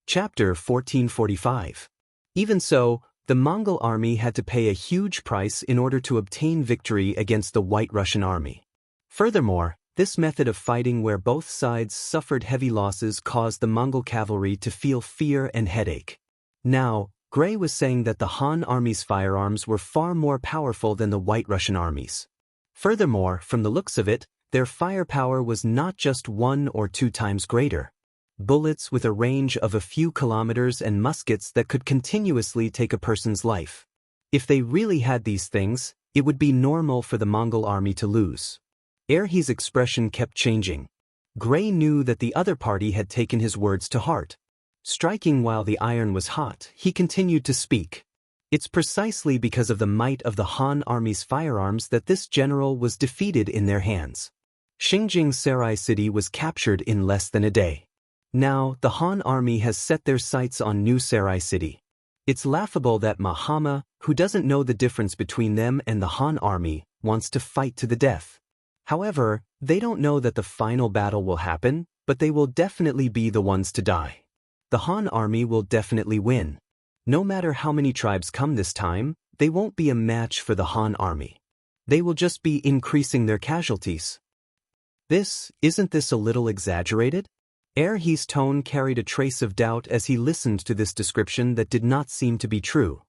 Chapter 1445. Even so, the Mongol army had to pay a huge price in order to obtain victory against the White Russian army. Furthermore, this method of fighting where both sides suffered heavy losses caused the Mongol cavalry to feel fear and headache. Now, Gray was saying that the Han army's firearms were far more powerful than the White Russian army's. Furthermore, from the looks of it, their firepower was not just 1 or 2 times greater. Bullets with a range of a few kilometers and muskets that could continuously take a person's life. If they really had these things, it would be normal for the Mongol army to lose. Erhe's expression kept changing. Gray knew that the other party had taken his words to heart. Striking while the iron was hot, he continued to speak. It's precisely because of the might of the Han army's firearms that this general was defeated in their hands. Xinjiang Sarai city was captured in less than a day. Now, the Han army has set their sights on New Sarai city. It's laughable that Mahama, who doesn't know the difference between them and the Han army, wants to fight to the death. However, they don't know that the final battle will happen, but they will definitely be the ones to die. The Han army will definitely win. No matter how many tribes come this time, they won't be a match for the Han army. They will just be increasing their casualties. Isn't this a little exaggerated? Erhe's tone carried a trace of doubt as he listened to this description that did not seem to be true.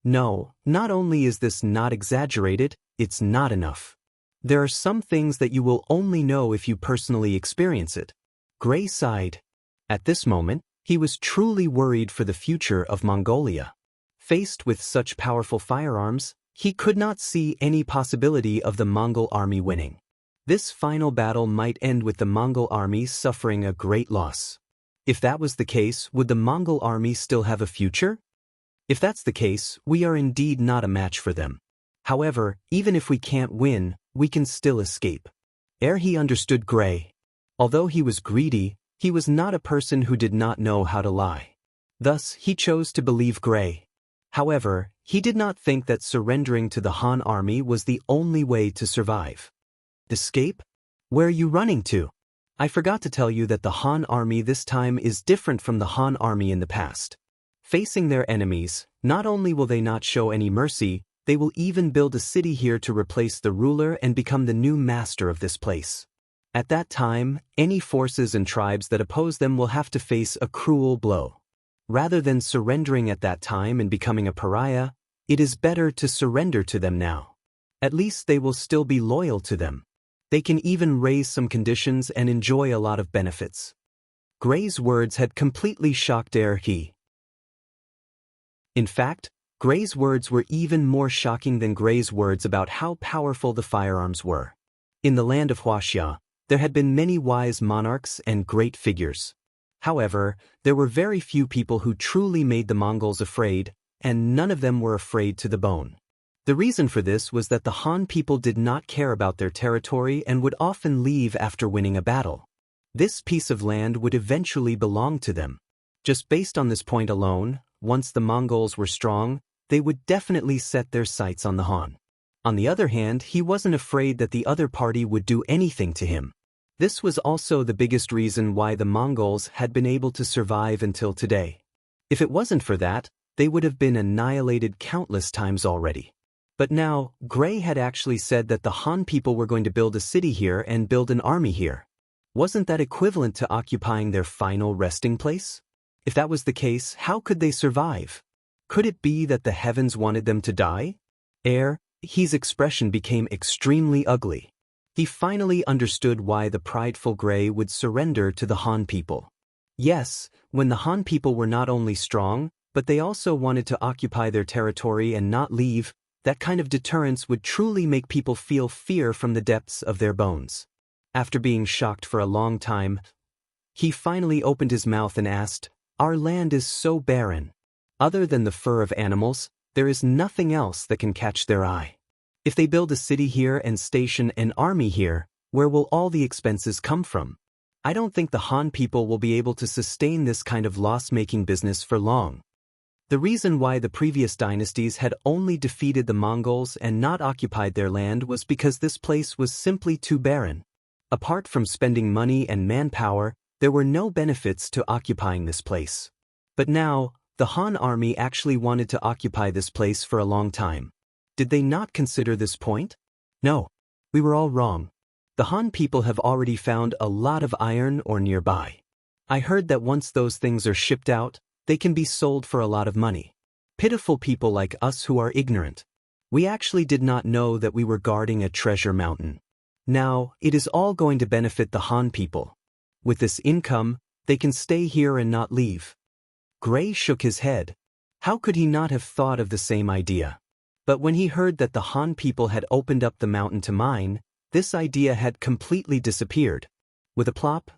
No, not only is this not exaggerated, it's not enough. There are some things that you will only know if you personally experience it. Gray sighed. At this moment, he was truly worried for the future of Mongolia. Faced with such powerful firearms, he could not see any possibility of the Mongol army winning. This final battle might end with the Mongol army suffering a great loss. If that was the case, would the Mongol army still have a future? If that's the case, we are indeed not a match for them. However, even if we can't win, we can still escape. Erhe understood Gray. Although he was greedy, he was not a person who did not know how to lie. Thus, he chose to believe Gray. However, he did not think that surrendering to the Han army was the only way to survive. Escape? Where are you running to? I forgot to tell you that the Han army this time is different from the Han army in the past. Facing their enemies, not only will they not show any mercy, they will even build a city here to replace the ruler and become the new master of this place. At that time, any forces and tribes that oppose them will have to face a cruel blow. Rather than surrendering at that time and becoming a pariah, it is better to surrender to them now. At least they will still be loyal to them. They can even raise some conditions and enjoy a lot of benefits. Gray's words had completely shocked Erhe. In fact, Gray's words were even more shocking than Gray's words about how powerful the firearms were. In the land of Wuxia, there had been many wise monarchs and great figures. However, there were very few people who truly made the Mongols afraid, and none of them were afraid to the bone. The reason for this was that the Han people did not care about their territory and would often leave after winning a battle. This piece of land would eventually belong to them. Just based on this point alone, once the Mongols were strong, they would definitely set their sights on the Han. On the other hand, he wasn't afraid that the other party would do anything to him. This was also the biggest reason why the Mongols had been able to survive until today. If it wasn't for that, they would have been annihilated countless times already. But now, Gray had actually said that the Han people were going to build a city here and build an army here. Wasn't that equivalent to occupying their final resting place? If that was the case, how could they survive? Could it be that the heavens wanted them to die? Erhe's expression became extremely ugly. He finally understood why the prideful Gray would surrender to the Han people. Yes, when the Han people were not only strong, but they also wanted to occupy their territory and not leave, that kind of deterrence would truly make people feel fear from the depths of their bones. After being shocked for a long time, he finally opened his mouth and asked, "Our land is so barren. Other than the fur of animals, there is nothing else that can catch their eye. If they build a city here and station an army here, where will all the expenses come from? I don't think the Han people will be able to sustain this kind of loss-making business for long." The reason why the previous dynasties had only defeated the Mongols and not occupied their land was because this place was simply too barren. Apart from spending money and manpower, there were no benefits to occupying this place. But now, the Han army actually wanted to occupy this place for a long time. Did they not consider this point? No. We were all wrong. The Han people have already found a lot of iron ore nearby. I heard that once those things are shipped out, they can be sold for a lot of money. Pitiful people like us who are ignorant. We actually did not know that we were guarding a treasure mountain. Now, it is all going to benefit the Han people. With this income, they can stay here and not leave. Gray shook his head. How could he not have thought of the same idea? But when he heard that the Han people had opened up the mountain to mine, this idea had completely disappeared. With a plop,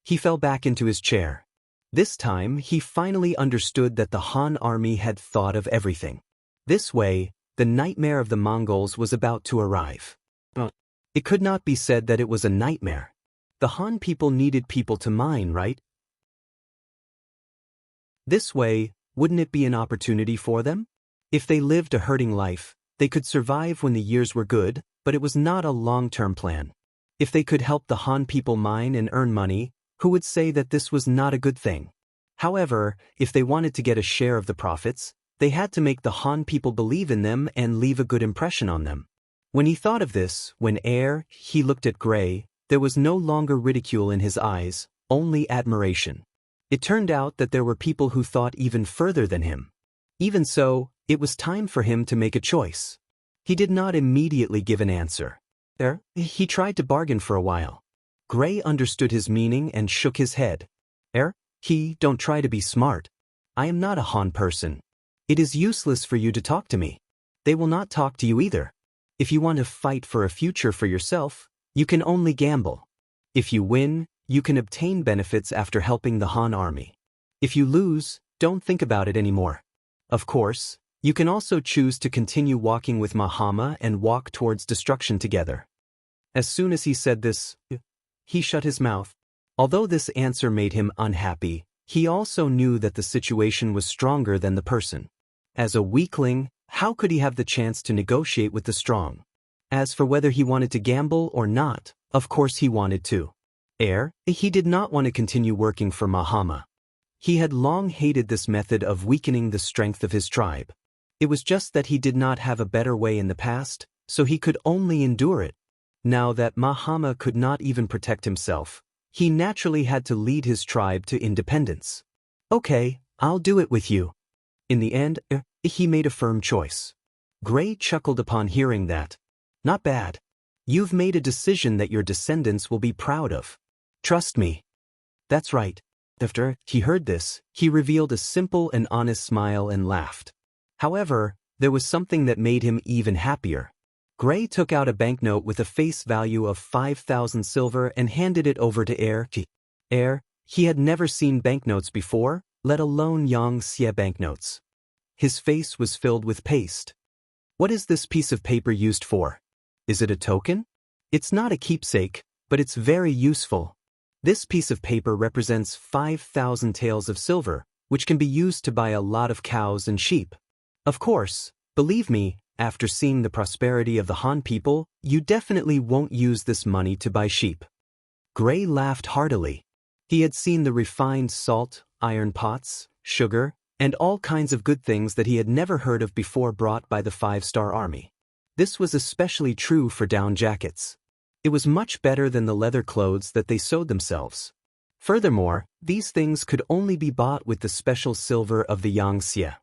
he fell back into his chair. This time, he finally understood that the Han army had thought of everything. This way, the nightmare of the Mongols was about to arrive. It could not be said that it was a nightmare. The Han people needed people to mine, right? This way, wouldn't it be an opportunity for them? If they lived a herding life, they could survive when the years were good, but it was not a long-term plan. If they could help the Han people mine and earn money, who would say that this was not a good thing? However, if they wanted to get a share of the profits, they had to make the Han people believe in them and leave a good impression on them. When he thought of this, he looked at Gray, there was no longer ridicule in his eyes, only admiration. It turned out that there were people who thought even further than him. Even so, it was time for him to make a choice. He did not immediately give an answer. He tried to bargain for a while. Gray understood his meaning and shook his head. Don't try to be smart. I am not a Han person. It is useless for you to talk to me. They will not talk to you either. If you want to fight for a future for yourself, you can only gamble. If you win, you can obtain benefits after helping the Han army. If you lose, don't think about it anymore. Of course, you can also choose to continue walking with Mahama and walk towards destruction together. As soon as he said this, he shut his mouth. Although this answer made him unhappy, he also knew that the situation was stronger than the person. As a weakling, how could he have the chance to negotiate with the strong? As for whether he wanted to gamble or not, of course he wanted to. He did not want to continue working for Mahama. He had long hated this method of weakening the strength of his tribe. It was just that he did not have a better way in the past, so he could only endure it. Now that Mahama could not even protect himself, he naturally had to lead his tribe to independence. Okay, I'll do it with you. In the end, he made a firm choice. Gray chuckled upon hearing that. Not bad. You've made a decision that your descendants will be proud of. Trust me. That's right. After he heard this, he revealed a simple and honest smile and laughed. However, there was something that made him even happier. Gray took out a banknote with a face value of 5,000 silver and handed it over to He had never seen banknotes before, let alone Xianxia banknotes. His face was filled with paste. What is this piece of paper used for? Is it a token? It's not a keepsake, but it's very useful. This piece of paper represents 5,000 taels of silver, which can be used to buy a lot of cows and sheep. Of course, believe me, after seeing the prosperity of the Han people, you definitely won't use this money to buy sheep. Gray laughed heartily. He had seen the refined salt, iron pots, sugar, and all kinds of good things that he had never heard of before brought by the 5-star army. This was especially true for down jackets. It was much better than the leather clothes that they sewed themselves. Furthermore, these things could only be bought with the special silver of the Xianxia.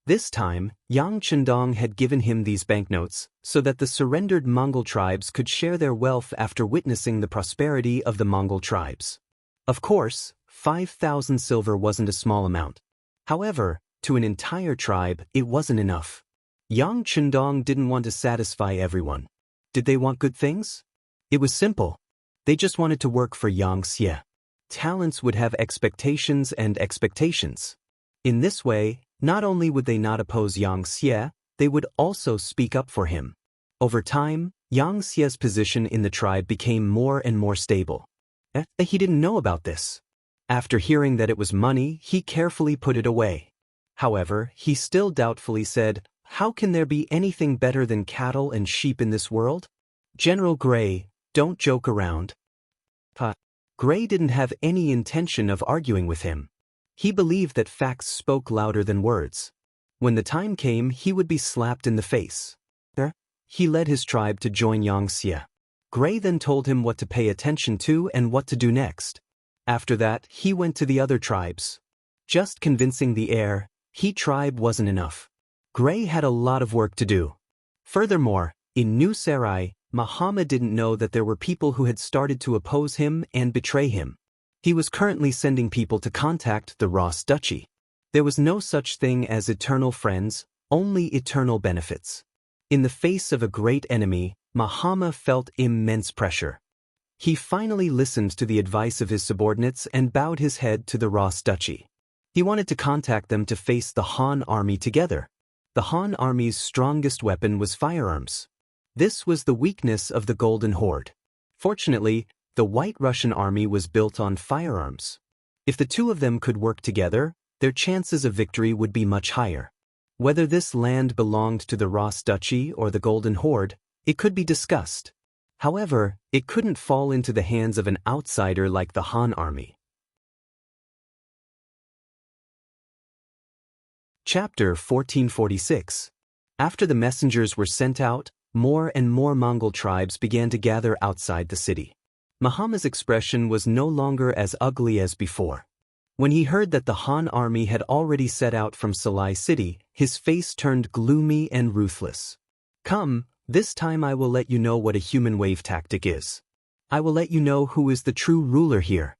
This time, Yang Chendong had given him these banknotes so that the surrendered Mongol tribes could share their wealth after witnessing the prosperity of the Mongol tribes. Of course, 5,000 silver wasn't a small amount. However, to an entire tribe, it wasn't enough. Yang Chendong didn't want to satisfy everyone. Did they want good things? It was simple. They just wanted to work for Xianxia. Talents would have expectations and expectations. In this way, not only would they not oppose Xianxia, they would also speak up for him. Over time, Xianxia's position in the tribe became more and more stable. He didn't know about this. After hearing that it was money, he carefully put it away. However, he still doubtfully said, "How can there be anything better than cattle and sheep in this world? General Gray, don't joke around." Gray didn't have any intention of arguing with him. He believed that facts spoke louder than words. When the time came, he would be slapped in the face. He led his tribe to join Xianxia. Gray then told him what to pay attention to and what to do next. After that, he went to the other tribes. Just convincing the heir, he tribe wasn't enough. Gray had a lot of work to do. Furthermore, in New Sarai, Muhammad didn't know that there were people who had started to oppose him and betray him. He was currently sending people to contact the Ross Duchy. There was no such thing as eternal friends, only eternal benefits. In the face of a great enemy, Muhammad felt immense pressure. He finally listened to the advice of his subordinates and bowed his head to the Ross Duchy. He wanted to contact them to face the Han army together. The Han army's strongest weapon was firearms. This was the weakness of the Golden Horde. Fortunately, the White Russian army was built on firearms. If the two of them could work together, their chances of victory would be much higher. Whether this land belonged to the Ross Duchy or the Golden Horde, it could be discussed. However, it couldn't fall into the hands of an outsider like the Han army. Chapter 1446. After the messengers were sent out, more and more Mongol tribes began to gather outside the city. Muhammad's expression was no longer as ugly as before. When he heard that the Han army had already set out from Salai city, his face turned gloomy and ruthless. Come, this time I will let you know what a human wave tactic is. I will let you know who is the true ruler here.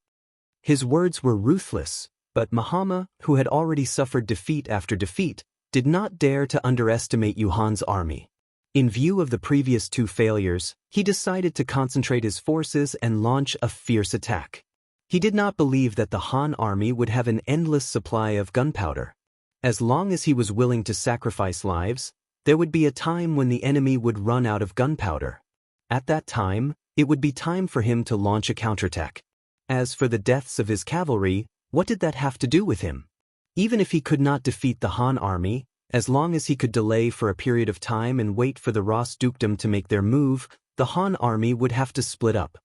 His words were ruthless, but Muhammad, who had already suffered defeat after defeat, did not dare to underestimate Yuhan's army. In view of the previous two failures, he decided to concentrate his forces and launch a fierce attack. He did not believe that the Han army would have an endless supply of gunpowder. As long as he was willing to sacrifice lives, there would be a time when the enemy would run out of gunpowder. At that time, it would be time for him to launch a counterattack. As for the deaths of his cavalry, what did that have to do with him? Even if he could not defeat the Han army, as long as he could delay for a period of time and wait for the Ross dukedom to make their move, the Han army would have to split up.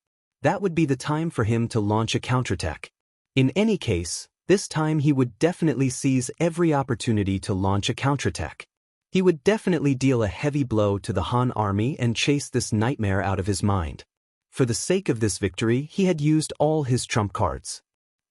That would be the time for him to launch a counterattack. In any case, this time he would definitely seize every opportunity to launch a counterattack. He would definitely deal a heavy blow to the Han army and chase this nightmare out of his mind. For the sake of this victory, he had used all his trump cards.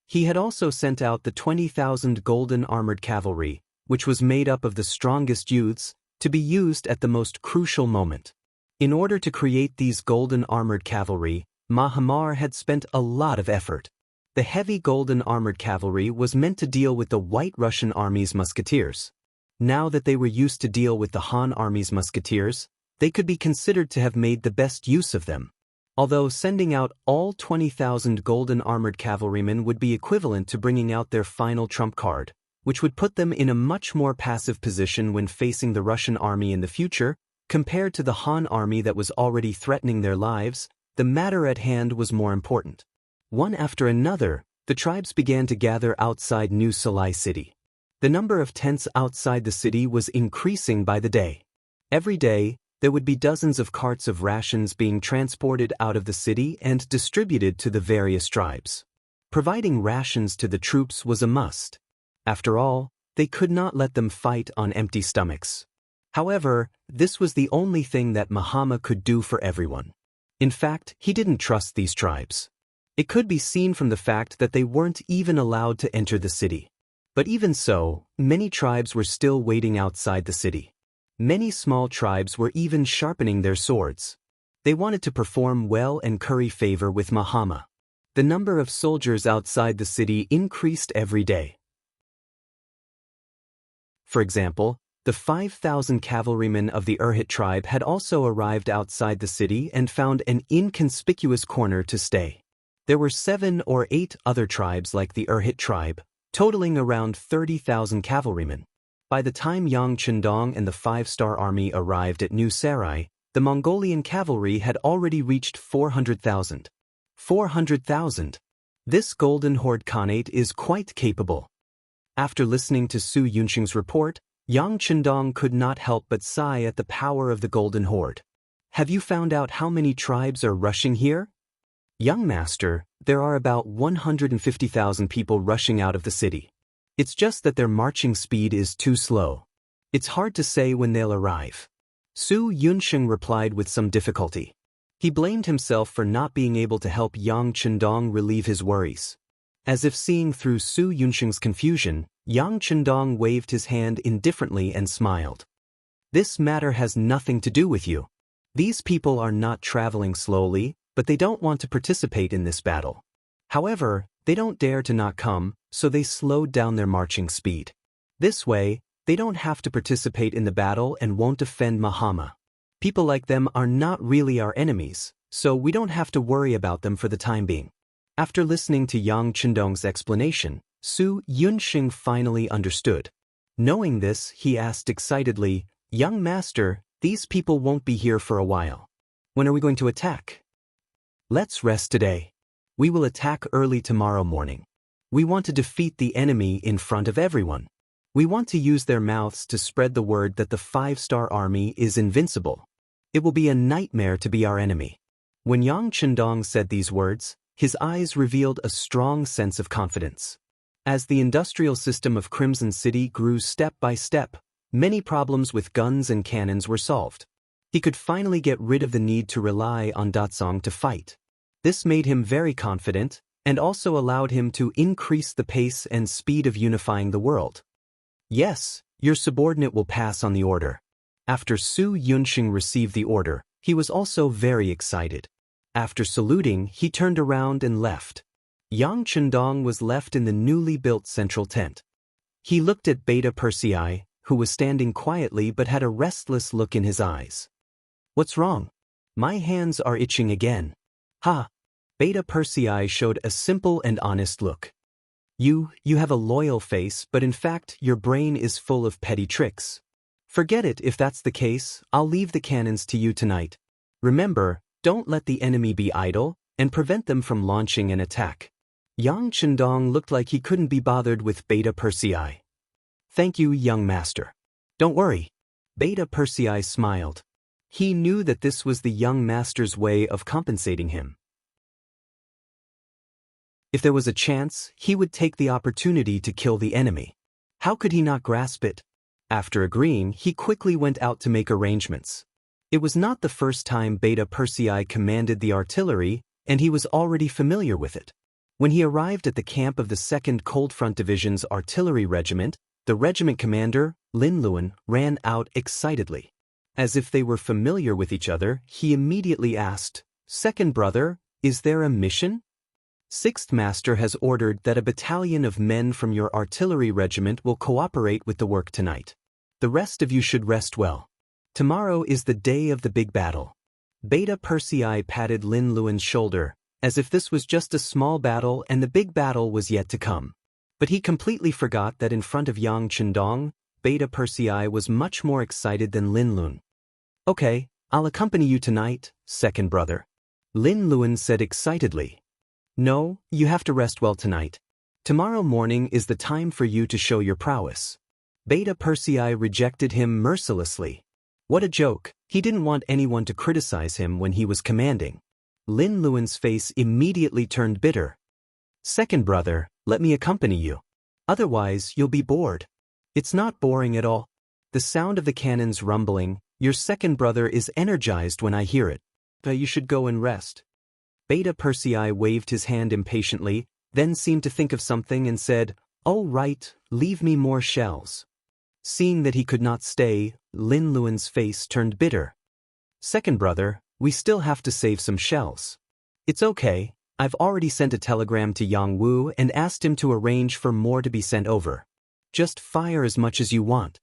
He had also sent out the 20,000 golden armored cavalry, which was made up of the strongest youths, to be used at the most crucial moment. In order to create these golden armored cavalry, Muhammad had spent a lot of effort. The heavy golden armored cavalry was meant to deal with the White Russian army's musketeers. Now that they were used to deal with the Han army's musketeers, they could be considered to have made the best use of them. Although sending out all 20,000 golden armored cavalrymen would be equivalent to bringing out their final trump card, which would put them in a much more passive position when facing the Russian army in the future, compared to the Han army that was already threatening their lives, the matter at hand was more important. One after another, the tribes began to gather outside New Salai city. The number of tents outside the city was increasing by the day. Every day, there would be dozens of carts of rations being transported out of the city and distributed to the various tribes. Providing rations to the troops was a must. After all, they could not let them fight on empty stomachs. However, this was the only thing that Muhammad could do for everyone. In fact, he didn't trust these tribes. It could be seen from the fact that they weren't even allowed to enter the city. But even so, many tribes were still waiting outside the city. Many small tribes were even sharpening their swords. They wanted to perform well and curry favor with Muhammad. The number of soldiers outside the city increased every day. For example, the 5,000 cavalrymen of the Urhit tribe had also arrived outside the city and found an inconspicuous corner to stay. There were 7 or 8 other tribes like the Urhit tribe, totaling around 30,000 cavalrymen. By the time Yang Chendong and the 5-star army arrived at New Sarai, the Mongolian cavalry had already reached 400,000. 400,000! This Golden Horde Khanate is quite capable. After listening to Su Yunxing's report, Yang Chendong could not help but sigh at the power of the Golden Horde. Have you found out how many tribes are rushing here? Young master, there are about 150,000 people rushing out of the city. It's just that their marching speed is too slow. It's hard to say when they'll arrive. Su Yunsheng replied with some difficulty. He blamed himself for not being able to help Yang Chendong relieve his worries. As if seeing through Su Yunsheng's confusion, Yang Chendong waved his hand indifferently and smiled. This matter has nothing to do with you. These people are not traveling slowly, but they don't want to participate in this battle. However, they don't dare to not come, so they slowed down their marching speed. This way, they don't have to participate in the battle and won't offend Mahama. People like them are not really our enemies, so we don't have to worry about them for the time being. After listening to Yang Chendong's explanation, Su Yunsheng finally understood. Knowing this, he asked excitedly, "Young master, these people won't be here for a while. When are we going to attack?" "Let's rest today. We will attack early tomorrow morning. We want to defeat the enemy in front of everyone. We want to use their mouths to spread the word that the 5-star army is invincible. It will be a nightmare to be our enemy." When Yang Chendong said these words, his eyes revealed a strong sense of confidence. As the industrial system of Crimson City grew step by step, many problems with guns and cannons were solved. He could finally get rid of the need to rely on Datsong to fight. This made him very confident, and also allowed him to increase the pace and speed of unifying the world. "Yes, your subordinate will pass on the order." After Su Yunsheng received the order, he was also very excited. After saluting, he turned around and left. Yang Chendong was left in the newly built central tent. He looked at Beta Persei, who was standing quietly but had a restless look in his eyes. "What's wrong? My hands are itching again." "Ha!" Beta Persei showed a simple and honest look. You have a loyal face, but in fact your brain is full of petty tricks. Forget it if that's the case. I'll leave the cannons to you tonight. Remember, don't let the enemy be idle, and prevent them from launching an attack." Yang Chendong looked like he couldn't be bothered with Beta Persei. "Thank you, young master." "Don't worry." Beta Persei smiled. He knew that this was the young master's way of compensating him. If there was a chance, he would take the opportunity to kill the enemy. How could he not grasp it? After agreeing, he quickly went out to make arrangements. It was not the first time Beta Persei commanded the artillery, and he was already familiar with it. When he arrived at the camp of the 2nd Cold Front Division's artillery regiment, the regiment commander, Lin Luan, ran out excitedly. As if they were familiar with each other, he immediately asked, "Second brother, is there a mission?" "Sixth Master has ordered that a battalion of men from your artillery regiment will cooperate with the work tonight. The rest of you should rest well. Tomorrow is the day of the big battle." Beta Persei patted Lin Luan's shoulder, as if this was just a small battle and the big battle was yet to come. But he completely forgot that in front of Yang Chendong, Beta Persei was much more excited than Lin Luan. "Okay, I'll accompany you tonight, second brother," Lin Luan said excitedly. "No, you have to rest well tonight. Tomorrow morning is the time for you to show your prowess." Beta Persei rejected him mercilessly. What a joke, he didn't want anyone to criticize him when he was commanding. Lin Luan's face immediately turned bitter. "Second brother, let me accompany you. Otherwise, you'll be bored." "It's not boring at all. The sound of the cannons rumbling, your second brother is energized when I hear it. But you should go and rest." Beta Persei waved his hand impatiently, then seemed to think of something and said, "Oh right, leave me more shells." Seeing that he could not stay, Lin Luan's face turned bitter. "Second brother, we still have to save some shells." "It's okay, I've already sent a telegram to Yang Wu and asked him to arrange for more to be sent over. Just fire as much as you want."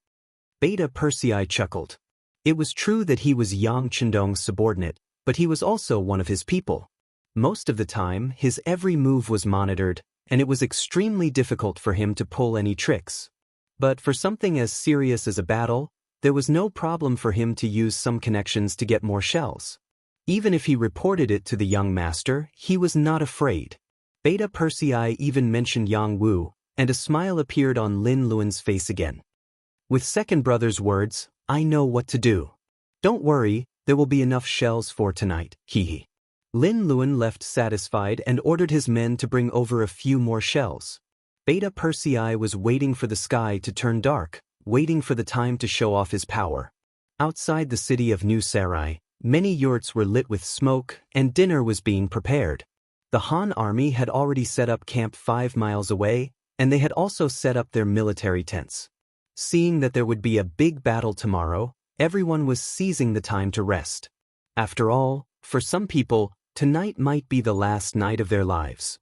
Beta Persei chuckled. It was true that he was Yang Chendong's subordinate, but he was also one of his people. Most of the time, his every move was monitored, and it was extremely difficult for him to pull any tricks. But for something as serious as a battle, there was no problem for him to use some connections to get more shells. Even if he reported it to the young master, he was not afraid. Beta Persei even mentioned Yang Wu, and a smile appeared on Lin Luan's face again. With second brother's words, "I know what to do. Don't worry, there will be enough shells for tonight, hee hee." Lin Luan left satisfied and ordered his men to bring over a few more shells. Beta Persei was waiting for the sky to turn dark, waiting for the time to show off his power. Outside the city of New Sarai, many yurts were lit with smoke, and dinner was being prepared. The Han army had already set up camp 5 miles away, and they had also set up their military tents. Seeing that there would be a big battle tomorrow, everyone was seizing the time to rest. After all, for some people, tonight might be the last night of their lives.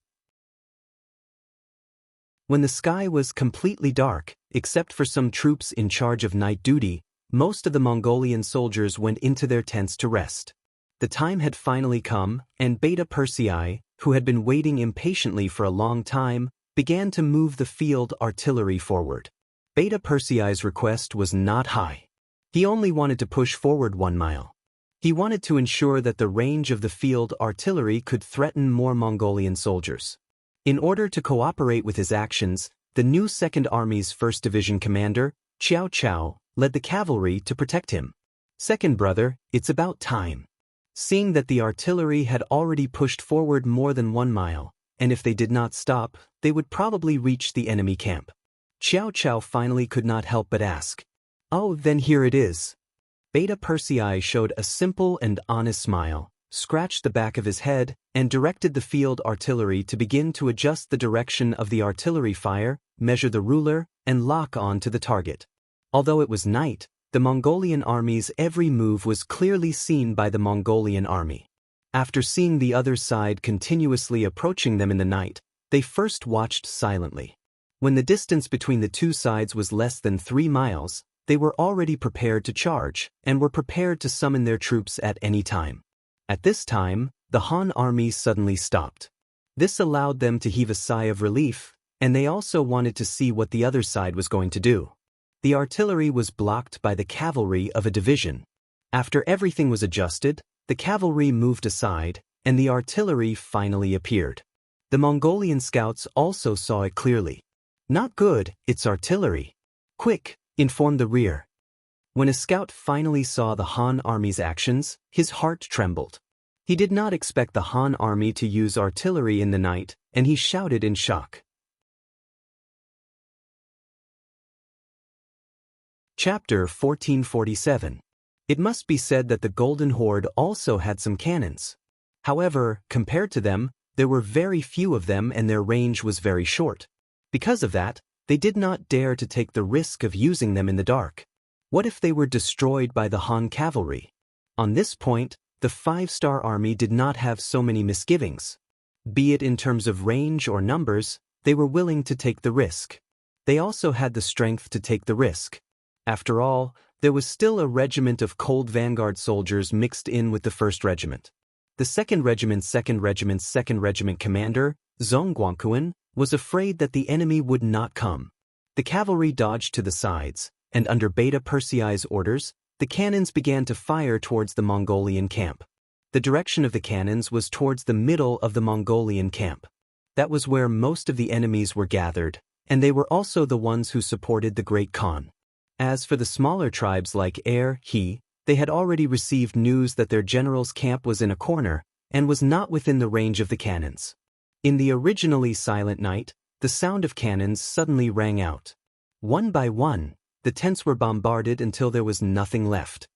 When the sky was completely dark, except for some troops in charge of night duty, most of the Mongolian soldiers went into their tents to rest. The time had finally come, and Beta Persei, who had been waiting impatiently for a long time, began to move the field artillery forward. Beta Persei's request was not high. He only wanted to push forward 1 mile. He wanted to ensure that the range of the field artillery could threaten more Mongolian soldiers. In order to cooperate with his actions, the new Second Army's 1st Division commander, Xiao Chao, led the cavalry to protect him. Second brother, it's about time. Seeing that the artillery had already pushed forward more than 1 mile, and if they did not stop, they would probably reach the enemy camp. Xiao Chao finally could not help but ask, "Oh, then here it is." Beta Persei showed a simple and honest smile, scratched the back of his head, and directed the field artillery to begin to adjust the direction of the artillery fire, measure the ruler, and lock on to the target. Although it was night, the Mongolian army's every move was clearly seen by the Mongolian army. After seeing the other side continuously approaching them in the night, they first watched silently. When the distance between the two sides was less than 3 miles, they were already prepared to charge, and were prepared to summon their troops at any time. At this time, the Han army suddenly stopped. This allowed them to heave a sigh of relief, and they also wanted to see what the other side was going to do. The artillery was blocked by the cavalry of a division. After everything was adjusted, the cavalry moved aside, and the artillery finally appeared. The Mongolian scouts also saw it clearly. "Not good, it's artillery. Quick, inform the rear." When a scout finally saw the Han army's actions, his heart trembled. He did not expect the Han army to use artillery in the night, and he shouted in shock. Chapter 1447. It must be said that the Golden Horde also had some cannons. However, compared to them, there were very few of them and their range was very short. Because of that, they did not dare to take the risk of using them in the dark. What if they were destroyed by the Han cavalry? On this point, the 5-star army did not have so many misgivings. Be it in terms of range or numbers, they were willing to take the risk. They also had the strength to take the risk. After all, there was still a regiment of cold vanguard soldiers mixed in with the 1st Regiment. The 2nd Regiment's 2nd Regiment's 2nd Regiment commander, Zhong Guangquan, was afraid that the enemy would not come. The cavalry dodged to the sides, and under Beta Persei's orders, the cannons began to fire towards the Mongolian camp. The direction of the cannons was towards the middle of the Mongolian camp. That was where most of the enemies were gathered, and they were also the ones who supported the Great Khan. As for the smaller tribes like He, they had already received news that their general's camp was in a corner, and was not within the range of the cannons. In the originally silent night, the sound of cannons suddenly rang out. One by one, the tents were bombarded until there was nothing left.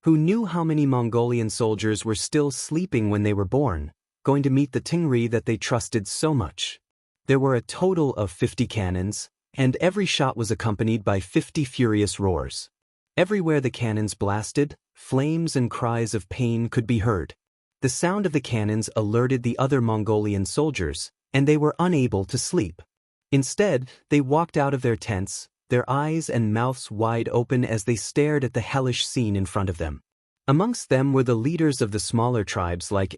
Who knew how many Mongolian soldiers were still sleeping when they were born, going to meet the Tingri that they trusted so much? There were a total of 50 cannons, and every shot was accompanied by 50 furious roars. Everywhere the cannons blasted, flames and cries of pain could be heard. The sound of the cannons alerted the other Mongolian soldiers, and they were unable to sleep. Instead, they walked out of their tents, their eyes and mouths wide open as they stared at the hellish scene in front of them. Amongst them were the leaders of the smaller tribes like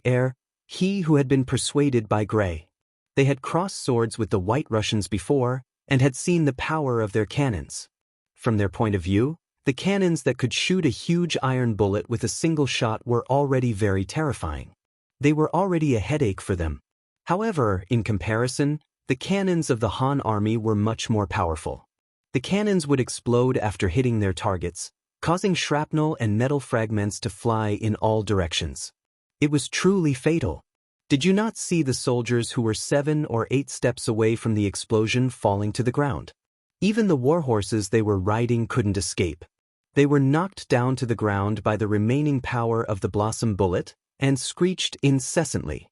He, who had been persuaded by Gray. They had crossed swords with the White Russians before, and had seen the power of their cannons. From their point of view, the cannons that could shoot a huge iron bullet with a single shot were already very terrifying. They were already a headache for them. However, in comparison, the cannons of the Han army were much more powerful. The cannons would explode after hitting their targets, causing shrapnel and metal fragments to fly in all directions. It was truly fatal. Did you not see the soldiers who were 7 or 8 steps away from the explosion falling to the ground? Even the warhorses they were riding couldn't escape. They were knocked down to the ground by the remaining power of the blossom bullet and screeched incessantly.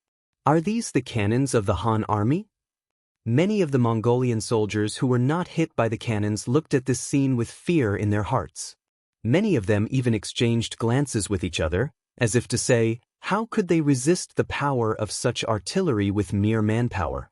Are these the cannons of the Han army? Many of the Mongolian soldiers who were not hit by the cannons looked at this scene with fear in their hearts. Many of them even exchanged glances with each other, as if to say, how could they resist the power of such artillery with mere manpower?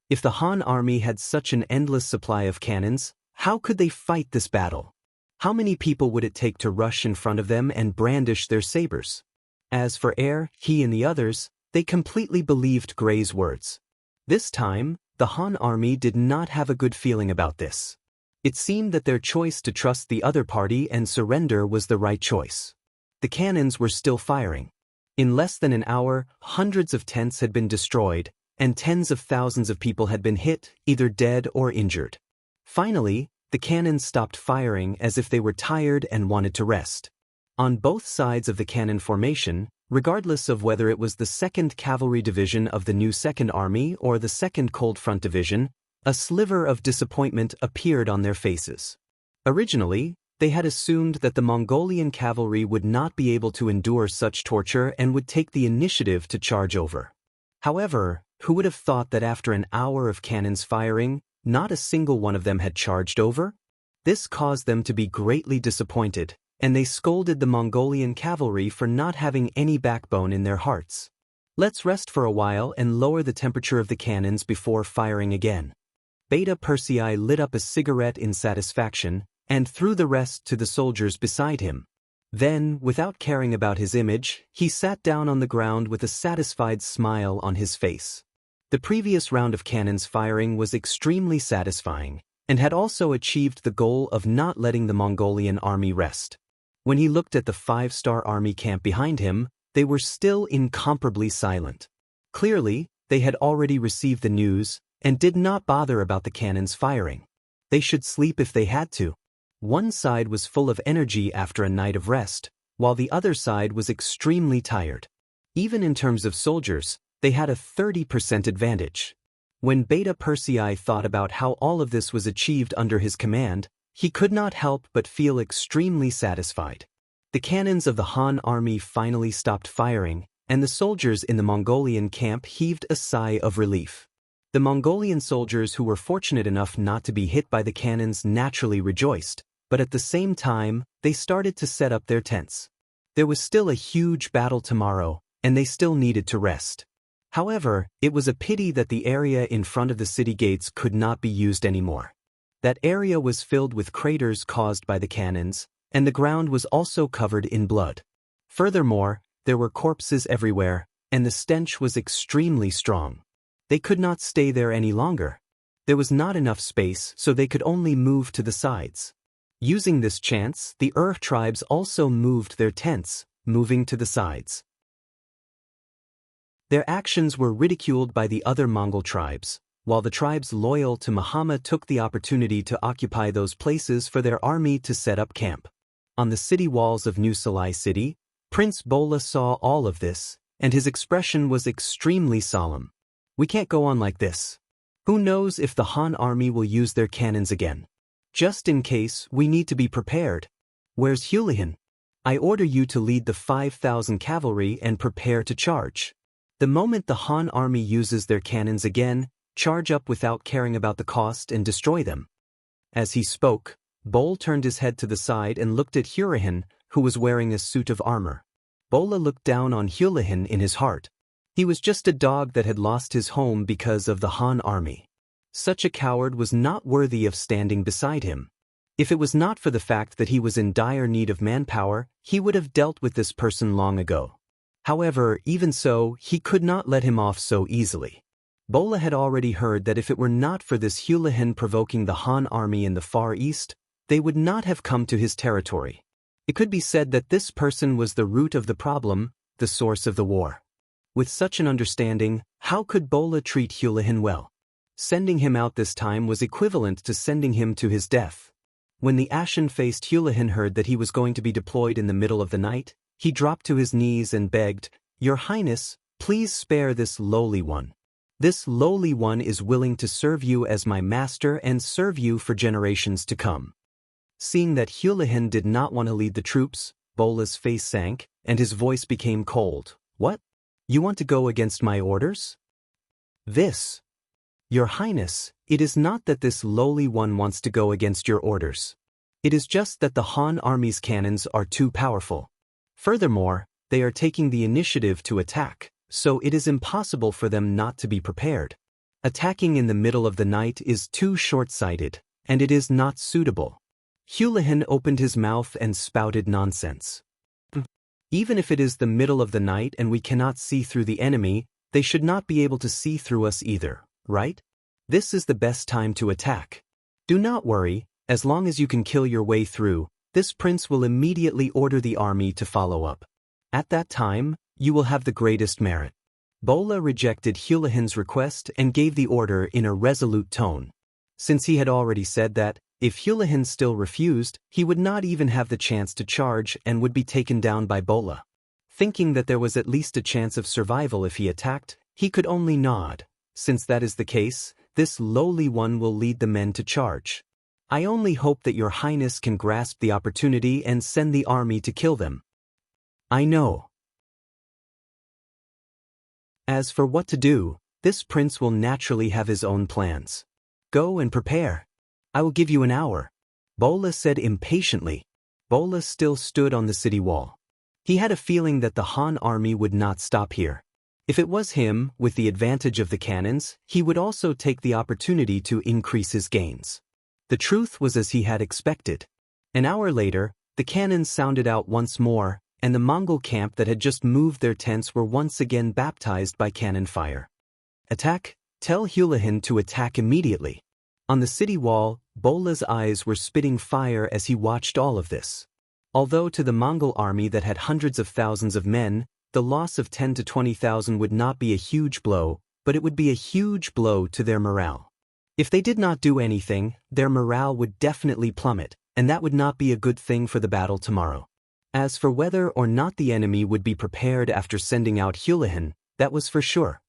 If the Han army had such an endless supply of cannons, how could they fight this battle? How many people would it take to rush in front of them and brandish their sabers? As for he and the others, they completely believed Gray's words. This time, the Han army did not have a good feeling about this. It seemed that their choice to trust the other party and surrender was the right choice. The cannons were still firing. In less than an hour, hundreds of tents had been destroyed, and tens of thousands of people had been hit, either dead or injured. Finally, the cannons stopped firing as if they were tired and wanted to rest. On both sides of the cannon formation, regardless of whether it was the 2nd Cavalry Division of the new 2nd Army or the 2nd Cold Front Division, a sliver of disappointment appeared on their faces. Originally, they had assumed that the Mongolian cavalry would not be able to endure such torture and would take the initiative to charge over. However, who would have thought that after an hour of cannons firing, not a single one of them had charged over? This caused them to be greatly disappointed, and they scolded the Mongolian cavalry for not having any backbone in their hearts. Let's rest for a while and lower the temperature of the cannons before firing again. Beta Persei lit up a cigarette in satisfaction and threw the rest to the soldiers beside him. Then, without caring about his image, he sat down on the ground with a satisfied smile on his face. The previous round of cannons firing was extremely satisfying, and had also achieved the goal of not letting the Mongolian army rest. When he looked at the 5-star army camp behind him, they were still incomparably silent. Clearly, they had already received the news, and did not bother about the cannons firing. They should sleep if they had to. One side was full of energy after a night of rest, while the other side was extremely tired. Even in terms of soldiers, they had a 30% advantage. When Beta Persei thought about how all of this was achieved under his command, he could not help but feel extremely satisfied. The cannons of the Han army finally stopped firing, and the soldiers in the Mongolian camp heaved a sigh of relief. The Mongolian soldiers who were fortunate enough not to be hit by the cannons naturally rejoiced, but at the same time, they started to set up their tents. There was still a huge battle tomorrow, and they still needed to rest. However, it was a pity that the area in front of the city gates could not be used anymore. That area was filled with craters caused by the cannons, and the ground was also covered in blood. Furthermore, there were corpses everywhere, and the stench was extremely strong. They could not stay there any longer. There was not enough space, so they could only move to the sides. Using this chance, the tribes also moved their tents, moving to the sides. Their actions were ridiculed by the other Mongol tribes, while the tribes loyal to Muhammad took the opportunity to occupy those places for their army to set up camp. On the city walls of New Salai City, Prince Bola saw all of this, and his expression was extremely solemn. We can't go on like this. Who knows if the Han army will use their cannons again? Just in case, we need to be prepared. Where's Hulihan? I order you to lead the 5,000 cavalry and prepare to charge. The moment the Han army uses their cannons again, charge up without caring about the cost and destroy them. As he spoke, Bol turned his head to the side and looked at Hurahan, who was wearing a suit of armor. Bola looked down on Hulahan in his heart. He was just a dog that had lost his home because of the Han army. Such a coward was not worthy of standing beside him. If it was not for the fact that he was in dire need of manpower, he would have dealt with this person long ago. However, even so, he could not let him off so easily. Bola had already heard that if it were not for this Hulahan provoking the Han army in the Far East, they would not have come to his territory. It could be said that this person was the root of the problem, the source of the war. With such an understanding, how could Bola treat Hulahan well? Sending him out this time was equivalent to sending him to his death. When the ashen-faced Hulahan heard that he was going to be deployed in the middle of the night, he dropped to his knees and begged, "Your Highness, please spare this lowly one. This lowly one is willing to serve you as my master and serve you for generations to come." Seeing that Houlihan did not want to lead the troops, Bola's face sank, and his voice became cold. "What? You want to go against my orders?" "This. Your Highness, it is not that this lowly one wants to go against your orders. It is just that the Han army's cannons are too powerful. Furthermore, they are taking the initiative to attack, so it is impossible for them not to be prepared. Attacking in the middle of the night is too short-sighted, and it is not suitable." Houlihan opened his mouth and spouted nonsense. "Even if it is the middle of the night and we cannot see through the enemy, they should not be able to see through us either, right? This is the best time to attack. Do not worry, as long as you can kill your way through, this prince will immediately order the army to follow up. At that time, you will have the greatest merit." Bola rejected Houlihan's request and gave the order in a resolute tone. Since he had already said that, if Houlihan still refused, he would not even have the chance to charge and would be taken down by Bola. Thinking that there was at least a chance of survival if he attacked, he could only nod. Since that is the case, this lowly one will lead the men to charge. I only hope that your Highness can grasp the opportunity and send the army to kill them. I know. As for what to do, this prince will naturally have his own plans. Go and prepare. I will give you an hour, Bola said impatiently. Bola still stood on the city wall. He had a feeling that the Han army would not stop here. If it was him, with the advantage of the cannons, he would also take the opportunity to increase his gains. The truth was as he had expected. An hour later, the cannons sounded out once more, and the Mongol camp that had just moved their tents were once again baptized by cannon fire. Attack! Tell Houlihan to attack immediately. On the city wall, Bola's eyes were spitting fire as he watched all of this. Although to the Mongol army that had hundreds of thousands of men, the loss of 10 to 20,000 would not be a huge blow, but it would be a huge blow to their morale. If they did not do anything, their morale would definitely plummet, and that would not be a good thing for the battle tomorrow. As for whether or not the enemy would be prepared after sending out Houlihan, that was for sure.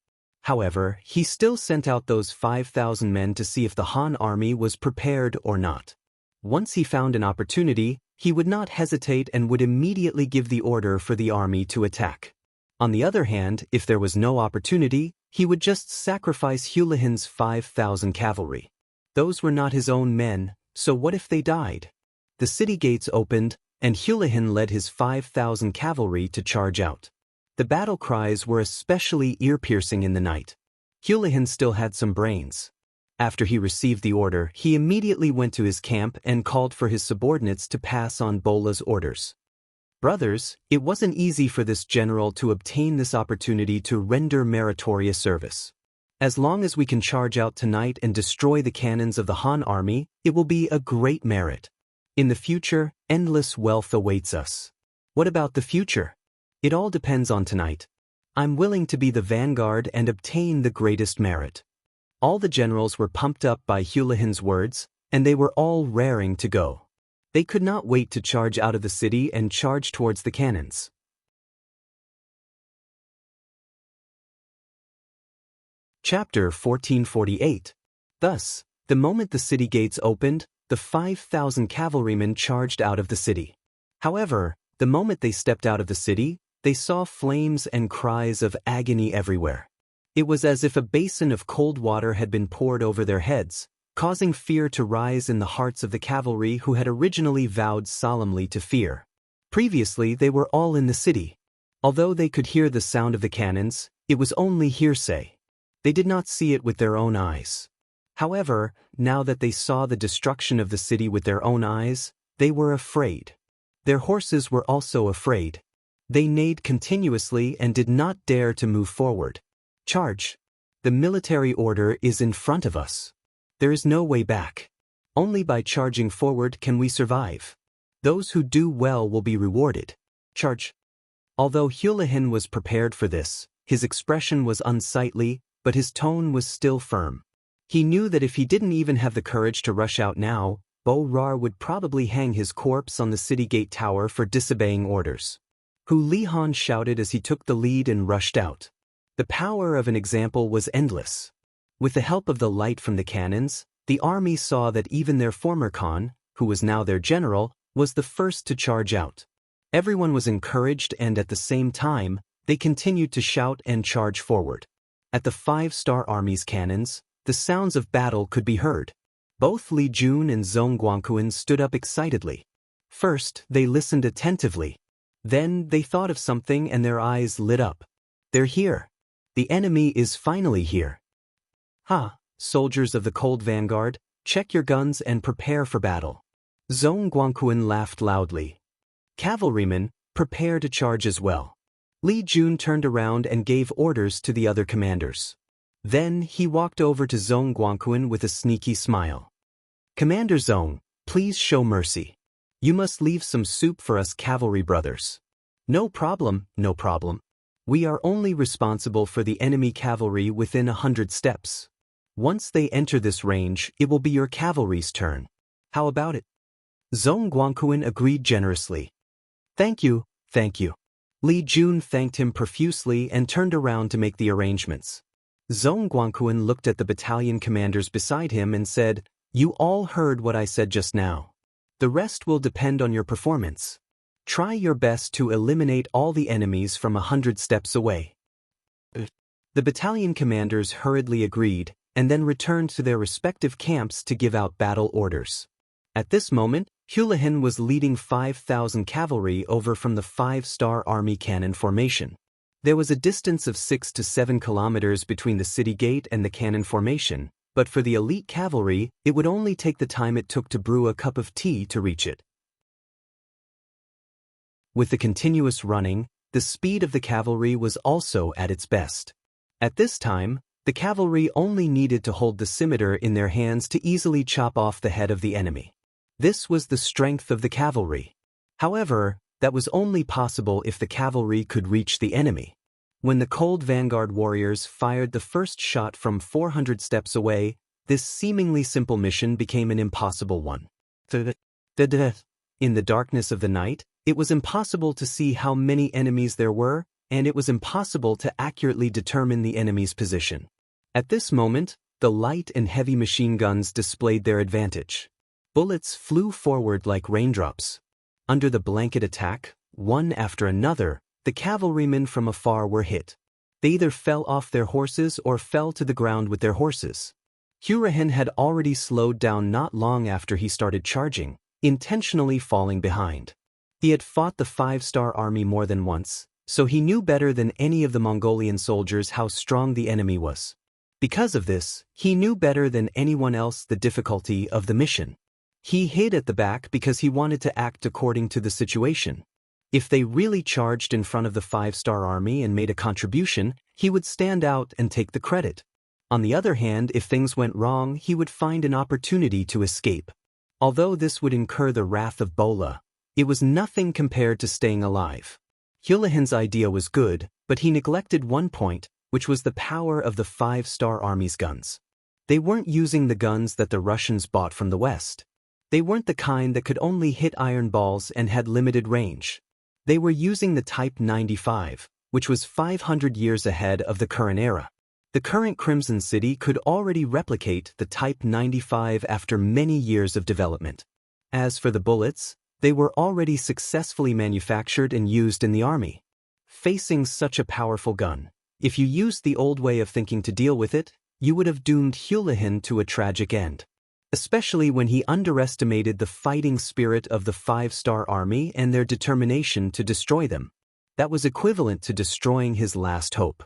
However, he still sent out those 5,000 men to see if the Han army was prepared or not. Once he found an opportunity, he would not hesitate and would immediately give the order for the army to attack. On the other hand, if there was no opportunity, he would just sacrifice Houlihan's 5,000 cavalry. Those were not his own men, so what if they died? The city gates opened, and Houlihan led his 5,000 cavalry to charge out. The battle cries were especially ear-piercing in the night. Houlihan still had some brains. After he received the order, he immediately went to his camp and called for his subordinates to pass on Bola's orders. Brothers, it wasn't easy for this general to obtain this opportunity to render meritorious service. As long as we can charge out tonight and destroy the cannons of the Han army, it will be a great merit. In the future, endless wealth awaits us. What about the future? It all depends on tonight. I'm willing to be the vanguard and obtain the greatest merit. All the generals were pumped up by Houlihan's words, and they were all raring to go. They could not wait to charge out of the city and charge towards the cannons. Chapter 1448. Thus, the moment the city gates opened, the 5,000 cavalrymen charged out of the city. However, the moment they stepped out of the city, they saw flames and cries of agony everywhere. It was as if a basin of cold water had been poured over their heads, causing fear to rise in the hearts of the cavalry who had originally vowed solemnly to fear. Previously, they were all in the city. Although they could hear the sound of the cannons, it was only hearsay. They did not see it with their own eyes. However, now that they saw the destruction of the city with their own eyes, they were afraid. Their horses were also afraid. They neighed continuously and did not dare to move forward. Charge! The military order is in front of us. There is no way back. Only by charging forward can we survive. Those who do well will be rewarded. Charge! Although Houlihan was prepared for this, his expression was unsightly, but his tone was still firm. He knew that if he didn't even have the courage to rush out now, Bo Rar would probably hang his corpse on the city gate tower for disobeying orders. Hu Lihan shouted as he took the lead and rushed out. The power of an example was endless. With the help of the light from the cannons, the army saw that even their former Khan, who was now their general, was the first to charge out. Everyone was encouraged and at the same time, they continued to shout and charge forward. At the 5-star army's cannons, the sounds of battle could be heard. Both Li Jun and Zhong Guangquan stood up excitedly. First, they listened attentively. Then, they thought of something and their eyes lit up. They're here. The enemy is finally here. Ha, soldiers of the Cold Vanguard, check your guns and prepare for battle. Zhong Guangquan laughed loudly. Cavalrymen, prepare to charge as well. Li Jun turned around and gave orders to the other commanders. Then, he walked over to Zhong Guangquan with a sneaky smile. Commander Zhong, please show mercy. You must leave some soup for us cavalry brothers. No problem, no problem. We are only responsible for the enemy cavalry within 100 steps. Once they enter this range, it will be your cavalry's turn. How about it? Zhong Guangquan agreed generously. Thank you, thank you. Li Jun thanked him profusely and turned around to make the arrangements. Zhong Guangquan looked at the battalion commanders beside him and said, You all heard what I said just now. The rest will depend on your performance. Try your best to eliminate all the enemies from 100 steps away. The battalion commanders hurriedly agreed, and then returned to their respective camps to give out battle orders. At this moment, Hulahan was leading 5,000 cavalry over from the 5-star army cannon formation. There was a distance of 6 to 7 kilometers between the city gate and the cannon formation, but for the elite cavalry, it would only take the time it took to brew a cup of tea to reach it. With the continuous running, the speed of the cavalry was also at its best. At this time, the cavalry only needed to hold the scimitar in their hands to easily chop off the head of the enemy. This was the strength of the cavalry. However, that was only possible if the cavalry could reach the enemy. When the Cold Vanguard warriors fired the first shot from 400 steps away, this seemingly simple mission became an impossible one. In the darkness of the night, it was impossible to see how many enemies there were, and it was impossible to accurately determine the enemy's position. At this moment, the light and heavy machine guns displayed their advantage. Bullets flew forward like raindrops. Under the blanket attack, one after another, the cavalrymen from afar were hit. They either fell off their horses or fell to the ground with their horses. Hurahan had already slowed down not long after he started charging, intentionally falling behind. He had fought the 5-star army more than once, so he knew better than any of the Mongolian soldiers how strong the enemy was. Because of this, he knew better than anyone else the difficulty of the mission. He hid at the back because he wanted to act according to the situation. If they really charged in front of the 5-star army and made a contribution, he would stand out and take the credit. On the other hand, if things went wrong, he would find an opportunity to escape. Although this would incur the wrath of Bola, it was nothing compared to staying alive. Hulahan's idea was good, but he neglected one point, which was the power of the 5-star army's guns. They weren't using the guns that the Russians bought from the West. They weren't the kind that could only hit iron balls and had limited range. They were using the Type 95, which was 500 years ahead of the current era. The current Crimson City could already replicate the Type 95 after many years of development. As for the bullets, they were already successfully manufactured and used in the army. Facing such a powerful gun, if you used the old way of thinking to deal with it, you would have doomed Hulahan to a tragic end. Especially when he underestimated the fighting spirit of the 5-star army and their determination to destroy them. That was equivalent to destroying his last hope.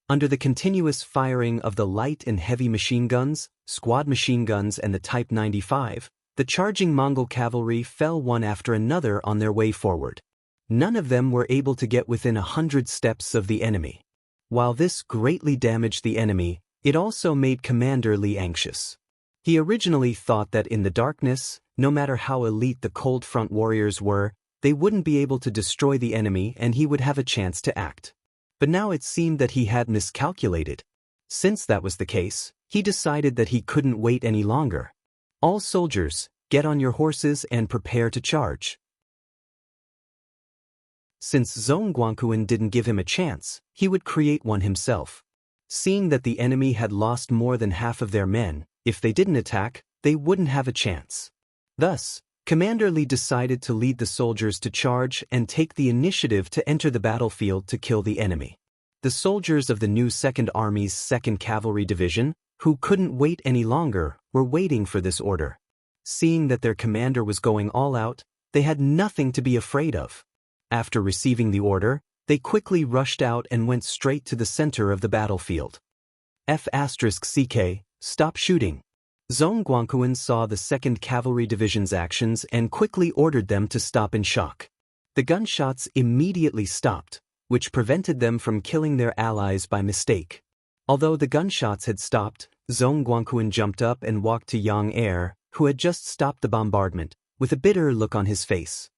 Under the continuous firing of the light and heavy machine guns, squad machine guns and the Type 95, the charging Mongol cavalry fell one after another on their way forward. None of them were able to get within 100 steps of the enemy. While this greatly damaged the enemy, it also made Commander Li anxious. He originally thought that in the darkness, no matter how elite the Cold Front warriors were, they wouldn't be able to destroy the enemy and he would have a chance to act. But now it seemed that he had miscalculated. Since that was the case, he decided that he couldn't wait any longer. All soldiers, get on your horses and prepare to charge. Since Zhong Guangquan didn't give him a chance, he would create one himself. Seeing that the enemy had lost more than half of their men, if they didn't attack, they wouldn't have a chance. Thus, Commander Li decided to lead the soldiers to charge and take the initiative to enter the battlefield to kill the enemy. The soldiers of the new Second Army's 2nd Cavalry Division, who couldn't wait any longer, were waiting for this order. Seeing that their commander was going all out, they had nothing to be afraid of. After receiving the order, they quickly rushed out and went straight to the center of the battlefield. F***CK, stop shooting. Zhong Guangquan saw the 2nd Cavalry Division's actions and quickly ordered them to stop in shock. The gunshots immediately stopped, which prevented them from killing their allies by mistake. Although the gunshots had stopped, Zhong Guangquan jumped up and walked to Yang Er, who had just stopped the bombardment, with a bitter look on his face.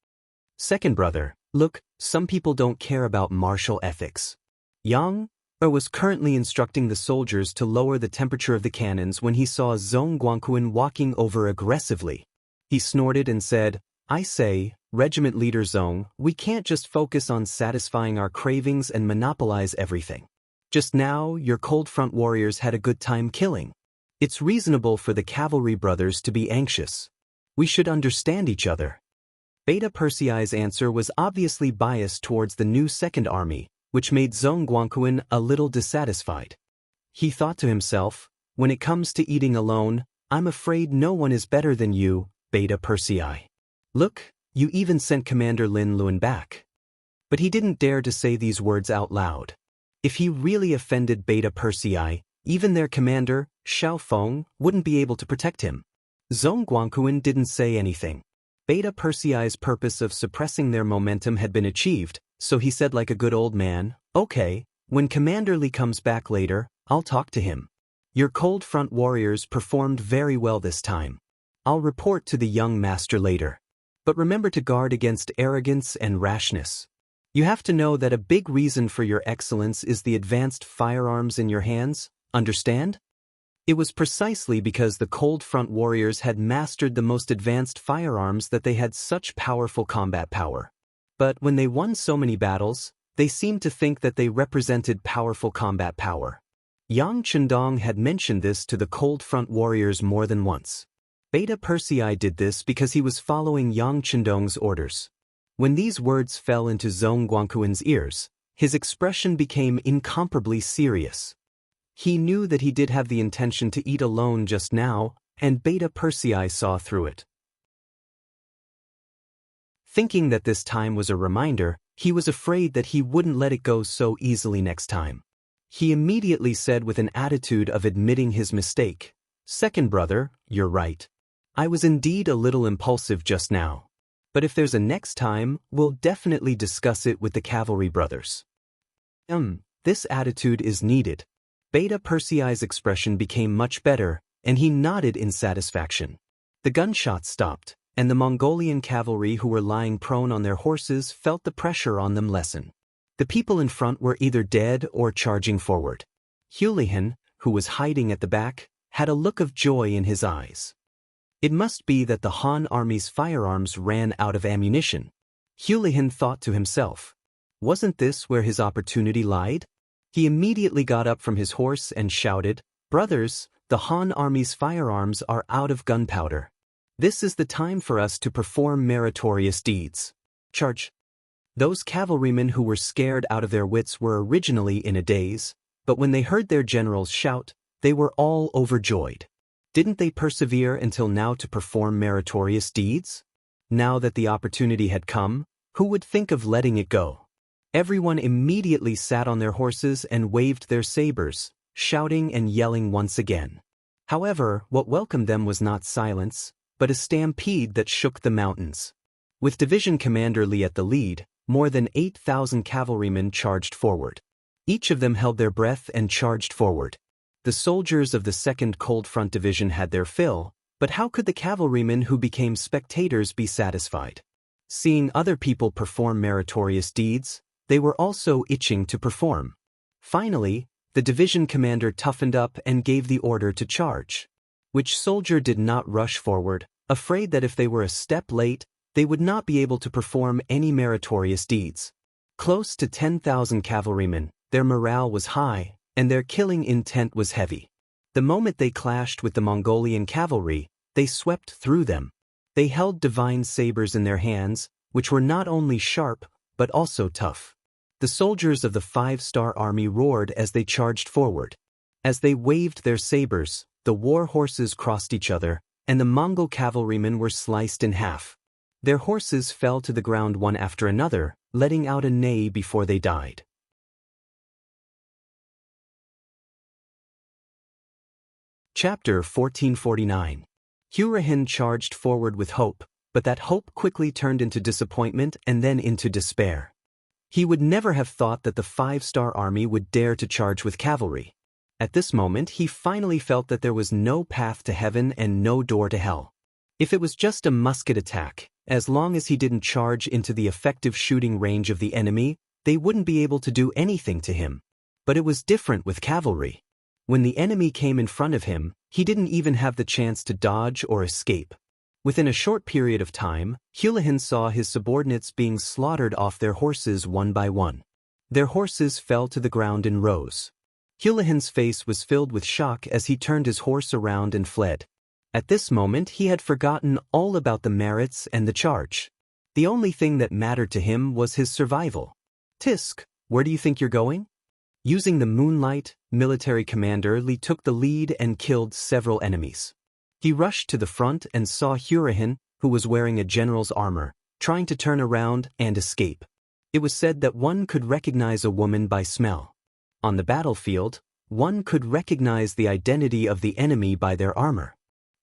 Second brother, look, some people don't care about martial ethics. Yang Er was currently instructing the soldiers to lower the temperature of the cannons when he saw Zhong Guangquan walking over aggressively. He snorted and said, I say, Regiment Leader Zhong, we can't just focus on satisfying our cravings and monopolize everything. Just now, your cold front warriors had a good time killing. It's reasonable for the cavalry brothers to be anxious. We should understand each other. Beta Persei's answer was obviously biased towards the new Second Army, which made Zhong Guangquan a little dissatisfied. He thought to himself, when it comes to eating alone, I'm afraid no one is better than you, Beta Persei. Look, you even sent Commander Lin Luan back. But he didn't dare to say these words out loud. If he really offended Beta Persei, even their commander, Xiao Feng, wouldn't be able to protect him. Zhong Guangquan didn't say anything. Beta Persei's purpose of suppressing their momentum had been achieved, so he said like a good old man, okay, when Commander Li comes back later, I'll talk to him. Your cold front warriors performed very well this time. I'll report to the young master later. But remember to guard against arrogance and rashness. You have to know that a big reason for your excellence is the advanced firearms in your hands, understand? It was precisely because the cold front warriors had mastered the most advanced firearms that they had such powerful combat power. But when they won so many battles, they seemed to think that they represented powerful combat power. Yang Chendong had mentioned this to the cold front warriors more than once. Beta Persei did this because he was following Yang Chendong's orders. When these words fell into Zhong Guangquan's ears, his expression became incomparably serious. He knew that he did have the intention to eat alone just now, and Beta Persei saw through it. Thinking that this time was a reminder, he was afraid that he wouldn't let it go so easily next time. He immediately said with an attitude of admitting his mistake, Second brother, you're right. I was indeed a little impulsive just now. But if there's a next time, we'll definitely discuss it with the cavalry brothers. This attitude is needed. Beta Persei's expression became much better, and he nodded in satisfaction. The gunshots stopped, and the Mongolian cavalry who were lying prone on their horses felt the pressure on them lessen. The people in front were either dead or charging forward. Hulihan, who was hiding at the back, had a look of joy in his eyes. It must be that the Han army's firearms ran out of ammunition. Hulihan thought to himself. Wasn't this where his opportunity lied? He immediately got up from his horse and shouted, Brothers, the Han army's firearms are out of gunpowder. This is the time for us to perform meritorious deeds. Charge! Those cavalrymen who were scared out of their wits were originally in a daze, but when they heard their generals shout, they were all overjoyed. Didn't they persevere until now to perform meritorious deeds? Now that the opportunity had come, who would think of letting it go? Everyone immediately sat on their horses and waved their sabers, shouting and yelling once again. However, what welcomed them was not silence, but a stampede that shook the mountains. With Division Commander Li at the lead, more than 8,000 cavalrymen charged forward. Each of them held their breath and charged forward. The soldiers of the 2nd Cold Front Division had their fill, but how could the cavalrymen who became spectators be satisfied? Seeing other people perform meritorious deeds, they were also itching to perform. Finally, the division commander toughened up and gave the order to charge. Which soldier did not rush forward, afraid that if they were a step late, they would not be able to perform any meritorious deeds. Close to 10,000 cavalrymen, their morale was high, and their killing intent was heavy. The moment they clashed with the Mongolian cavalry, they swept through them. They held divine sabers in their hands, which were not only sharp, but also tough. The soldiers of the 5-star army roared as they charged forward. As they waved their sabers, the war horses crossed each other, and the Mongol cavalrymen were sliced in half. Their horses fell to the ground one after another, letting out a neigh before they died. Chapter 1449. Hurahin charged forward with hope, but that hope quickly turned into disappointment and then into despair. He would never have thought that the 5-star army would dare to charge with cavalry. At this moment he finally felt that there was no path to heaven and no door to hell. If it was just a musket attack, as long as he didn't charge into the effective shooting range of the enemy, they wouldn't be able to do anything to him. But it was different with cavalry. When the enemy came in front of him, he didn't even have the chance to dodge or escape. Within a short period of time, Hulahin saw his subordinates being slaughtered off their horses one by one. Their horses fell to the ground in rows. Hulahin's face was filled with shock as he turned his horse around and fled. At this moment he had forgotten all about the merits and the charge. The only thing that mattered to him was his survival. "Tisk, where do you think you're going?" Using the moonlight, military commander Li took the lead and killed several enemies. He rushed to the front and saw Hurahin, who was wearing a general's armor, trying to turn around and escape. It was said that one could recognize a woman by smell. On the battlefield, one could recognize the identity of the enemy by their armor.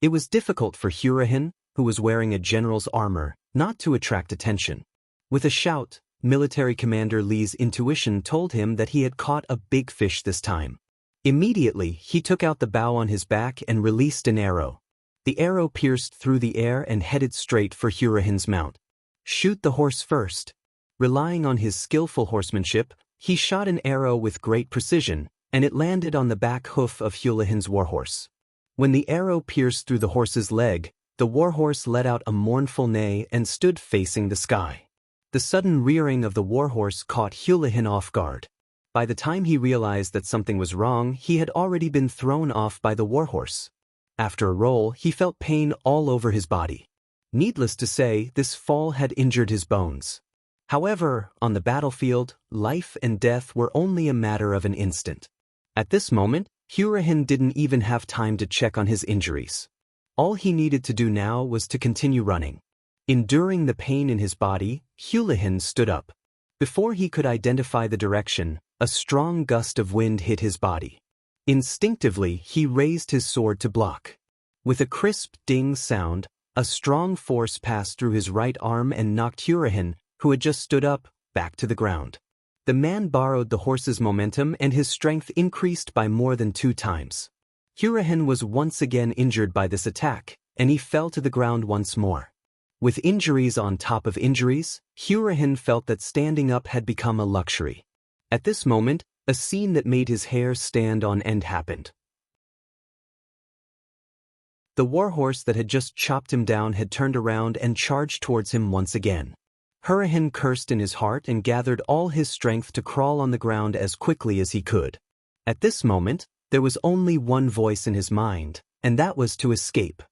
It was difficult for Hurahin, who was wearing a general's armor, not to attract attention. With a shout, military commander Li's intuition told him that he had caught a big fish this time. Immediately, he took out the bow on his back and released an arrow. The arrow pierced through the air and headed straight for Hurahin's mount. "Shoot the horse first." Relying on his skillful horsemanship, he shot an arrow with great precision, and it landed on the back hoof of Hulahin's warhorse. When the arrow pierced through the horse's leg, the warhorse let out a mournful neigh and stood facing the sky. The sudden rearing of the warhorse caught Hulahin off guard. By the time he realized that something was wrong, he had already been thrown off by the warhorse. After a roll, he felt pain all over his body. Needless to say, this fall had injured his bones. However, on the battlefield, life and death were only a matter of an instant. At this moment, Hurahin didn't even have time to check on his injuries. All he needed to do now was to continue running. Enduring the pain in his body, Hulahin stood up. Before he could identify the direction, a strong gust of wind hit his body. Instinctively, he raised his sword to block. With a crisp ding sound, a strong force passed through his right arm and knocked Hurahin, who had just stood up, back to the ground. The man borrowed the horse's momentum and his strength increased by more than 2 times. Hurahin was once again injured by this attack, and he fell to the ground once more. With injuries on top of injuries, Hurahin felt that standing up had become a luxury. At this moment, a scene that made his hair stand on end happened. The warhorse that had just chopped him down had turned around and charged towards him once again. Hurahin cursed in his heart and gathered all his strength to crawl on the ground as quickly as he could. At this moment, there was only one voice in his mind, and that was to escape.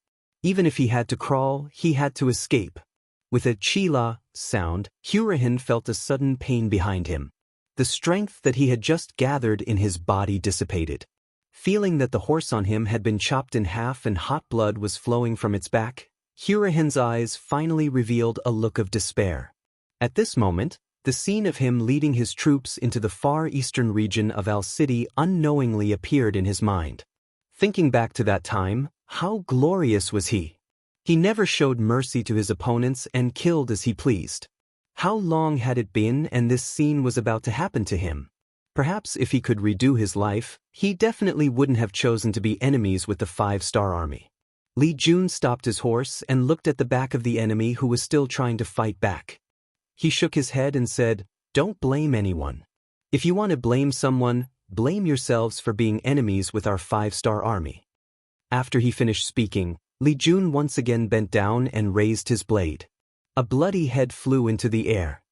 Even if he had to crawl, he had to escape. With a chila sound, Hurahin felt a sudden pain behind him. The strength that he had just gathered in his body dissipated. Feeling that the horse on him had been chopped in half and hot blood was flowing from its back, Hurahin's eyes finally revealed a look of despair. At this moment, the scene of him leading his troops into the far eastern region of Al City unknowingly appeared in his mind. Thinking back to that time, how glorious was he? He never showed mercy to his opponents and killed as he pleased. How long had it been and this scene was about to happen to him? Perhaps if he could redo his life, he definitely wouldn't have chosen to be enemies with the 5-star army. Li Jun stopped his horse and looked at the back of the enemy who was still trying to fight back. He shook his head and said, "Don't blame anyone. If you want to blame someone, blame yourselves for being enemies with our 5-star army." After he finished speaking, Li Jun once again bent down and raised his blade. A bloody head flew into the air.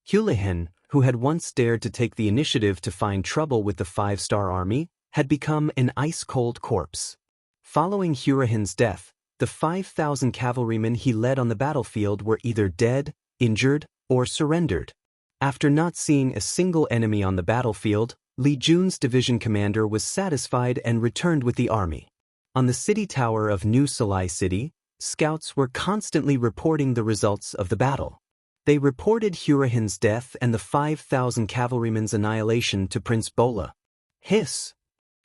Hulahin, who had once dared to take the initiative to find trouble with the five-star army, had become an ice-cold corpse. Following Hurahan's death, the 5,000 cavalrymen he led on the battlefield were either dead, injured, or surrendered. After not seeing a single enemy on the battlefield, Li Jun's division commander was satisfied and returned with the army. On the city tower of New Salai City, scouts were constantly reporting the results of the battle. They reported Hurahan's death and the 5,000 cavalrymen's annihilation to Prince Bola. Hiss!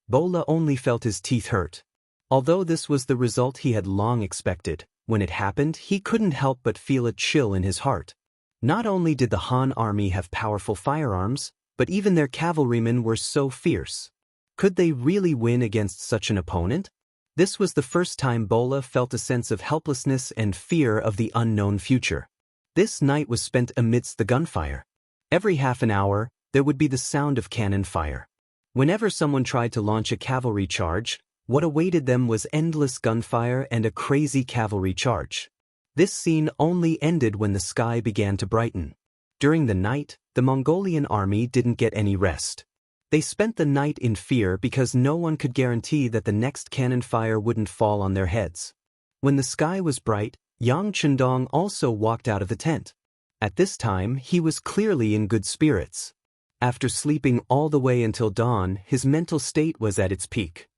Bola only felt his teeth hurt. Although this was the result he had long expected, when it happened he couldn't help but feel a chill in his heart. Not only did the Han army have powerful firearms, but even their cavalrymen were so fierce. Could they really win against such an opponent? This was the first time Bola felt a sense of helplessness and fear of the unknown future. This night was spent amidst the gunfire. Every half an hour, there would be the sound of cannon fire. Whenever someone tried to launch a cavalry charge, what awaited them was endless gunfire and a crazy cavalry charge. This scene only ended when the sky began to brighten. During the night, the Mongolian army didn't get any rest. They spent the night in fear because no one could guarantee that the next cannon fire wouldn't fall on their heads. When the sky was bright, Yang Chendong also walked out of the tent. At this time, he was clearly in good spirits. After sleeping all the way until dawn, his mental state was at its peak.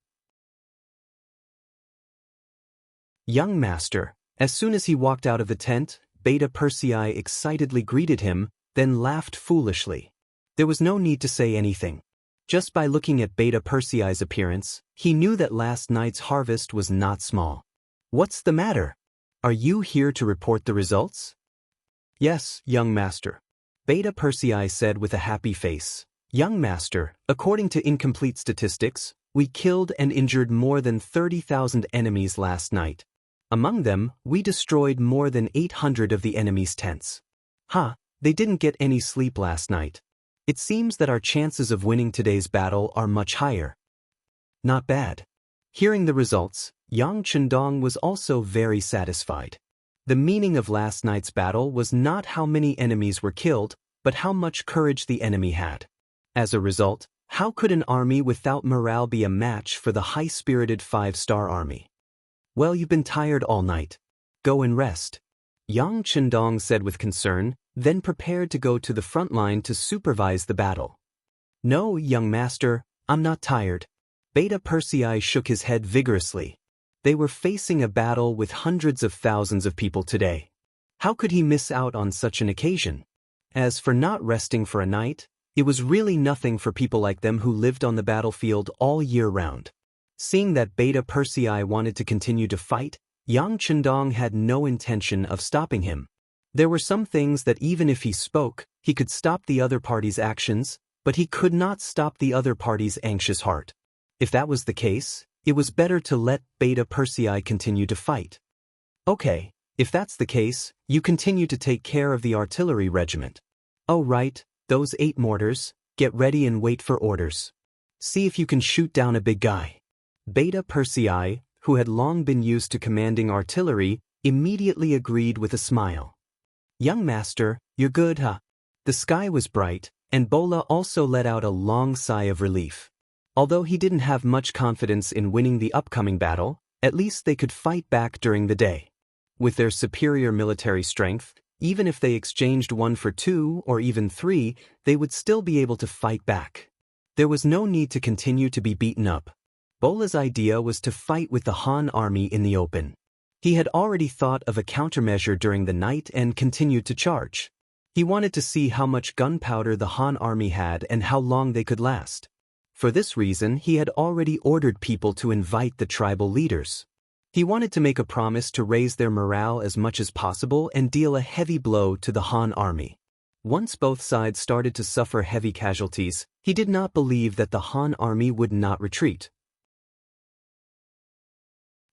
Young master. As soon as he walked out of the tent, Beta Persei excitedly greeted him, then laughed foolishly. There was no need to say anything. Just by looking at Beta Persei's appearance, he knew that last night's harvest was not small. What's the matter? Are you here to report the results? Yes, young master. Beta Persei said with a happy face. Young master, according to incomplete statistics, we killed and injured more than 30,000 enemies last night. Among them, we destroyed more than 800 of the enemy's tents. They didn't get any sleep last night. It seems that our chances of winning today's battle are much higher. Not bad. Hearing the results, Yang Chendong was also very satisfied. The meaning of last night's battle was not how many enemies were killed, but how much courage the enemy had. As a result, how could an army without morale be a match for the high-spirited five-star army? Well, you've been tired all night. Go and rest. Yang Chendong said with concern, then prepared to go to the front line to supervise the battle. No, young master, I'm not tired. Beta Persei shook his head vigorously. They were facing a battle with hundreds of thousands of people today. How could he miss out on such an occasion? As for not resting for a night, it was really nothing for people like them who lived on the battlefield all year round. Seeing that Beta Persei wanted to continue to fight, Yang Chendong had no intention of stopping him. There were some things that even if he spoke, he could stop the other party's actions, but he could not stop the other party's anxious heart. If that was the case, it was better to let Beta Persei continue to fight. Okay, if that's the case, you continue to take care of the artillery regiment. Oh right, those 8 mortars, get ready and wait for orders. See if you can shoot down a big guy. Beta Persei, who had long been used to commanding artillery, immediately agreed with a smile. Young master, you're good, huh? The sky was bright, and Bola also let out a long sigh of relief. Although he didn't have much confidence in winning the upcoming battle, at least they could fight back during the day. With their superior military strength, even if they exchanged 1 for 2 or even 3, they would still be able to fight back. There was no need to continue to be beaten up. Bola's idea was to fight with the Han army in the open. He had already thought of a countermeasure during the night and continued to charge. He wanted to see how much gunpowder the Han army had and how long they could last. For this reason, he had already ordered people to invite the tribal leaders. He wanted to make a promise to raise their morale as much as possible and deal a heavy blow to the Han army. Once both sides started to suffer heavy casualties, he did not believe that the Han army would not retreat.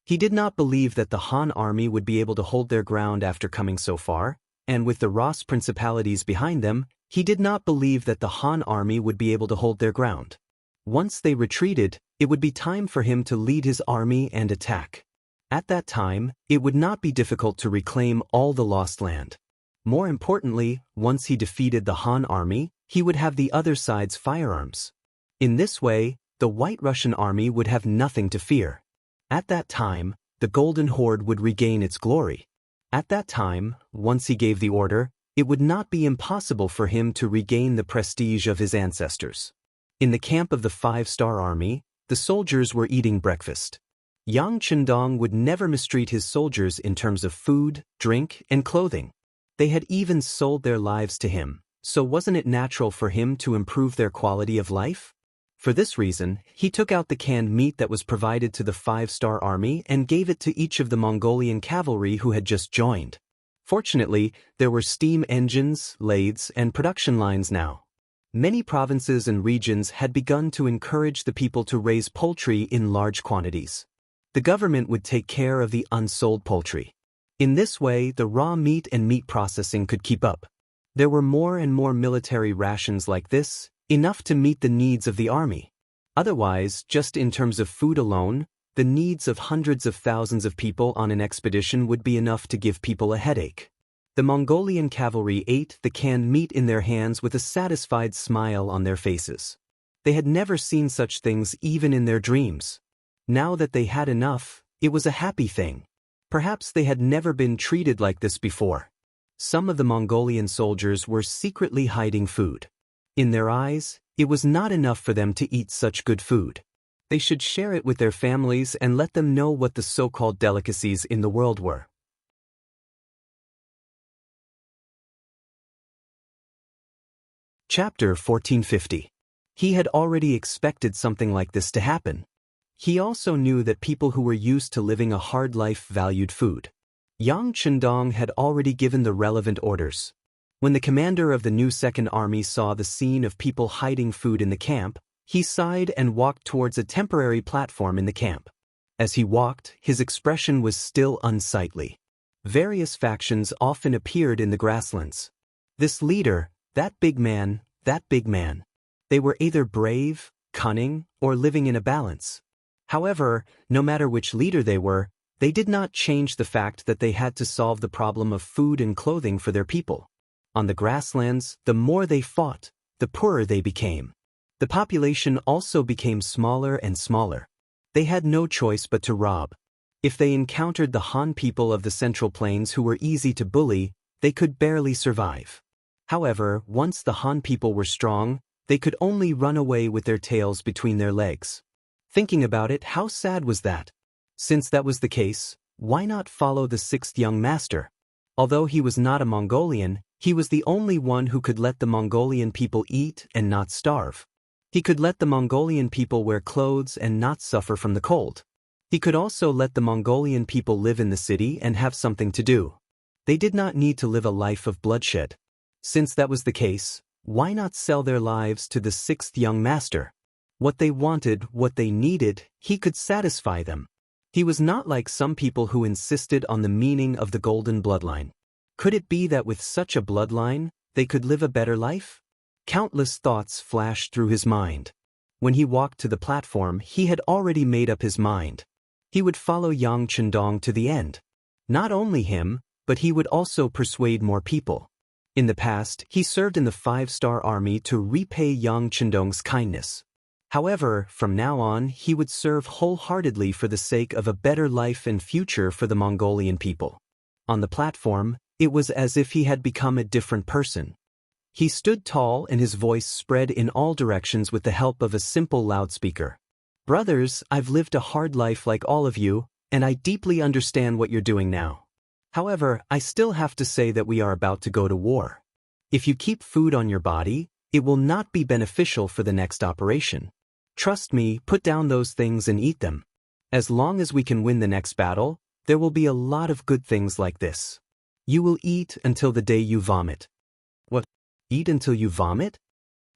He did not believe that the Han army would be able to hold their ground after coming so far, and with the Ross principalities behind them, he did not believe that the Han army would be able to hold their ground. Once they retreated, it would be time for him to lead his army and attack. At that time, it would not be difficult to reclaim all the lost land. More importantly, once he defeated the Han army, he would have the other side's firearms. In this way, the White Russian army would have nothing to fear. At that time, the Golden Horde would regain its glory. At that time, once he gave the order, it would not be impossible for him to regain the prestige of his ancestors. In the camp of the 5-star army, the soldiers were eating breakfast. Yang Chendong would never mistreat his soldiers in terms of food, drink, and clothing. They had even sold their lives to him, so wasn't it natural for him to improve their quality of life? For this reason, he took out the canned meat that was provided to the 5-star army and gave it to each of the Mongolian cavalry who had just joined. Fortunately, there were steam engines, lathes, and production lines now. Many provinces and regions had begun to encourage the people to raise poultry in large quantities. The government would take care of the unsold poultry. In this way, the raw meat and meat processing could keep up. There were more and more military rations like this, enough to meet the needs of the army. Otherwise, just in terms of food alone, the needs of hundreds of thousands of people on an expedition would be enough to give people a headache. The Mongolian cavalry ate the canned meat in their hands with a satisfied smile on their faces. They had never seen such things even in their dreams. Now that they had enough, it was a happy thing. Perhaps they had never been treated like this before. Some of the Mongolian soldiers were secretly hiding food. In their eyes, it was not enough for them to eat such good food. They should share it with their families and let them know what the so-called delicacies in the world were. Chapter 1450. He had already expected something like this to happen. He also knew that people who were used to living a hard life valued food. Yang Chendong had already given the relevant orders. When the commander of the new Second Army saw the scene of people hiding food in the camp, he sighed and walked towards a temporary platform in the camp. As he walked, his expression was still unsightly. Various factions often appeared in the grasslands. This leader, that big man. They were either brave, cunning, or living in a balance. However, no matter which leader they were, they did not change the fact that they had to solve the problem of food and clothing for their people. On the grasslands, the more they fought, the poorer they became. The population also became smaller and smaller. They had no choice but to rob. If they encountered the Han people of the Central Plains who were easy to bully, they could barely survive. However, once the Han people were strong, they could only run away with their tails between their legs. Thinking about it, how sad was that? Since that was the case, why not follow the 6th young master? Although he was not a Mongolian, he was the only one who could let the Mongolian people eat and not starve. He could let the Mongolian people wear clothes and not suffer from the cold. He could also let the Mongolian people live in the city and have something to do. They did not need to live a life of bloodshed. Since that was the case, why not sell their lives to the 6th young master? What they wanted, what they needed, he could satisfy them. He was not like some people who insisted on the meaning of the golden bloodline. Could it be that with such a bloodline, they could live a better life? Countless thoughts flashed through his mind. When he walked to the platform, he had already made up his mind. He would follow Yang Chendong to the end. Not only him, but he would also persuade more people. In the past, he served in the 5-star army to repay Yang Chendong's kindness. However, from now on, he would serve wholeheartedly for the sake of a better life and future for the Mongolian people. On the platform, it was as if he had become a different person. He stood tall and his voice spread in all directions with the help of a simple loudspeaker. Brothers, I've lived a hard life like all of you, and I deeply understand what you're doing now. However, I still have to say that we are about to go to war. If you keep food on your body, it will not be beneficial for the next operation. Trust me, put down those things and eat them. As long as we can win the next battle, there will be a lot of good things like this. You will eat until the day you vomit. What? Eat until you vomit?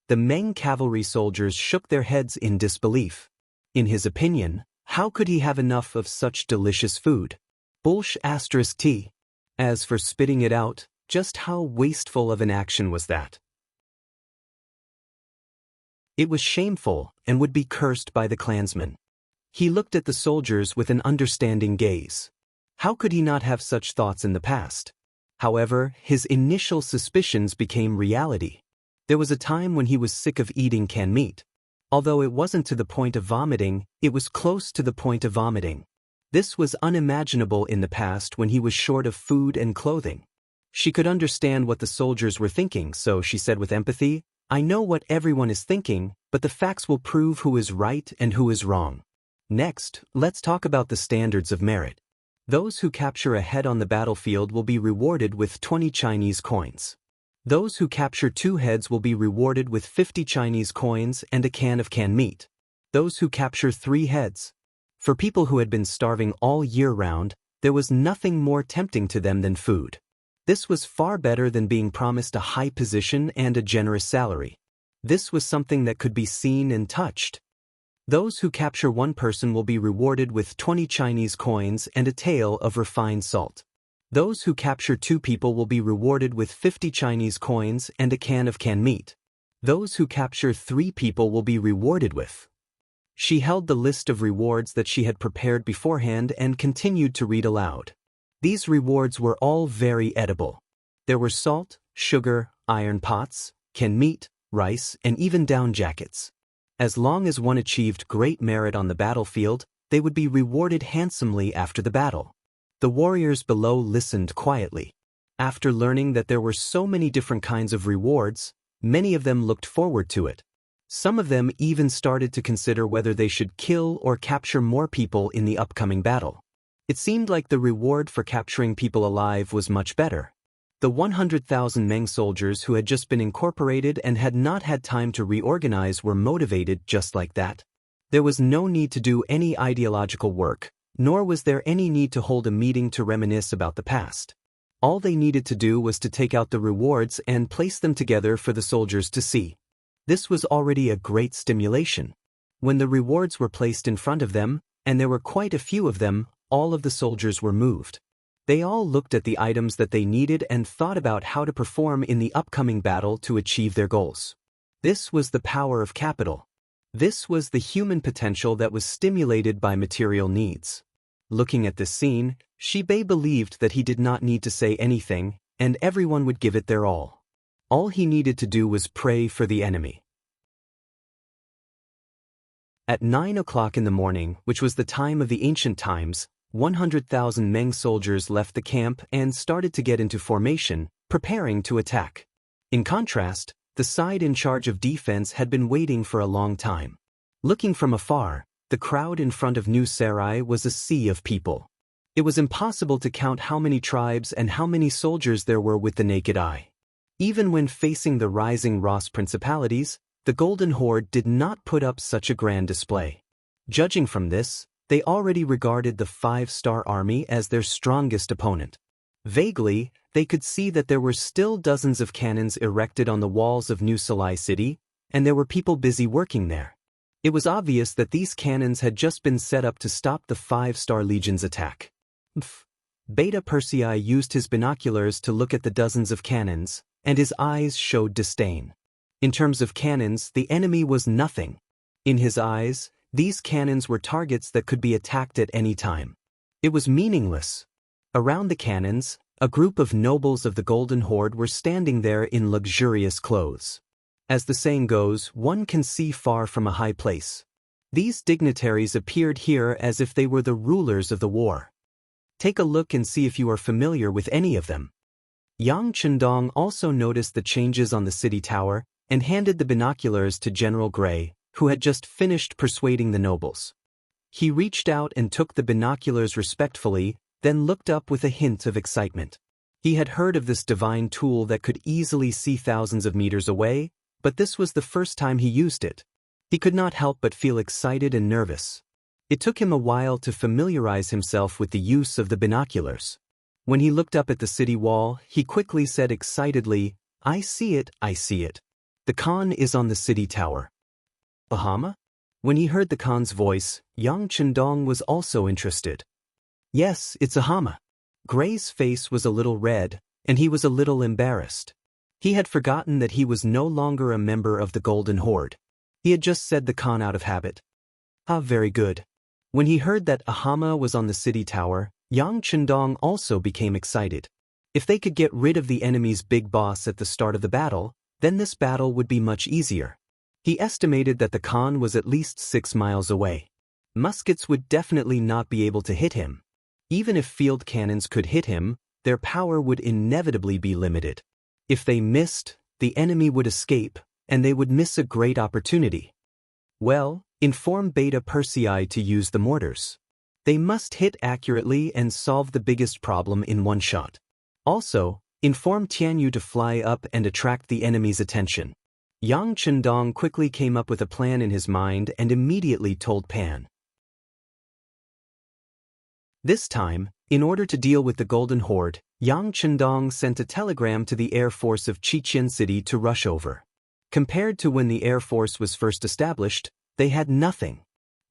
The Meng cavalry soldiers shook their heads in disbelief. In his opinion, how could he have enough of such delicious food? T. As for spitting it out, just how wasteful of an action was that? It was shameful and would be cursed by the clansmen. He looked at the soldiers with an understanding gaze. How could he not have such thoughts in the past? However, his initial suspicions became reality. There was a time when he was sick of eating canned meat. Although it wasn't to the point of vomiting, it was close to the point of vomiting. This was unimaginable in the past when he was short of food and clothing. She could understand what the soldiers were thinking, so she said with empathy, "I know what everyone is thinking, but the facts will prove who is right and who is wrong." Next, let's talk about the standards of merit. Those who capture a head on the battlefield will be rewarded with 20 Chinese coins. Those who capture 2 heads will be rewarded with 50 Chinese coins and a can of canned meat. Those who capture 3 heads. For people who had been starving all year round, there was nothing more tempting to them than food. This was far better than being promised a high position and a generous salary. This was something that could be seen and touched. Those who capture 1 person will be rewarded with 20 Chinese coins and a tael of refined salt. Those who capture 2 people will be rewarded with 50 Chinese coins and a can of canned meat. Those who capture 3 people will be rewarded with. She held the list of rewards that she had prepared beforehand and continued to read aloud. These rewards were all very edible. There were salt, sugar, iron pots, canned meat, rice, and even down jackets. As long as one achieved great merit on the battlefield, they would be rewarded handsomely after the battle. The warriors below listened quietly. After learning that there were so many different kinds of rewards, many of them looked forward to it. Some of them even started to consider whether they should kill or capture more people in the upcoming battle. It seemed like the reward for capturing people alive was much better. The 100,000 Meng soldiers who had just been incorporated and had not had time to reorganize were motivated just like that. There was no need to do any ideological work, nor was there any need to hold a meeting to reminisce about the past. All they needed to do was to take out the rewards and place them together for the soldiers to see. This was already a great stimulation. When the rewards were placed in front of them, and there were quite a few of them, all of the soldiers were moved. They all looked at the items that they needed and thought about how to perform in the upcoming battle to achieve their goals. This was the power of capital. This was the human potential that was stimulated by material needs. Looking at this scene, Shibei believed that he did not need to say anything, and everyone would give it their all. All he needed to do was pray for the enemy. At 9 o'clock in the morning, which was the time of the ancient times, 100,000 Meng soldiers left the camp and started to get into formation, preparing to attack. In contrast, the side in charge of defense had been waiting for a long time. Looking from afar, the crowd in front of New Sarai was a sea of people. It was impossible to count how many tribes and how many soldiers there were with the naked eye. Even when facing the rising Ross principalities, the Golden Horde did not put up such a grand display. Judging from this, they already regarded the 5-star army as their strongest opponent. Vaguely, they could see that there were still dozens of cannons erected on the walls of New Salai City, and there were people busy working there. It was obvious that these cannons had just been set up to stop the 5-star Legion's attack. Beta Persei used his binoculars to look at the dozens of cannons, and his eyes showed disdain. In terms of cannons, the enemy was nothing. In his eyes, these cannons were targets that could be attacked at any time. It was meaningless. Around the cannons, a group of nobles of the Golden Horde were standing there in luxurious clothes. As the saying goes, one can see far from a high place. These dignitaries appeared here as if they were the rulers of the war. Take a look and see if you are familiar with any of them. Yang Chendong also noticed the changes on the city tower and handed the binoculars to General Gray, who had just finished persuading the nobles. He reached out and took the binoculars respectfully, then looked up with a hint of excitement. He had heard of this divine tool that could easily see thousands of meters away, but this was the first time he used it. He could not help but feel excited and nervous. It took him a while to familiarize himself with the use of the binoculars. When he looked up at the city wall, he quickly said excitedly, "I see it, I see it. The Khan is on the city tower." Bahama? When he heard the Khan's voice, Yang Chendong was also interested. "Yes, it's a Hama." Gray's face was a little red, and he was a little embarrassed. He had forgotten that he was no longer a member of the Golden Horde. He had just said the Khan out of habit. "Ah, very good." When he heard that Ahama was on the city tower, Yang Chendong also became excited. If they could get rid of the enemy's big boss at the start of the battle, then this battle would be much easier. He estimated that the Khan was at least 6 miles away. Muskets would definitely not be able to hit him. Even if field cannons could hit him, their power would inevitably be limited. If they missed, the enemy would escape, and they would miss a great opportunity. Well, inform Beta Persei to use the mortars. They must hit accurately and solve the biggest problem in one shot. Also, inform Tianyu to fly up and attract the enemy's attention. Yang Chendong quickly came up with a plan in his mind and immediately told Pan. This time, in order to deal with the Golden Horde, Yang Chendong sent a telegram to the Air Force of Chichen City to rush over. Compared to when the Air Force was first established, they had nothing.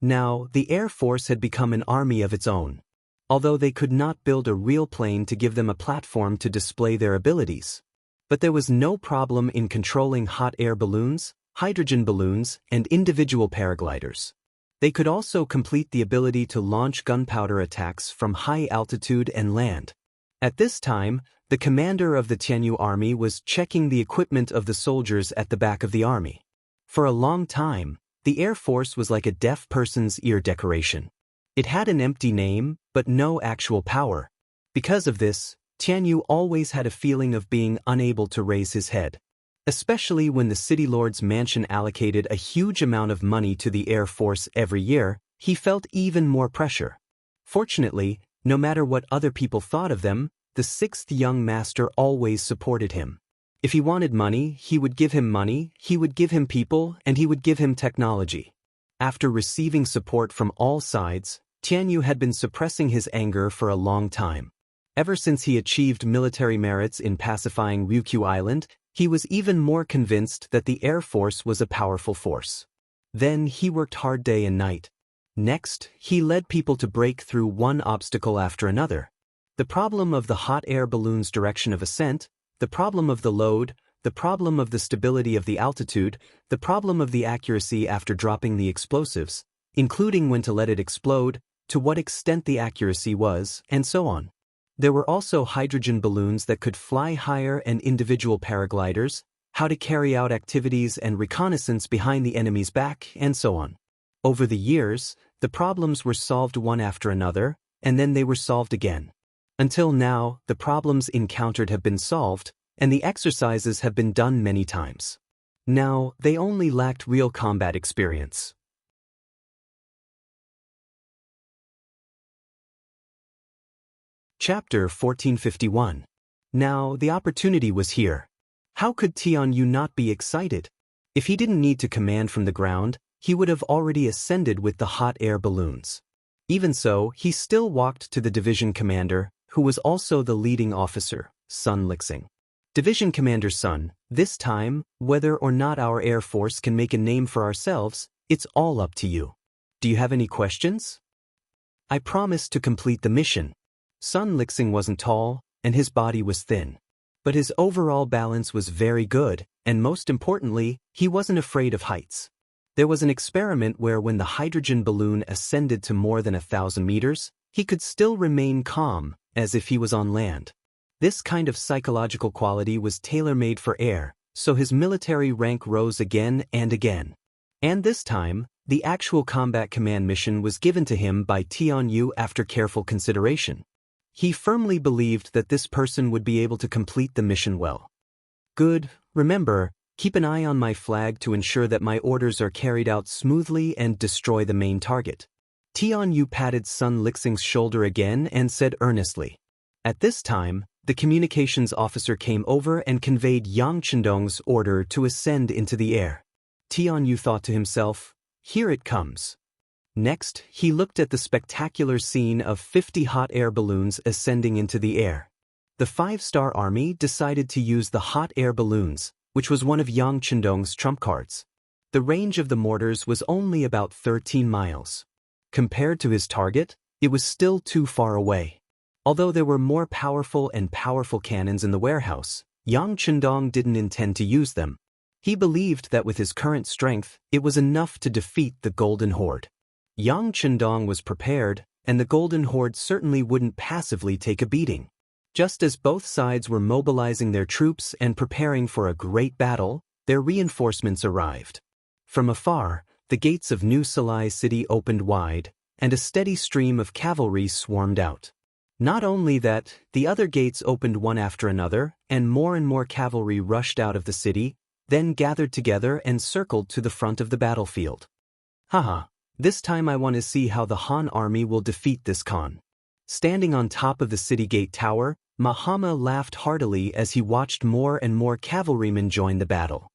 Now, the Air Force had become an army of its own. Although they could not build a real plane to give them a platform to display their abilities. But there was no problem in controlling hot air balloons, hydrogen balloons, and individual paragliders. They could also complete the ability to launch gunpowder attacks from high altitude and land. At this time, the commander of the Tianyu army was checking the equipment of the soldiers at the back of the army. For a long time, the Air Force was like a deaf person's ear decoration. It had an empty name, but no actual power. Because of this, Tianyu always had a feeling of being unable to raise his head. Especially when the city lord's mansion allocated a huge amount of money to the Air Force every year, he felt even more pressure. Fortunately, no matter what other people thought of them, the sixth young master always supported him. If he wanted money, he would give him money, he would give him people, and he would give him technology. After receiving support from all sides, Tianyu had been suppressing his anger for a long time. Ever since he achieved military merits in pacifying Ryukyu Island, he was even more convinced that the Air Force was a powerful force. Then he worked hard day and night. Next, he led people to break through one obstacle after another. The problem of the hot air balloon's direction of ascent, the problem of the load, the problem of the stability of the altitude, the problem of the accuracy after dropping the explosives, including when to let it explode, to what extent the accuracy was, and so on. There were also hydrogen balloons that could fly higher and individual paragliders, how to carry out activities and reconnaissance behind the enemy's back, and so on. Over the years, the problems were solved one after another, and then they were solved again. Until now, the problems encountered have been solved, and the exercises have been done many times. Now, they only lacked real combat experience. Chapter 1451. Now, the opportunity was here. How could Tianyu not be excited? If he didn't need to command from the ground, he would have already ascended with the hot air balloons. Even so, he still walked to the division commander, who was also the leading officer, Sun Lixing. Division Commander's son, this time, whether or not our Air Force can make a name for ourselves, it's all up to you. Do you have any questions? I promised to complete the mission. Sun Lixing wasn't tall, and his body was thin. But his overall balance was very good, and most importantly, he wasn't afraid of heights. There was an experiment where when the hydrogen balloon ascended to more than 1,000 meters, he could still remain calm, as if he was on land. This kind of psychological quality was tailor-made for air, so his military rank rose again and again. And this time, the actual combat command mission was given to him by Tianyu after careful consideration. He firmly believed that this person would be able to complete the mission well. Good, remember, keep an eye on my flag to ensure that my orders are carried out smoothly and destroy the main target. Tianyu patted Sun Lixing's shoulder again and said earnestly. At this time, the communications officer came over and conveyed Yang Chendong's order to ascend into the air. Tianyu thought to himself, here it comes. Next, he looked at the spectacular scene of 50 hot air balloons ascending into the air. The 5-star army decided to use the hot air balloons, which was one of Yang Chendong's trump cards. The range of the mortars was only about 13 miles. Compared to his target, it was still too far away. Although there were more powerful cannons in the warehouse, Yang Chendong didn't intend to use them. He believed that with his current strength, it was enough to defeat the Golden Horde. Yang Chendong was prepared, and the Golden Horde certainly wouldn't passively take a beating. Just as both sides were mobilizing their troops and preparing for a great battle, their reinforcements arrived. From afar, the gates of New Salai City opened wide, and a steady stream of cavalry swarmed out. Not only that, the other gates opened one after another, and more cavalry rushed out of the city, then gathered together and circled to the front of the battlefield. Haha, this time I want to see how the Han army will defeat this Khan. Standing on top of the city gate tower, Mahama laughed heartily as he watched more and more cavalrymen join the battle.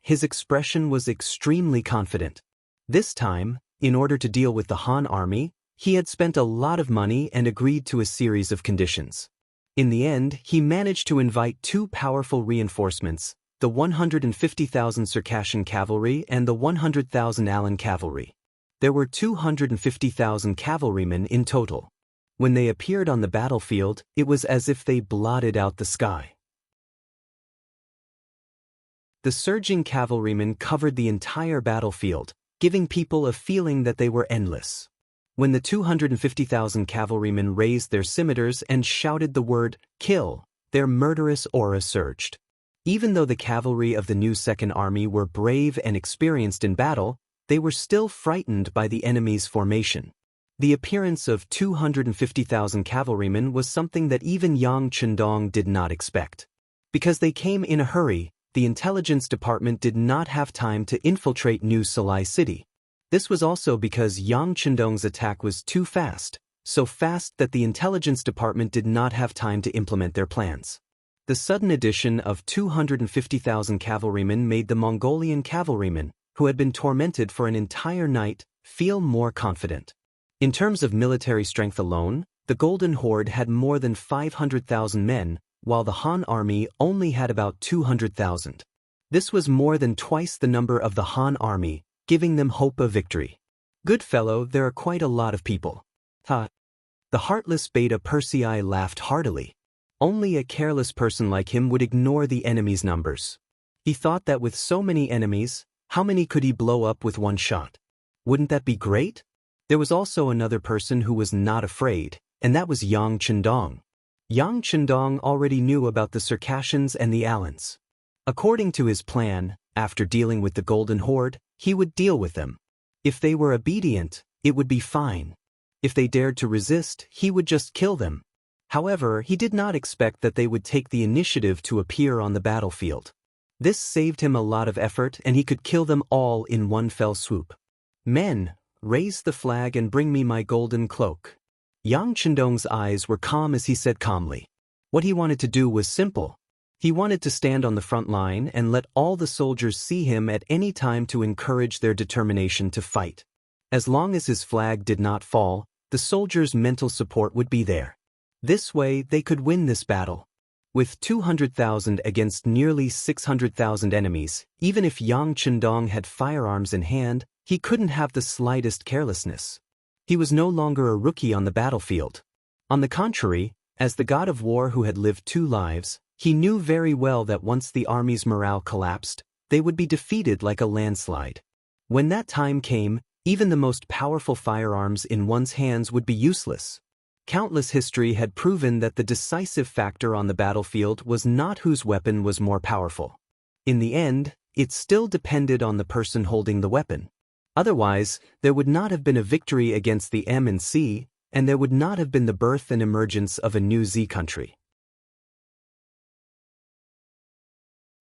His expression was extremely confident. This time, in order to deal with the Han army, he had spent a lot of money and agreed to a series of conditions. In the end, he managed to invite two powerful reinforcements, the 150,000 Circassian cavalry and the 100,000 Alan cavalry. There were 250,000 cavalrymen in total. When they appeared on the battlefield, it was as if they blotted out the sky. The surging cavalrymen covered the entire battlefield, giving people a feeling that they were endless. When the 250,000 cavalrymen raised their scimitars and shouted the word, "Kill," their murderous aura surged. Even though the cavalry of the new Second Army were brave and experienced in battle, they were still frightened by the enemy's formation. The appearance of 250,000 cavalrymen was something that even Yang Chendong did not expect. Because they came in a hurry, the intelligence department did not have time to infiltrate New Salai City. This was also because Yang Chendong's attack was too fast, so fast that the intelligence department did not have time to implement their plans. The sudden addition of 250,000 cavalrymen made the Mongolian cavalrymen, who had been tormented for an entire night, feel more confident. In terms of military strength alone, the Golden Horde had more than 500,000 men, while the Han army only had about 200,000. This was more than twice the number of the Han army, giving them hope of victory. Good fellow, there are quite a lot of people. Ha! The heartless Beta Persei laughed heartily. Only a careless person like him would ignore the enemy's numbers. He thought that with so many enemies, how many could he blow up with one shot? Wouldn't that be great? There was also another person who was not afraid, and that was Yang Chendong. Yang Chendong already knew about the Circassians and the Alans. According to his plan, after dealing with the Golden Horde, he would deal with them. If they were obedient, it would be fine. If they dared to resist, he would just kill them. However, he did not expect that they would take the initiative to appear on the battlefield. This saved him a lot of effort, and he could kill them all in one fell swoop. Men, raise the flag and bring me my golden cloak. Yang Chendong's eyes were calm as he said calmly. What he wanted to do was simple. He wanted to stand on the front line and let all the soldiers see him at any time to encourage their determination to fight. As long as his flag did not fall, the soldiers' mental support would be there. This way, they could win this battle. With 200,000 against nearly 600,000 enemies, even if Yang Chendong had firearms in hand, he couldn't have the slightest carelessness. He was no longer a rookie on the battlefield. On the contrary, as the god of war who had lived two lives, he knew very well that once the army's morale collapsed, they would be defeated like a landslide. When that time came, even the most powerful firearms in one's hands would be useless. Countless history had proven that the decisive factor on the battlefield was not whose weapon was more powerful. In the end, it still depended on the person holding the weapon. Otherwise, there would not have been a victory against the M and C, and there would not have been the birth and emergence of a new Z country.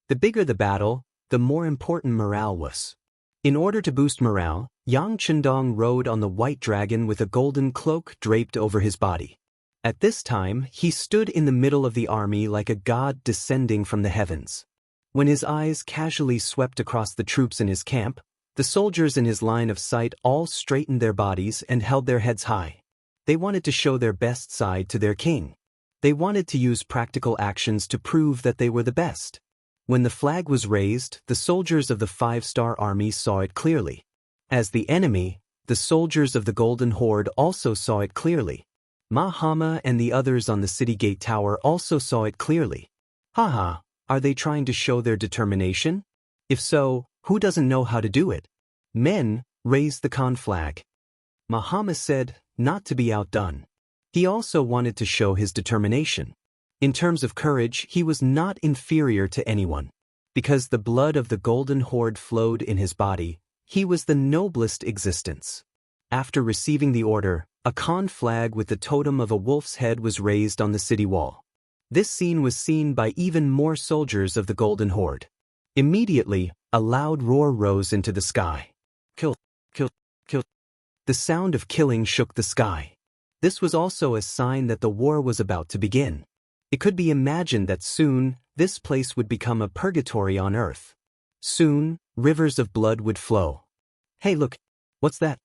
The bigger the battle, the more important morale was. In order to boost morale, Yang Chendong rode on the white dragon with a golden cloak draped over his body. At this time, he stood in the middle of the army like a god descending from the heavens. When his eyes casually swept across the troops in his camp, the soldiers in his line of sight all straightened their bodies and held their heads high. They wanted to show their best side to their king. They wanted to use practical actions to prove that they were the best. When the flag was raised, the soldiers of the five-star army saw it clearly. As the enemy, the soldiers of the Golden Horde also saw it clearly. Mahama and the others on the city gate tower also saw it clearly. Haha, are they trying to show their determination? If so, who doesn't know how to do it? Men, raise the Khan flag. Mahama said, not to be outdone. He also wanted to show his determination. In terms of courage, he was not inferior to anyone. Because the blood of the Golden Horde flowed in his body, he was the noblest existence. After receiving the order, a Khan flag with the totem of a wolf's head was raised on the city wall. This scene was seen by even more soldiers of the Golden Horde. Immediately, a loud roar rose into the sky. Kill, kill, kill. The sound of killing shook the sky. This was also a sign that the war was about to begin. It could be imagined that soon, this place would become a purgatory on earth. Soon, rivers of blood would flow. Hey look, what's that?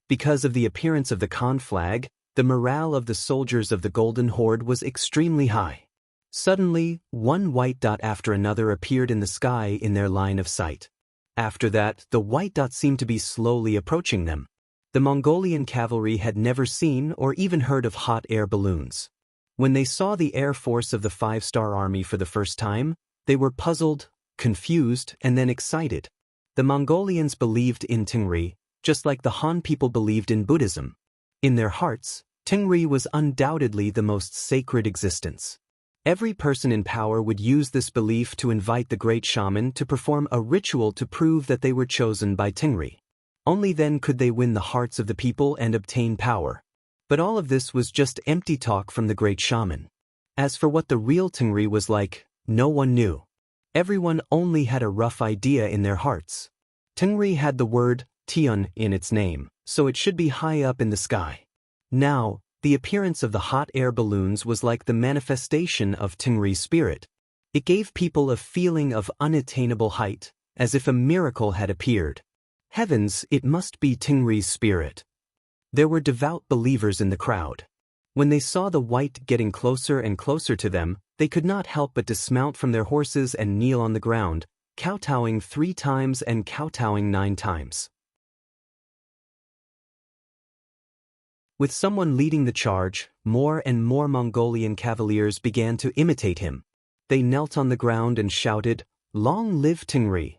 Because of the appearance of the Khan flag, the morale of the soldiers of the Golden Horde was extremely high. Suddenly, one white dot after another appeared in the sky in their line of sight. After that, the white dot seemed to be slowly approaching them. The Mongolian cavalry had never seen or even heard of hot air balloons. When they saw the air force of the 5-star army for the first time, they were puzzled, confused, and then excited. The Mongolians believed in Tingri, just like the Han people believed in Buddhism. In their hearts, Tingri was undoubtedly the most sacred existence. Every person in power would use this belief to invite the great shaman to perform a ritual to prove that they were chosen by Tingri. Only then could they win the hearts of the people and obtain power. But all of this was just empty talk from the great shaman. As for what the real Tingri was like, no one knew. Everyone only had a rough idea in their hearts. Tingri had the word Tian in its name, so it should be high up in the sky. Now, the appearance of the hot air balloons was like the manifestation of Tingri's spirit. It gave people a feeling of unattainable height, as if a miracle had appeared. Heavens, it must be Tingri's spirit. There were devout believers in the crowd. When they saw the white getting closer and closer to them, they could not help but dismount from their horses and kneel on the ground, kowtowing 3 times and kowtowing 9 times. With someone leading the charge, more and more Mongolian cavaliers began to imitate him. They knelt on the ground and shouted, "Long live Tingri!"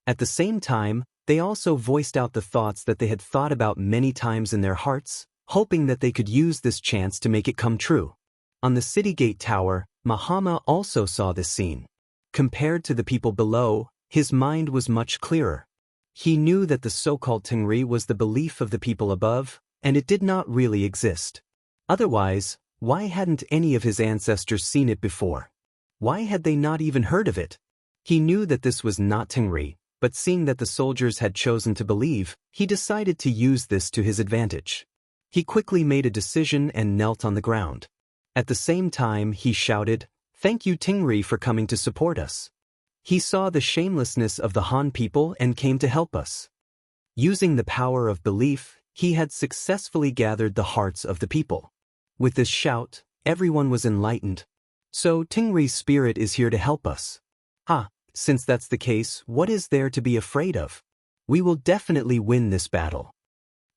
At the same time, they also voiced out the thoughts that they had thought about many times in their hearts, hoping that they could use this chance to make it come true. On the city gate tower, Mahama also saw this scene. Compared to the people below, his mind was much clearer. He knew that the so-called Tingri was the belief of the people above, and it did not really exist. Otherwise, why hadn't any of his ancestors seen it before? Why had they not even heard of it? He knew that this was not Tingri, but seeing that the soldiers had chosen to believe, he decided to use this to his advantage. He quickly made a decision and knelt on the ground. At the same time, he shouted, "Thank you, Tingri, for coming to support us." He saw the shamelessness of the Han people and came to help us. Using the power of belief, he had successfully gathered the hearts of the people. With this shout, everyone was enlightened. So Tingri's spirit is here to help us. Since that's the case, what is there to be afraid of? We will definitely win this battle.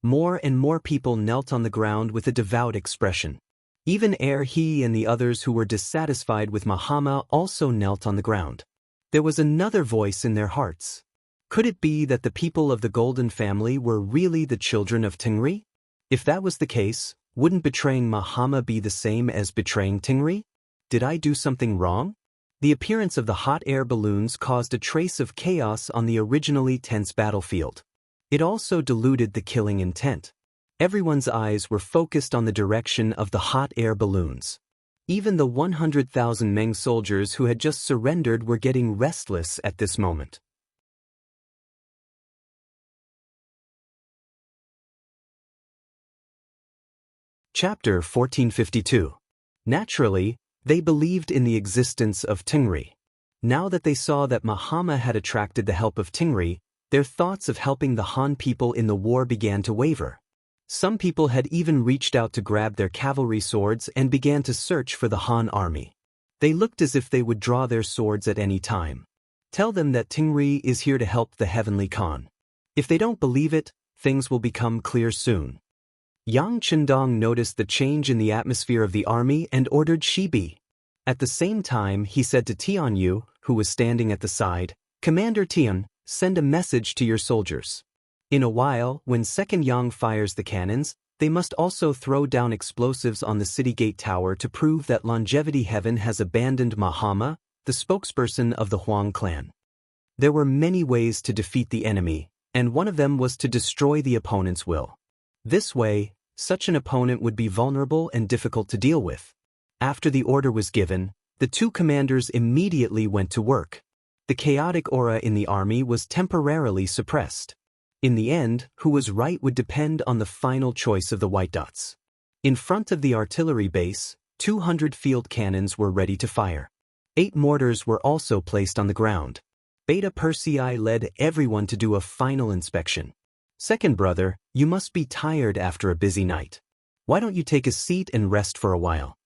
More and more people knelt on the ground with a devout expression. Even he and the others who were dissatisfied with Mahama also knelt on the ground. There was another voice in their hearts. Could it be that the people of the Golden family were really the children of Tingri? If that was the case, wouldn't betraying Mahama be the same as betraying Tingri? Did I do something wrong? The appearance of the hot air balloons caused a trace of chaos on the originally tense battlefield. It also diluted the killing intent. Everyone's eyes were focused on the direction of the hot air balloons. Even the 100,000 Meng soldiers who had just surrendered were getting restless at this moment. Chapter 1452. Naturally, they believed in the existence of Tingri. Now that they saw that Mahama had attracted the help of Tingri, their thoughts of helping the Han people in the war began to waver. Some people had even reached out to grab their cavalry swords and began to search for the Han army. They looked as if they would draw their swords at any time. Tell them that Tingri is here to help the heavenly Khan. If they don't believe it, things will become clear soon. Yang Chendong noticed the change in the atmosphere of the army and ordered Shibi. At the same time, he said to Tianyu, who was standing at the side, "Commander Tian, send a message to your soldiers." In a while, when Second Yang fires the cannons, they must also throw down explosives on the city gate tower to prove that Longevity Heaven has abandoned Mahama, the spokesperson of the Huang clan. There were many ways to defeat the enemy, and one of them was to destroy the opponent's will. This way, such an opponent would be vulnerable and difficult to deal with. After the order was given, the two commanders immediately went to work. The chaotic aura in the army was temporarily suppressed. In the end, who was right would depend on the final choice of the white dots. In front of the artillery base, 200 field cannons were ready to fire. 8 mortars were also placed on the ground. Beta Persei led everyone to do a final inspection. Second brother, you must be tired after a busy night. Why don't you take a seat and rest for a while?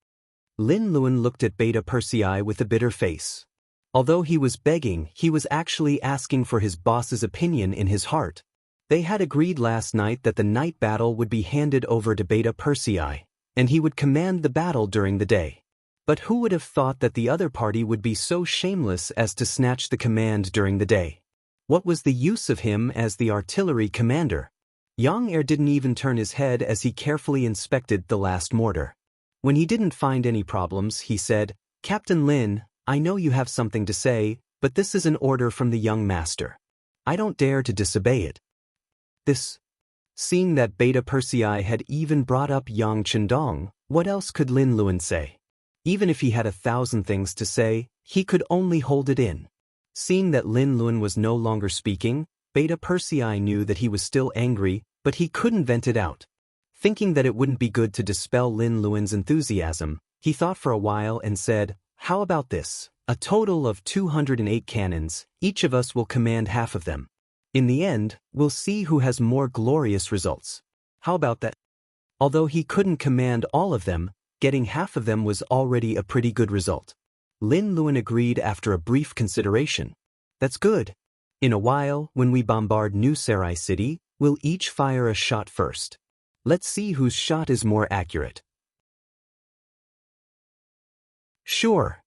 Lin Luan looked at Beta Persei with a bitter face. Although he was begging, he was actually asking for his boss's opinion in his heart. They had agreed last night that the night battle would be handed over to Beta Persei, and he would command the battle during the day. But who would have thought that the other party would be so shameless as to snatch the command during the day? What was the use of him as the artillery commander? Yang Er didn't even turn his head as he carefully inspected the last mortar. When he didn't find any problems, he said, "Captain Lin, I know you have something to say, but this is an order from the young master. I don't dare to disobey it." Seeing that Beta Persei had even brought up Yang Chendong, what else could Lin Luan say? Even if he had 1,000 things to say, he could only hold it in. Seeing that Lin Luan was no longer speaking, Beta Persei knew that he was still angry, but he couldn't vent it out. Thinking that it wouldn't be good to dispel Lin Luan's enthusiasm, he thought for a while and said, "How about this? A total of 208 cannons, each of us will command half of them. In the end, we'll see who has more glorious results. How about that?" Although he couldn't command all of them, getting half of them was already a pretty good result. Lin Luan agreed after a brief consideration. "That's good. In a while, when we bombard New Sarai City, we'll each fire a shot first. Let's see whose shot is more accurate." "Sure."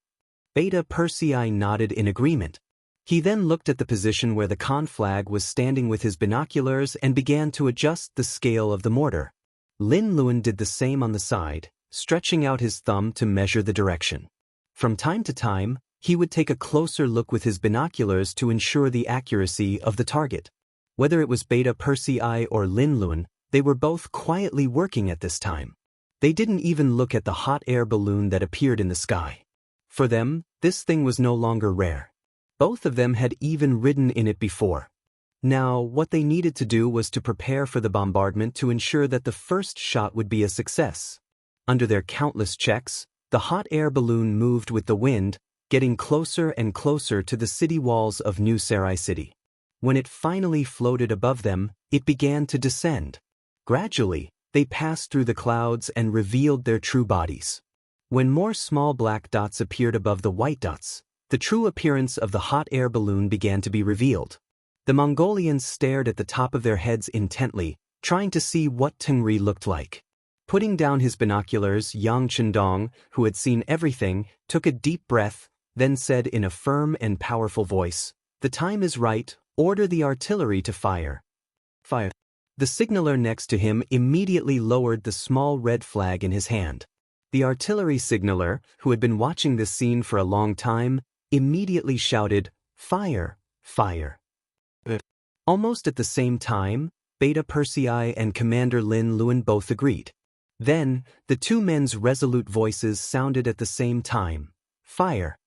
Beta Persei nodded in agreement. He then looked at the position where the Khan flag was standing with his binoculars and began to adjust the scale of the mortar. Lin Luan did the same on the side, stretching out his thumb to measure the direction. From time to time, he would take a closer look with his binoculars to ensure the accuracy of the target. Whether it was Beta Persei or Lin Luan, they were both quietly working at this time. They didn't even look at the hot air balloon that appeared in the sky. For them, this thing was no longer rare. Both of them had even ridden in it before. Now, what they needed to do was to prepare for the bombardment to ensure that the first shot would be a success. Under their countless checks, the hot air balloon moved with the wind, getting closer and closer to the city walls of New Sarai City. When it finally floated above them, it began to descend. Gradually, they passed through the clouds and revealed their true bodies. When more small black dots appeared above the white dots, the true appearance of the hot air balloon began to be revealed. The Mongolians stared at the top of their heads intently, trying to see what Tengri looked like. Putting down his binoculars, Yang Chendong, who had seen everything, took a deep breath, then said in a firm and powerful voice, "The time is right, order the artillery to fire." Fire. The signaller next to him immediately lowered the small red flag in his hand. The artillery signaller, who had been watching this scene for a long time, immediately shouted, "Fire! Fire!" Almost at the same time, Beta Persei and Commander Lin Luan both agreed. Then, the two men's resolute voices sounded at the same time. "Fire!"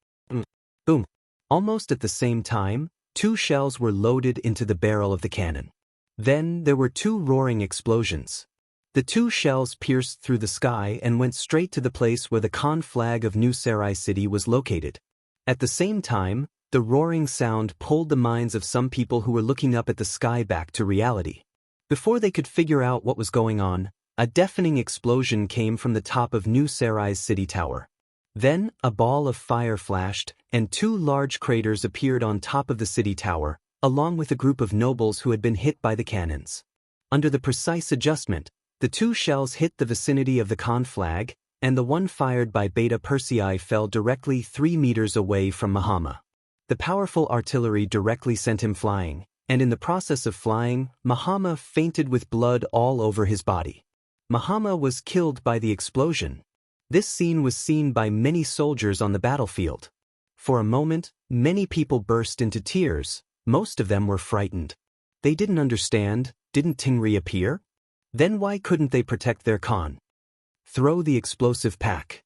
Boom! Almost at the same time, 2 shells were loaded into the barrel of the cannon. Then, there were 2 roaring explosions. The 2 shells pierced through the sky and went straight to the place where the Khan flag of New Sarai City was located. At the same time, the roaring sound pulled the minds of some people who were looking up at the sky back to reality. Before they could figure out what was going on, a deafening explosion came from the top of New Sarai's city tower. Then, a ball of fire flashed, and 2 large craters appeared on top of the city tower, along with a group of nobles who had been hit by the cannons. Under the precise adjustment, the 2 shells hit the vicinity of the Khan flag, and the one fired by Beta Persei fell directly 3 meters away from Mahama. The powerful artillery directly sent him flying, and in the process of flying, Mahama fainted with blood all over his body. Mahama was killed by the explosion. This scene was seen by many soldiers on the battlefield. For a moment, many people burst into tears. Most of them were frightened. They didn't understand. Didn't Tingri appear? Then why couldn't they protect their Khan? Throw the explosive pack.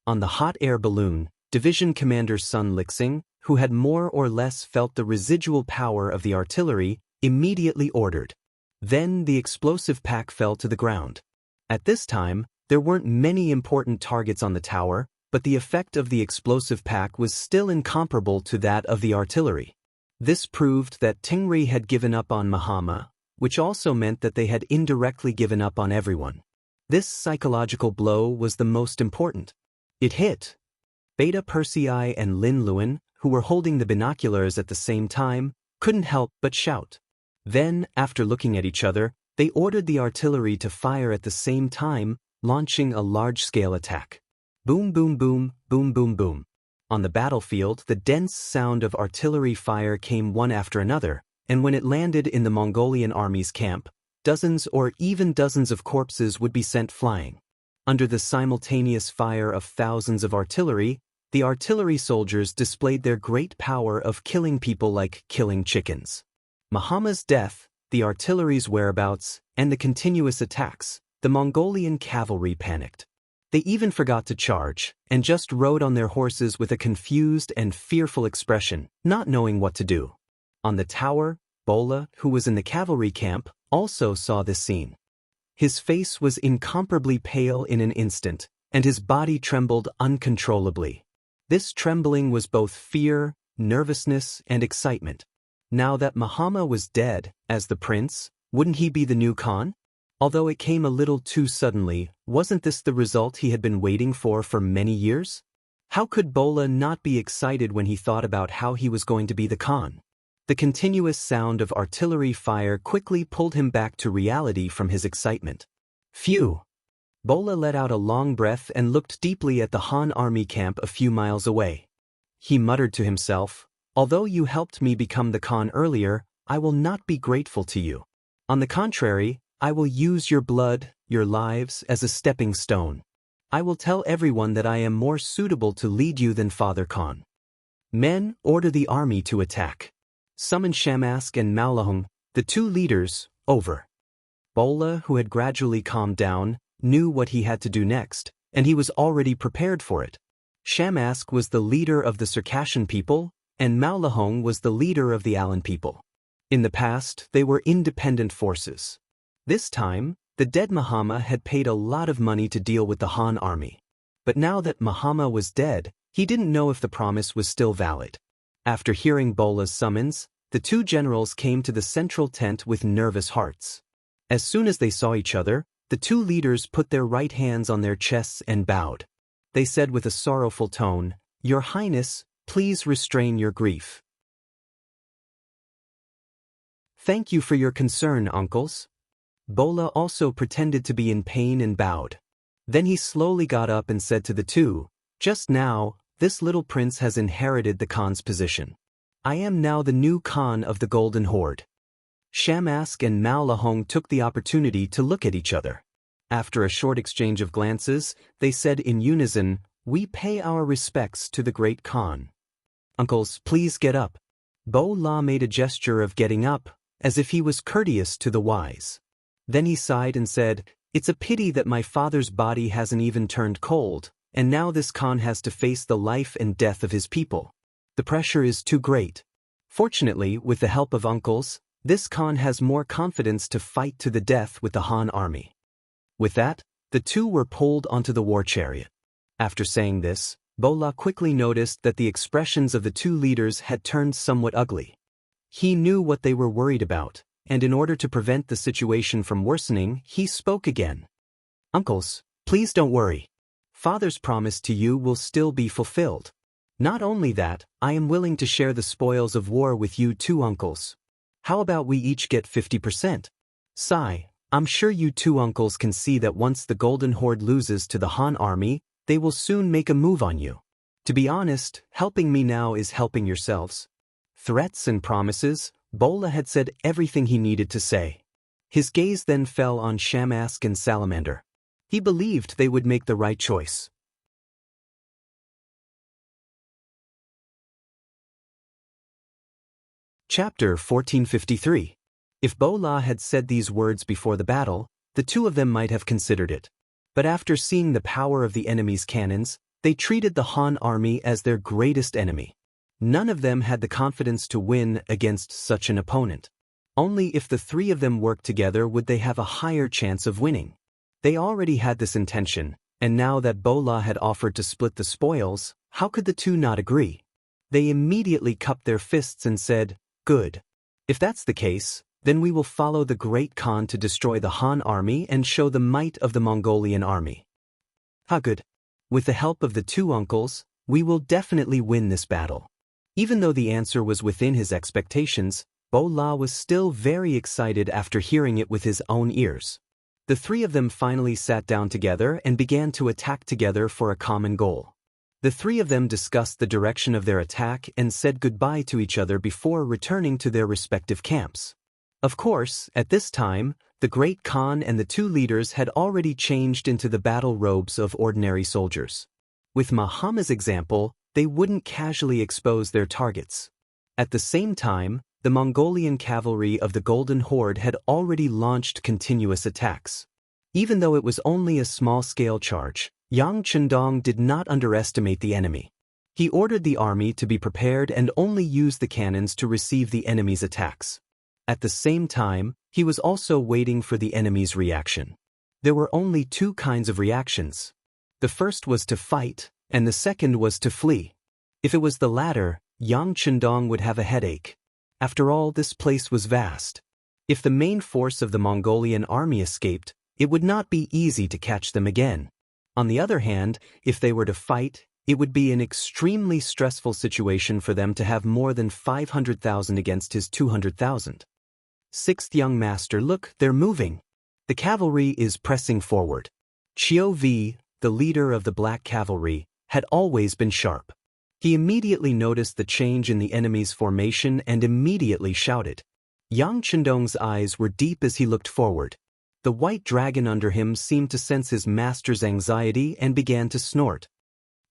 On the hot air balloon, Division Commander Sun Lixing, who had more or less felt the residual power of the artillery, immediately ordered. Then the explosive pack fell to the ground. At this time, there weren't many important targets on the tower, but the effect of the explosive pack was still incomparable to that of the artillery. This proved that Tingri had given up on Mahama, which also meant that they had indirectly given up on everyone. This psychological blow was the most important. It hit. Beta Persei and Lin Luan, who were holding the binoculars at the same time, couldn't help but shout. Then, after looking at each other, they ordered the artillery to fire at the same time, launching a large-scale attack. Boom boom boom, boom boom boom. On the battlefield, the dense sound of artillery fire came one after another, and when it landed in the Mongolian army's camp, dozens or even dozens of corpses would be sent flying. Under the simultaneous fire of thousands of artillery, the artillery soldiers displayed their great power of killing people like killing chickens. Mahama's death, the artillery's whereabouts, and the continuous attacks, the Mongolian cavalry panicked. They even forgot to charge, and just rode on their horses with a confused and fearful expression, not knowing what to do. On the tower, Bola, who was in the cavalry camp, also saw this scene. His face was incomparably pale in an instant, and his body trembled uncontrollably. This trembling was both fear, nervousness, and excitement. Now that Mahama was dead, as the prince, wouldn't he be the new Khan? Although it came a little too suddenly, wasn't this the result he had been waiting for many years? How could Bola not be excited when he thought about how he was going to be the Khan? The continuous sound of artillery fire quickly pulled him back to reality from his excitement. Phew! Bola let out a long breath and looked deeply at the Han army camp a few miles away. He muttered to himself, "Although you helped me become the Khan earlier, I will not be grateful to you. On the contrary, I will use your blood, your lives, as a stepping stone. I will tell everyone that I am more suitable to lead you than Father Khan. Men, order the army to attack. Summon Shamask and Maolahong, the two leaders, over." Bola, who had gradually calmed down, knew what he had to do next, and he was already prepared for it. Shamask was the leader of the Circassian people, and Maolahong was the leader of the Alan people. In the past, they were independent forces. This time, the dead Mahama had paid a lot of money to deal with the Han army. But now that Mahama was dead, he didn't know if the promise was still valid. After hearing Bola's summons, the two generals came to the central tent with nervous hearts. As soon as they saw each other, the two leaders put their right hands on their chests and bowed. They said with a sorrowful tone, "Your Highness, please restrain your grief." "Thank you for your concern, uncles." Bola also pretended to be in pain and bowed. Then he slowly got up and said to the two, "Just now, this little prince has inherited the Khan's position. I am now the new Khan of the Golden Horde." Shamask and Maolahong took the opportunity to look at each other. After a short exchange of glances, they said in unison, "We pay our respects to the great Khan." "Uncles, please get up." Bola made a gesture of getting up, as if he was courteous to the wise. Then he sighed and said, "It's a pity that my father's body hasn't even turned cold, and now this Khan has to face the life and death of his people. The pressure is too great. Fortunately, with the help of uncles, this Khan has more confidence to fight to the death with the Han army." With that, the two were pulled onto the war chariot. After saying this, Bola quickly noticed that the expressions of the two leaders had turned somewhat ugly. He knew what they were worried about, and in order to prevent the situation from worsening, he spoke again. "Uncles, please don't worry. Father's promise to you will still be fulfilled. Not only that, I am willing to share the spoils of war with you two uncles. How about we each get 50%? Sigh, I'm sure you two uncles can see that once the Golden Horde loses to the Han army, they will soon make a move on you. To be honest, helping me now is helping yourselves." Threats and promises, Bola had said everything he needed to say. His gaze then fell on Shamask and Salamander. He believed they would make the right choice. Chapter 1453. If Bo La had said these words before the battle, the two of them might have considered it. But after seeing the power of the enemy's cannons, they treated the Han army as their greatest enemy. None of them had the confidence to win against such an opponent. Only if the three of them worked together would they have a higher chance of winning. They already had this intention, and now that Bo La had offered to split the spoils, how could the two not agree? They immediately cupped their fists and said, "Good. If that's the case, then we will follow the Great Khan to destroy the Han army and show the might of the Mongolian army." How good. With the help of the two uncles, we will definitely win this battle. Even though the answer was within his expectations, Bo La was still very excited after hearing it with his own ears. The three of them finally sat down together and began to attack together for a common goal. The three of them discussed the direction of their attack and said goodbye to each other before returning to their respective camps. Of course, at this time, the Great Khan and the two leaders had already changed into the battle robes of ordinary soldiers. With Muhammad's example, they wouldn't casually expose their targets. At the same time, the Mongolian cavalry of the Golden Horde had already launched continuous attacks. Even though it was only a small-scale charge, Yang Chendong did not underestimate the enemy. He ordered the army to be prepared and only use the cannons to receive the enemy's attacks. At the same time, he was also waiting for the enemy's reaction. There were only two kinds of reactions. The first was to fight, and the second was to flee. If it was the latter, Yang Chendong would have a headache. After all, this place was vast. If the main force of the Mongolian army escaped, it would not be easy to catch them again. On the other hand, if they were to fight, it would be an extremely stressful situation for them to have more than 500,000 against his 200,000. Sixth young master, look, they're moving. The cavalry is pressing forward. Qiu Vi, the leader of the Black Cavalry, had always been sharp. He immediately noticed the change in the enemy's formation and immediately shouted. Yang Chendong's eyes were deep as he looked forward. The white dragon under him seemed to sense his master's anxiety and began to snort.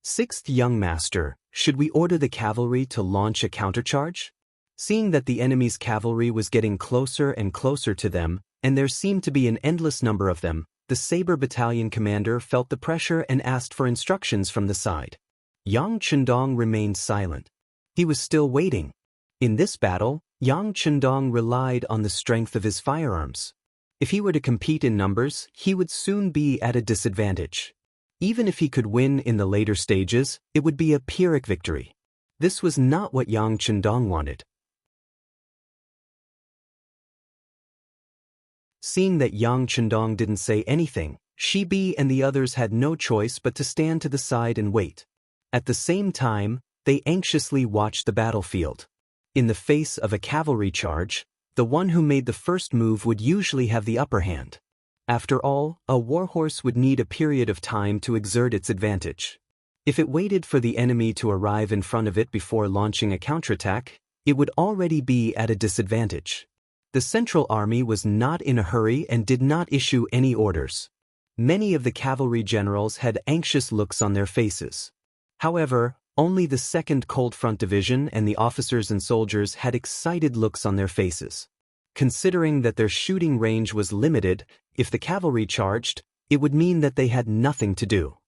Sixth young master, should we order the cavalry to launch a countercharge? Seeing that the enemy's cavalry was getting closer and closer to them, and there seemed to be an endless number of them, the Saber Battalion commander felt the pressure and asked for instructions from the side. Yang Chendong remained silent. He was still waiting. In this battle, Yang Chendong relied on the strength of his firearms. If he were to compete in numbers, he would soon be at a disadvantage. Even if he could win in the later stages, it would be a Pyrrhic victory. This was not what Yang Chendong wanted. Seeing that Yang Chendong didn't say anything, Shi Bi and the others had no choice but to stand to the side and wait. At the same time, they anxiously watched the battlefield. In the face of a cavalry charge, the one who made the first move would usually have the upper hand. After all, a warhorse would need a period of time to exert its advantage. If it waited for the enemy to arrive in front of it before launching a counterattack, it would already be at a disadvantage. The Central Army was not in a hurry and did not issue any orders. Many of the cavalry generals had anxious looks on their faces. However, only the 2nd Cold Front Division and the officers and soldiers had excited looks on their faces. Considering that their shooting range was limited, if the cavalry charged, it would mean that they had nothing to do.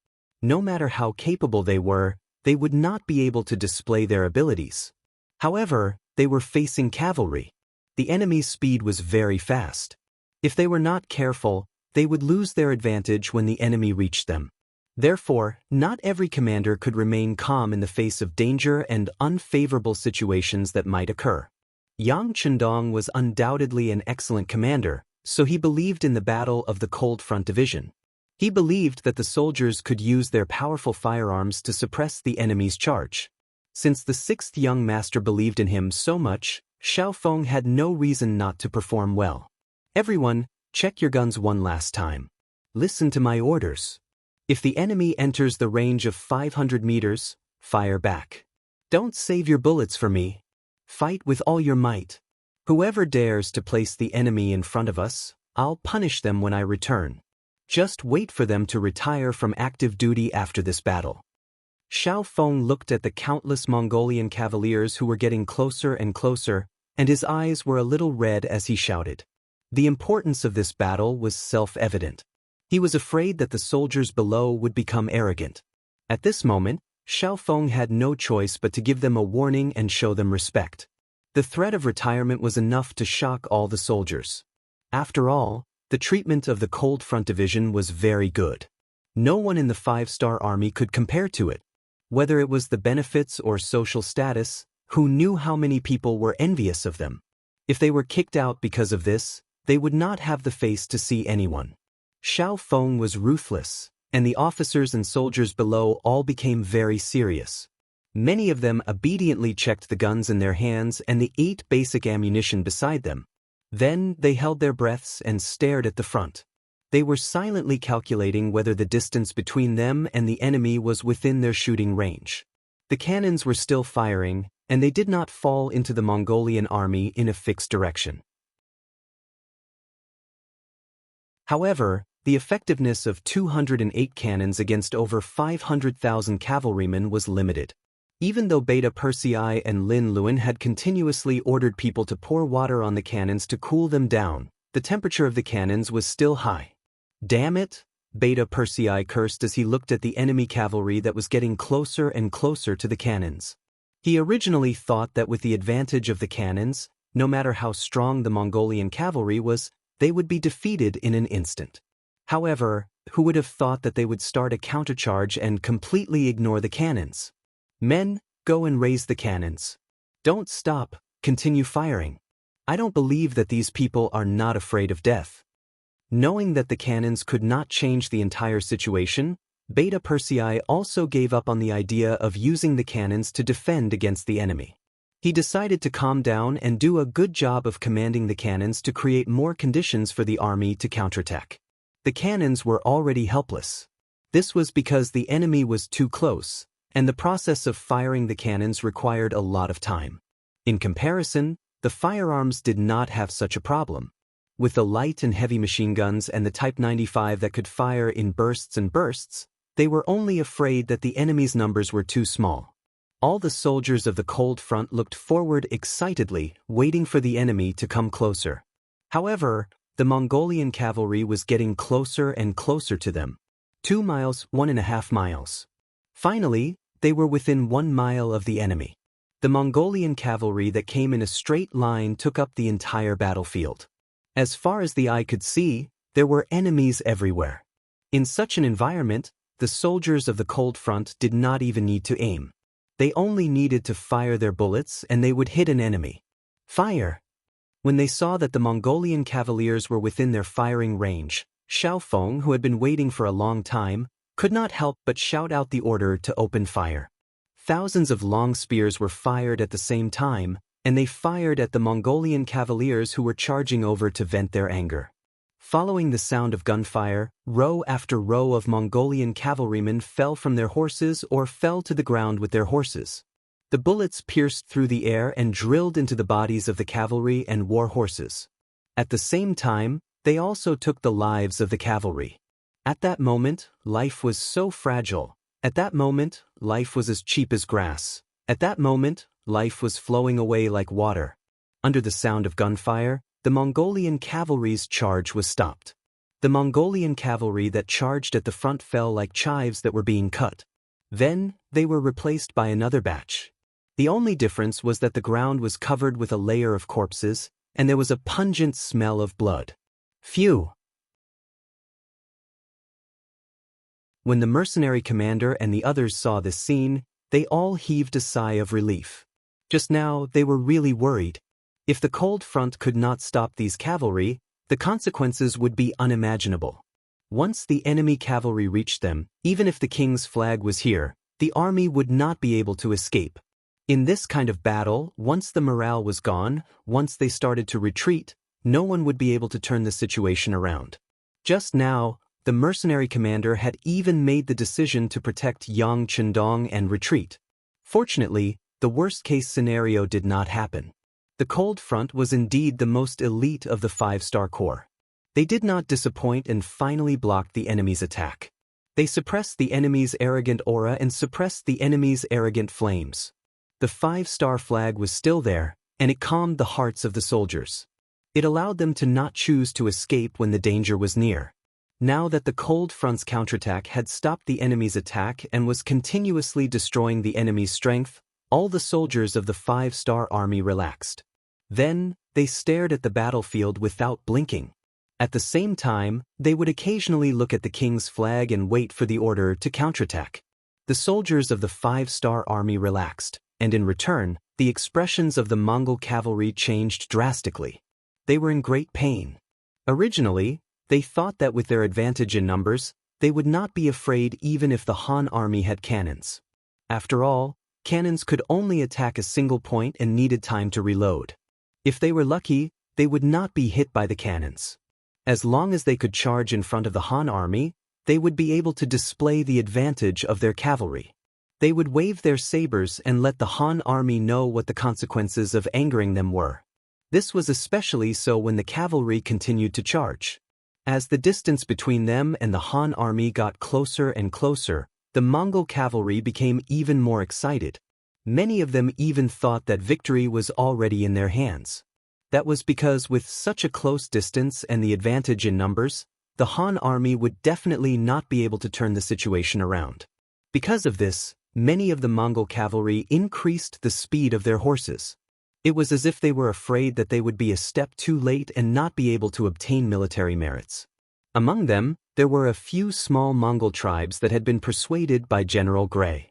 No matter how capable they would not be able to display their abilities. However, they were facing cavalry. The enemy's speed was very fast. If they were not careful, they would lose their advantage when the enemy reached them. Therefore, not every commander could remain calm in the face of danger and unfavorable situations that might occur. Yang Chendong was undoubtedly an excellent commander, so he believed in the battle of the Cold Front Division. He believed that the soldiers could use their powerful firearms to suppress the enemy's charge. Since the 6th young master believed in him so much, Xiao Feng had no reason not to perform well. Everyone, check your guns one last time. Listen to my orders. If the enemy enters the range of 500 meters, fire back. Don't save your bullets for me. Fight with all your might. Whoever dares to place the enemy in front of us, I'll punish them when I return. Just wait for them to retire from active duty after this battle." Xiao Feng looked at the countless Mongolian cavaliers who were getting closer and closer, and his eyes were a little red as he shouted. The importance of this battle was self-evident. He was afraid that the soldiers below would become arrogant. At this moment, Xiao Feng had no choice but to give them a warning and show them respect. The threat of retirement was enough to shock all the soldiers. After all, the treatment of the Cold Front Division was very good. No one in the 5-star army could compare to it. Whether it was the benefits or social status, who knew how many people were envious of them? If they were kicked out because of this, they would not have the face to see anyone. Xiao Feng was ruthless, and the officers and soldiers below all became very serious. Many of them obediently checked the guns in their hands and the 8 basic ammunition beside them. Then they held their breaths and stared at the front. They were silently calculating whether the distance between them and the enemy was within their shooting range. The cannons were still firing, and they did not fall into the Mongolian army in a fixed direction. However, the effectiveness of 208 cannons against over 500,000 cavalrymen was limited. Even though Beta Persei and Lin Luan had continuously ordered people to pour water on the cannons to cool them down, the temperature of the cannons was still high. "Damn it," Beta Persei cursed as he looked at the enemy cavalry that was getting closer and closer to the cannons. He originally thought that with the advantage of the cannons, no matter how strong the Mongolian cavalry was, they would be defeated in an instant. However, who would have thought that they would start a countercharge and completely ignore the cannons? "Men, go and raise the cannons. Don't stop, continue firing. I don't believe that these people are not afraid of death." Knowing that the cannons could not change the entire situation, Beta Persei also gave up on the idea of using the cannons to defend against the enemy. He decided to calm down and do a good job of commanding the cannons to create more conditions for the army to counterattack. The cannons were already helpless. This was because the enemy was too close, and the process of firing the cannons required a lot of time. In comparison, the firearms did not have such a problem. With the light and heavy machine guns and the Type 95 that could fire in bursts and bursts, they were only afraid that the enemy's numbers were too small. All the soldiers of the Cold Front looked forward excitedly, waiting for the enemy to come closer. However, the Mongolian cavalry was getting closer and closer to them. 2 miles, 1.5 miles. Finally, they were within 1 mile of the enemy. The Mongolian cavalry that came in a straight line took up the entire battlefield. As far as the eye could see, there were enemies everywhere. In such an environment, the soldiers of the Cold Front did not even need to aim. They only needed to fire their bullets and they would hit an enemy. Fire! When they saw that the Mongolian cavaliers were within their firing range, Xiao Feng, who had been waiting for a long time, could not help but shout out the order to open fire. Thousands of long spears were fired at the same time, and they fired at the Mongolian cavaliers who were charging over to vent their anger. Following the sound of gunfire, row after row of Mongolian cavalrymen fell from their horses or fell to the ground with their horses. The bullets pierced through the air and drilled into the bodies of the cavalry and war horses. At the same time, they also took the lives of the cavalry. At that moment, life was so fragile. At that moment, life was as cheap as grass. At that moment, life was flowing away like water. Under the sound of gunfire, the Mongolian cavalry's charge was stopped. The Mongolian cavalry that charged at the front fell like chives that were being cut. Then, they were replaced by another batch. The only difference was that the ground was covered with a layer of corpses, and there was a pungent smell of blood. Phew! When the mercenary commander and the others saw this scene, they all heaved a sigh of relief. Just now, they were really worried. If the Cold Front could not stop these cavalry, the consequences would be unimaginable. Once the enemy cavalry reached them, even if the king's flag was here, the army would not be able to escape. In this kind of battle, once the morale was gone, once they started to retreat, no one would be able to turn the situation around. Just now, the mercenary commander had even made the decision to protect Yang Chendong and retreat. Fortunately, the worst-case scenario did not happen. The Cold Front was indeed the most elite of the 5-star corps. They did not disappoint and finally blocked the enemy's attack. They suppressed the enemy's arrogant aura and suppressed the enemy's arrogant flames. The 5-star flag was still there, and it calmed the hearts of the soldiers. It allowed them to not choose to escape when the danger was near. Now that the cold front's counterattack had stopped the enemy's attack and was continuously destroying the enemy's strength, all the soldiers of the 5-star army relaxed. Then, they stared at the battlefield without blinking. At the same time, they would occasionally look at the king's flag and wait for the order to counterattack. The soldiers of the 5-star army relaxed, and in return, the expressions of the Mongol cavalry changed drastically. They were in great pain. Originally, they thought that with their advantage in numbers, they would not be afraid even if the Han army had cannons. After all, cannons could only attack a single point and needed time to reload. If they were lucky, they would not be hit by the cannons. As long as they could charge in front of the Han army, they would be able to display the advantage of their cavalry. They would wave their sabers and let the Han army know what the consequences of angering them were. This was especially so when the cavalry continued to charge. As the distance between them and the Han army got closer and closer, the Mongol cavalry became even more excited. Many of them even thought that victory was already in their hands. That was because with such a close distance and the advantage in numbers, the Han army would definitely not be able to turn the situation around. Because of this, many of the Mongol cavalry increased the speed of their horses. It was as if they were afraid that they would be a step too late and not be able to obtain military merits. Among them, there were a few small Mongol tribes that had been persuaded by General Gray.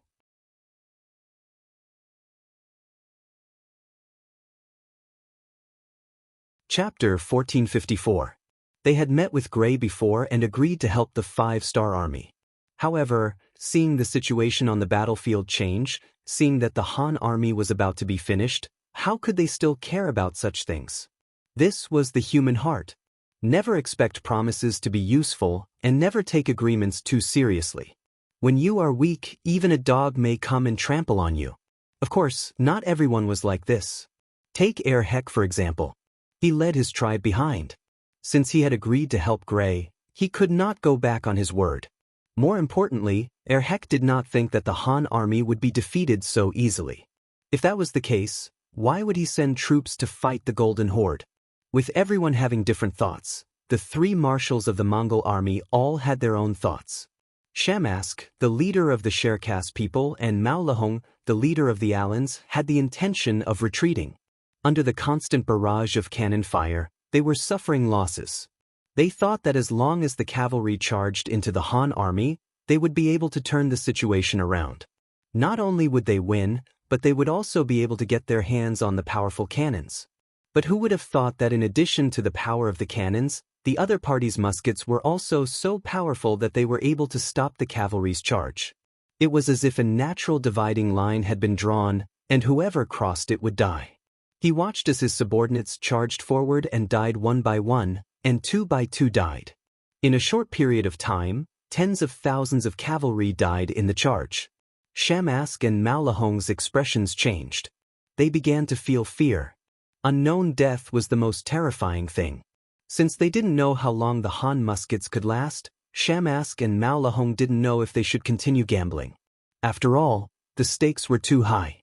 Chapter 1454. They had met with Gray before and agreed to help the 5-star army. However, seeing the situation on the battlefield change, seeing that the Han army was about to be finished, how could they still care about such things? This was the human heart. Never expect promises to be useful, and never take agreements too seriously. When you are weak, even a dog may come and trample on you. Of course, not everyone was like this. Take Erhek for example. He led his tribe behind. Since he had agreed to help Gray, he could not go back on his word. More importantly, Erhek did not think that the Han army would be defeated so easily. If that was the case, why would he send troops to fight the Golden Horde? With everyone having different thoughts, the 3 marshals of the Mongol army all had their own thoughts. Shamask, the leader of the Cherkass people, and Mao Lahong, the leader of the Alans, had the intention of retreating. Under the constant barrage of cannon fire, they were suffering losses. They thought that as long as the cavalry charged into the Han army, they would be able to turn the situation around. Not only would they win, but they would also be able to get their hands on the powerful cannons. But who would have thought that in addition to the power of the cannons, the other party's muskets were also so powerful that they were able to stop the cavalry's charge? It was as if a natural dividing line had been drawn, and whoever crossed it would die. He watched as his subordinates charged forward and died one by one, and 2 by 2 died. In a short period of time, tens of thousands of cavalry died in the charge. Shamask and Mao Lahong's expressions changed. They began to feel fear. Unknown death was the most terrifying thing. Since they didn't know how long the Han muskets could last, Shamask and Mao Lahong didn't know if they should continue gambling. After all, the stakes were too high.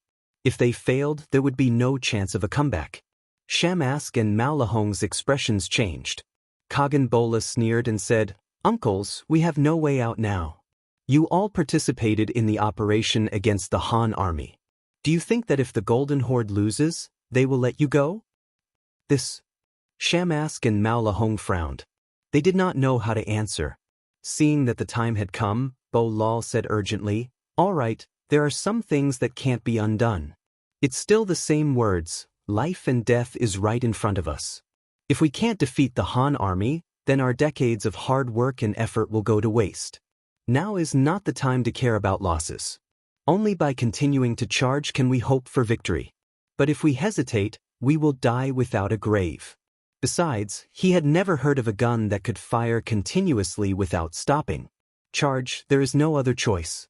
If they failed, there would be no chance of a comeback. Shamask and Mao Lahong's expressions changed. Kagan Bola sneered and said, "Uncles, we have no way out now. You all participated in the operation against the Han army. Do you think that if the Golden Horde loses, they will let you go?" This. Shamask and Mao Lahong frowned. They did not know how to answer. Seeing that the time had come, Bo Lal said urgently, "All right, there are some things that can't be undone. It's still the same words, life and death is right in front of us. If we can't defeat the Han army, then our decades of hard work and effort will go to waste. Now is not the time to care about losses. Only by continuing to charge can we hope for victory. But if we hesitate, we will die without a grave." Besides, he had never heard of a gun that could fire continuously without stopping. Charge, there is no other choice.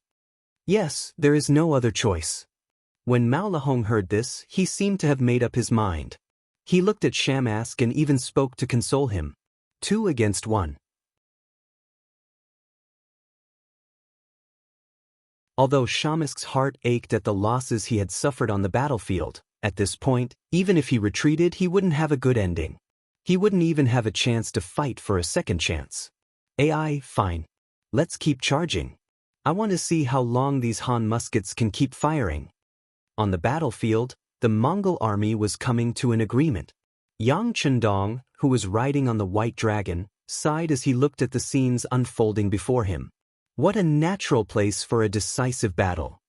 Yes, there is no other choice. When Mao Lahong heard this, he seemed to have made up his mind. He looked at Shamask and even spoke to console him. 2 against 1. Although Shamask's heart ached at the losses he had suffered on the battlefield, at this point, even if he retreated, he wouldn't have a good ending. He wouldn't even have a chance to fight for a second chance. AI, fine. Let's keep charging. I want to see how long these Han muskets can keep firing. On the battlefield, the Mongol army was coming to an agreement. Yang Chendong, who was riding on the white dragon, sighed as he looked at the scenes unfolding before him. What a natural place for a decisive battle.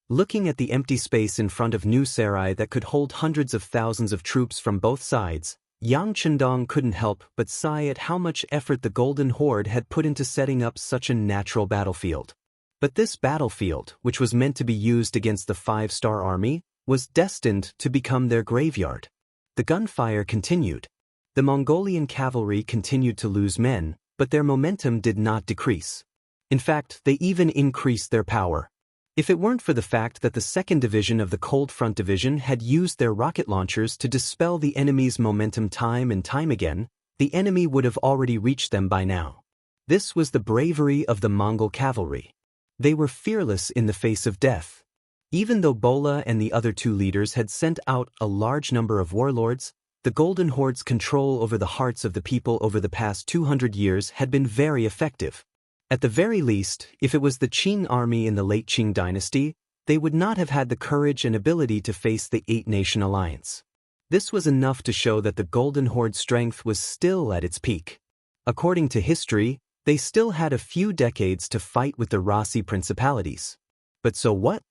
Looking at the empty space in front of New Sarai that could hold hundreds of thousands of troops from both sides, Yang Chendong couldn't help but sigh at how much effort the Golden Horde had put into setting up such a natural battlefield. But this battlefield, which was meant to be used against the 5-star army, was destined to become their graveyard. The gunfire continued. The Mongolian cavalry continued to lose men, but their momentum did not decrease. In fact, they even increased their power. If it weren't for the fact that the 2nd Division of the Cold Front Division had used their rocket launchers to dispel the enemy's momentum time and time again, the enemy would have already reached them by now. This was the bravery of the Mongol cavalry. They were fearless in the face of death. Even though Bola and the other 2 leaders had sent out a large number of warlords, the Golden Horde's control over the hearts of the people over the past 200 years had been very effective. At the very least, if it was the Qing army in the late Qing dynasty, they would not have had the courage and ability to face the 8-nation alliance. This was enough to show that the Golden Horde's strength was still at its peak. According to history, they still had a few decades to fight with the Rasi principalities. But so what?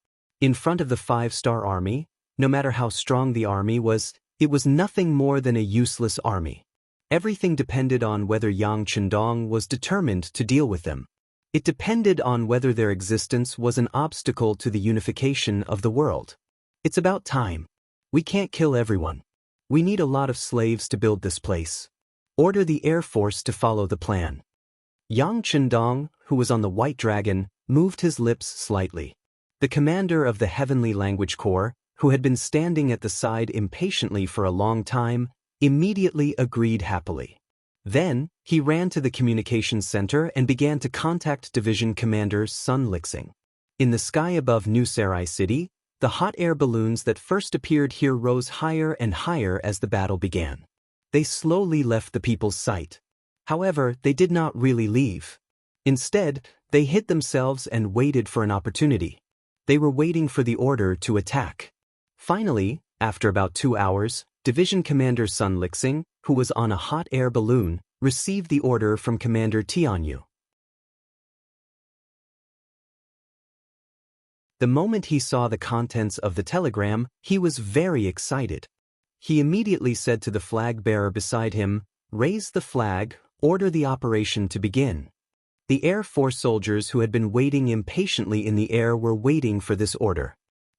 In front of the 5-star army, no matter how strong the army was, it was nothing more than a useless army. Everything depended on whether Yang Chendong was determined to deal with them. It depended on whether their existence was an obstacle to the unification of the world. It's about time. We can't kill everyone. We need a lot of slaves to build this place. Order the Air Force to follow the plan. Yang Chendong, who was on the White Dragon, moved his lips slightly. The commander of the Heavenly Language Corps, who had been standing at the side impatiently for a long time, immediately agreed happily. Then, he ran to the communications center and began to contact Division Commander Sun Lixing. In the sky above New Sarai City, the hot air balloons that first appeared here rose higher and higher as the battle began. They slowly left the people's sight. However, they did not really leave. Instead, they hid themselves and waited for an opportunity. They were waiting for the order to attack. Finally, after about 2 hours, Division Commander Sun Lixing, who was on a hot air balloon, received the order from Commander Tianyu. The moment he saw the contents of the telegram, he was very excited. He immediately said to the flag bearer beside him, "Raise the flag, order the operation to begin." The Air Force soldiers who had been waiting impatiently in the air were waiting for this order.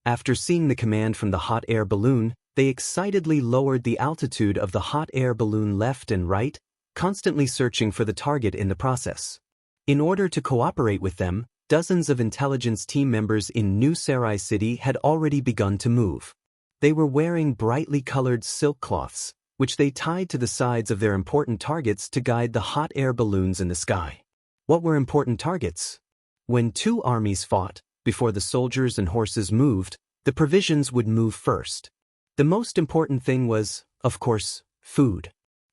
After seeing the command from the hot air balloon, they excitedly lowered the altitude of the hot air balloon left and right, constantly searching for the target in the process. In order to cooperate with them, dozens of intelligence team members in New Sarai City had already begun to move. They were wearing brightly colored silk cloths, which they tied to the sides of their important targets to guide the hot air balloons in the sky. What were important targets? When 2 armies fought, before the soldiers and horses moved, the provisions would move first. The most important thing was, of course, food.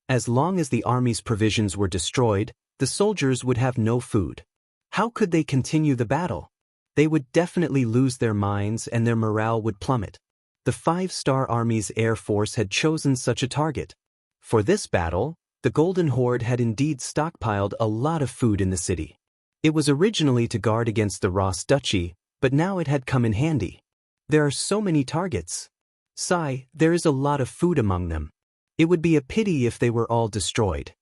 As long as the army's provisions were destroyed, the soldiers would have no food. How could they continue the battle? They would definitely lose their minds and their morale would plummet. The 5-star Army's Air Force had chosen such a target. For this battle, the Golden Horde had indeed stockpiled a lot of food in the city. It was originally to guard against the Ross Duchy, but now it had come in handy. There are so many targets. There is a lot of food among them. It would be a pity if they were all destroyed.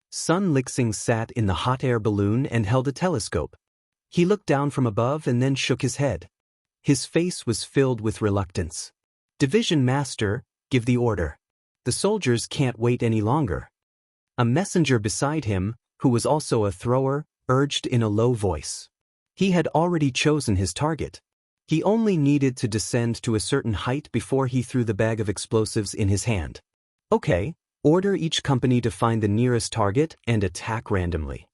Sun Lixing sat in the hot air balloon and held a telescope. He looked down from above and then shook his head. His face was filled with reluctance. "Division Master, give the order. The soldiers can't wait any longer." A messenger beside him, who was also a thrower, urged in a low voice. He had already chosen his target. He only needed to descend to a certain height before he threw the bag of explosives in his hand. "Okay, Order each company to find the nearest target and attack randomly.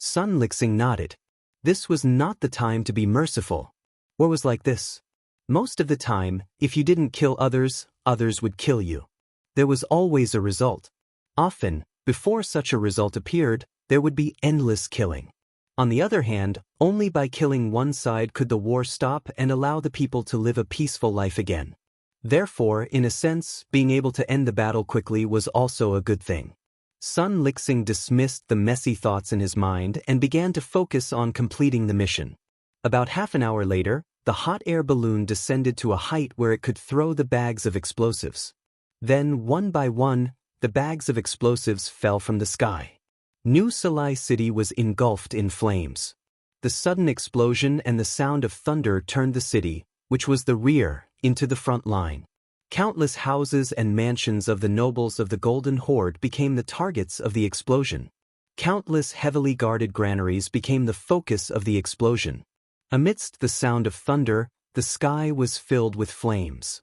Sun Lixing nodded. This was not the time to be merciful. War was like this. Most of the time, if you didn't kill others, others would kill you. There was always a result. Often, before such a result appeared, there would be endless killing. On the other hand, only by killing one side could the war stop and allow the people to live a peaceful life again. Therefore, in a sense, being able to end the battle quickly was also a good thing. Sun Lixing dismissed the messy thoughts in his mind and began to focus on completing the mission. About half an hour later, the hot air balloon descended to a height where it could throw the bags of explosives. Then, one by one, the bags of explosives fell from the sky. New Salai City was engulfed in flames. The sudden explosion and the sound of thunder turned the city, which was the rear, into the front line. Countless houses and mansions of the nobles of the Golden Horde became the targets of the explosion. Countless heavily guarded granaries became the focus of the explosion. Amidst the sound of thunder, the sky was filled with flames.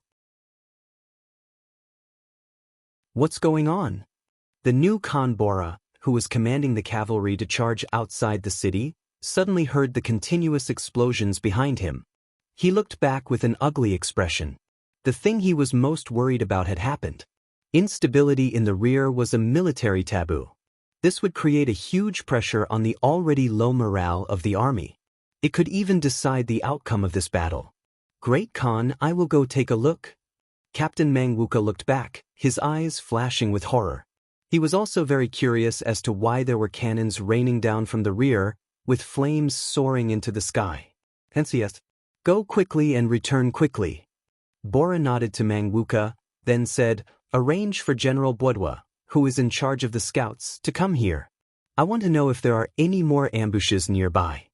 What's going on? The new Khan Bora, who was commanding the cavalry to charge outside the city, suddenly heard the continuous explosions behind him. He looked back with an ugly expression. The thing he was most worried about had happened. Instability in the rear was a military taboo. This would create a huge pressure on the already low morale of the army. It could even decide the outcome of this battle. Great Khan, I will go take a look. Captain Mangwuka looked back, his eyes flashing with horror. He was also very curious as to why there were cannons raining down from the rear, with flames soaring into the sky. Xianxia, go quickly and return quickly. Bora nodded to Mangwuka, then said, arrange for General Bodwa, who is in charge of the scouts, to come here. I want to know if there are any more ambushes nearby.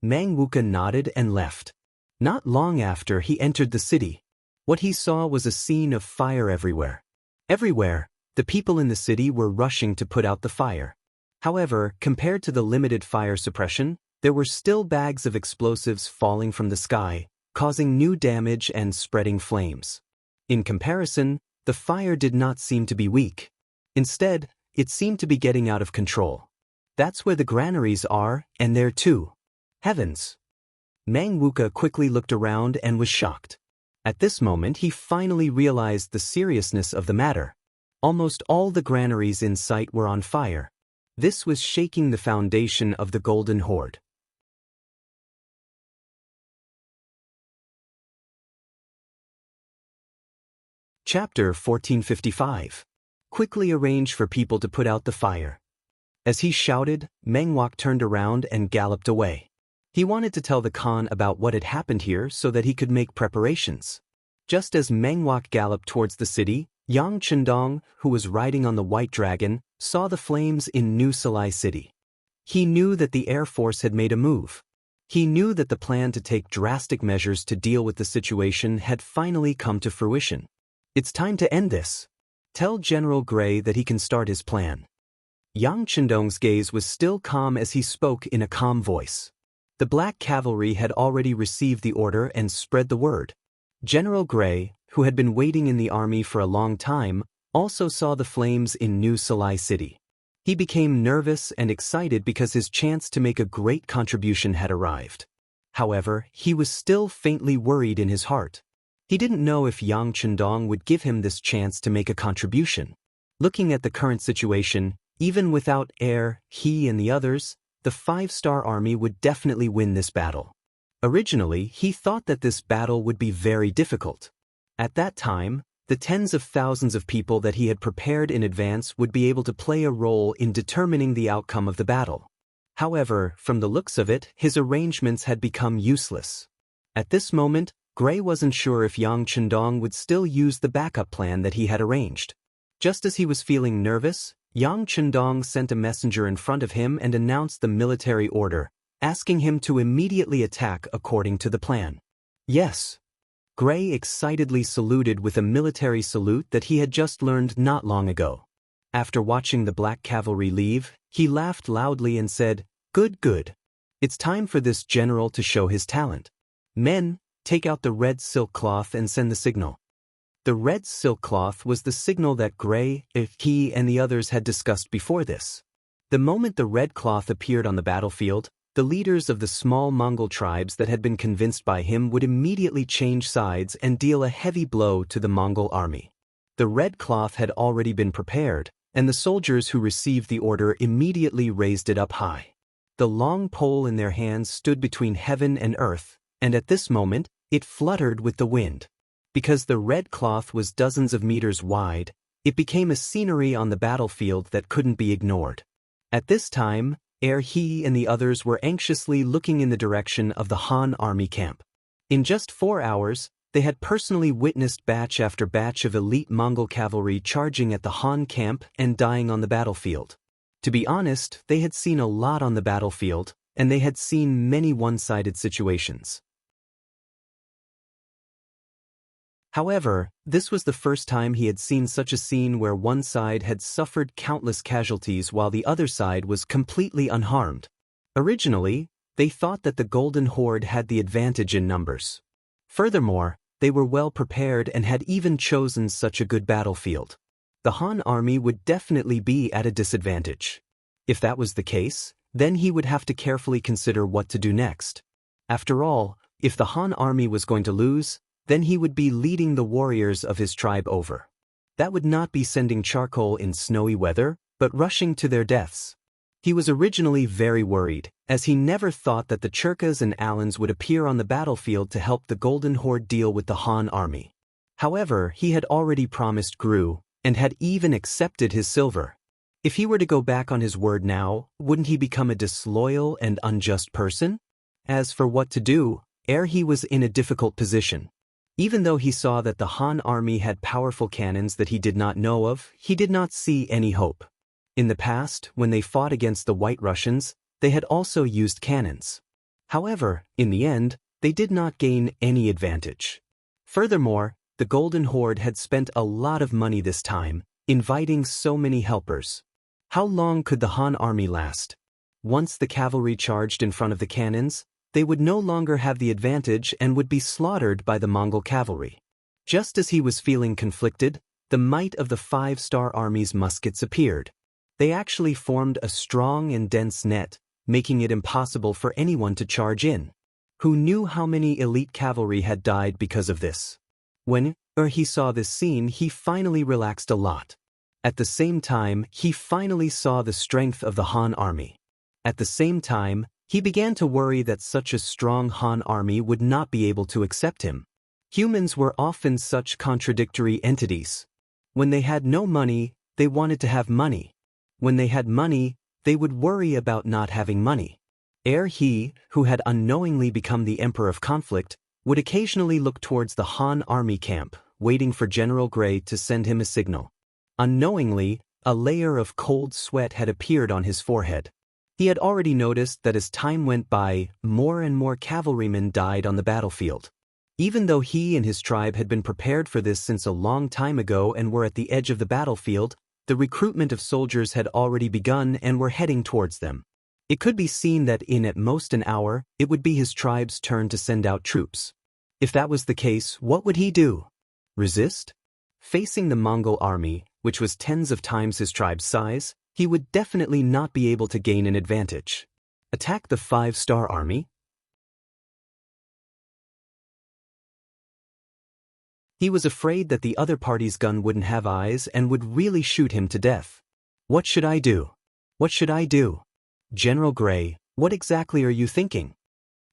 Mangwuka nodded and left. Not long after, he entered the city. What he saw was a scene of fire everywhere. Everywhere, the people in the city were rushing to put out the fire. However, compared to the limited fire suppression, there were still bags of explosives falling from the sky, causing new damage and spreading flames. In comparison, the fire did not seem to be weak. Instead, it seemed to be getting out of control. That's where the granaries are, and there too. Heavens! Mangwuka quickly looked around and was shocked. At this moment, he finally realized the seriousness of the matter. Almost all the granaries in sight were on fire. This was shaking the foundation of the Golden Horde. Chapter 1455. Quickly arrange for people to put out the fire. As he shouted, Mengwok turned around and galloped away. He wanted to tell the Khan about what had happened here so that he could make preparations. Just as Mengwok galloped towards the city, Yang Chendong, who was riding on the white dragon, saw the flames in New Salai City. He knew that the Air Force had made a move. He knew that the plan to take drastic measures to deal with the situation had finally come to fruition. It's time to end this. Tell General Gray that he can start his plan. Yang Chendong's gaze was still calm as he spoke in a calm voice. The Black Cavalry had already received the order and spread the word. General Gray, who had been waiting in the army for a long time, also saw the flames in New Salai City. He became nervous and excited because his chance to make a great contribution had arrived. However, he was still faintly worried in his heart. He didn't know if Yang Chendong would give him this chance to make a contribution. Looking at the current situation, even without Air, he and the others, the 5-star army would definitely win this battle. Originally, he thought that this battle would be very difficult. At that time, the tens of thousands of people that he had prepared in advance would be able to play a role in determining the outcome of the battle. However, from the looks of it, his arrangements had become useless. At this moment, Gray wasn't sure if Yang Chendong would still use the backup plan that he had arranged. Just as he was feeling nervous, Yang Chendong sent a messenger in front of him and announced the military order, asking him to immediately attack according to the plan. Yes. Gray excitedly saluted with a military salute that he had just learned not long ago. After watching the Black Cavalry leave, he laughed loudly and said, "Good, good. It's time for this general to show his talent. Men, take out the red silk cloth and send the signal." The red silk cloth was the signal that he and the others had discussed before this. The moment the red cloth appeared on the battlefield, the leaders of the small Mongol tribes that had been convinced by him would immediately change sides and deal a heavy blow to the Mongol army. The red cloth had already been prepared, and the soldiers who received the order immediately raised it up high. The long pole in their hands stood between heaven and earth, and at this moment, it fluttered with the wind. Because the red cloth was dozens of meters wide, it became a scenery on the battlefield that couldn't be ignored. At this time, he and the others were anxiously looking in the direction of the Han army camp. In just 4 hours, they had personally witnessed batch after batch of elite Mongol cavalry charging at the Han camp and dying on the battlefield. To be honest, they had seen a lot on the battlefield, and they had seen many one-sided situations. However, this was the first time he had seen such a scene where one side had suffered countless casualties while the other side was completely unharmed. Originally, they thought that the Golden Horde had the advantage in numbers. Furthermore, they were well prepared and had even chosen such a good battlefield. The Han army would definitely be at a disadvantage. If that was the case, then he would have to carefully consider what to do next. After all, if the Han army was going to lose, then he would be leading the warriors of his tribe over. That would not be sending charcoal in snowy weather, but rushing to their deaths. He was originally very worried, as he never thought that the Churkas and Alans would appear on the battlefield to help the Golden Horde deal with the Han army. However, he had already promised Gru, and had even accepted his silver. If he were to go back on his word now, wouldn't he become a disloyal and unjust person? As for what to do, he was in a difficult position. Even though he saw that the Han army had powerful cannons that he did not know of, he did not see any hope. In the past, when they fought against the White Russians, they had also used cannons. However, in the end, they did not gain any advantage. Furthermore, the Golden Horde had spent a lot of money this time, inviting so many helpers. How long could the Han army last? Once the cavalry charged in front of the cannons, they would no longer have the advantage and would be slaughtered by the Mongol cavalry. Just as he was feeling conflicted, the might of the 5-star army's muskets appeared. They actually formed a strong and dense net, making it impossible for anyone to charge in. Who knew how many elite cavalry had died because of this? When he saw this scene, he finally relaxed a lot. At the same time, he finally saw the strength of the Han army. At the same time, he began to worry that such a strong Han army would not be able to accept him. Humans were often such contradictory entities. When they had no money, they wanted to have money. When they had money, they would worry about not having money. He, who had unknowingly become the Emperor of Conflict, would occasionally look towards the Han army camp, waiting for General Gray to send him a signal. Unknowingly, a layer of cold sweat had appeared on his forehead. He had already noticed that as time went by, more and more cavalrymen died on the battlefield. Even though he and his tribe had been prepared for this since a long time ago and were at the edge of the battlefield, the recruitment of soldiers had already begun and were heading towards them. It could be seen that in at most an hour, it would be his tribe's turn to send out troops. If that was the case, what would he do? Resist? Facing the Mongol army, which was tens of times his tribe's size, he would definitely not be able to gain an advantage. Attack the 5-star army? He was afraid that the other party's gun wouldn't have eyes and would really shoot him to death. What should I do? What should I do? General Gray, what exactly are you thinking?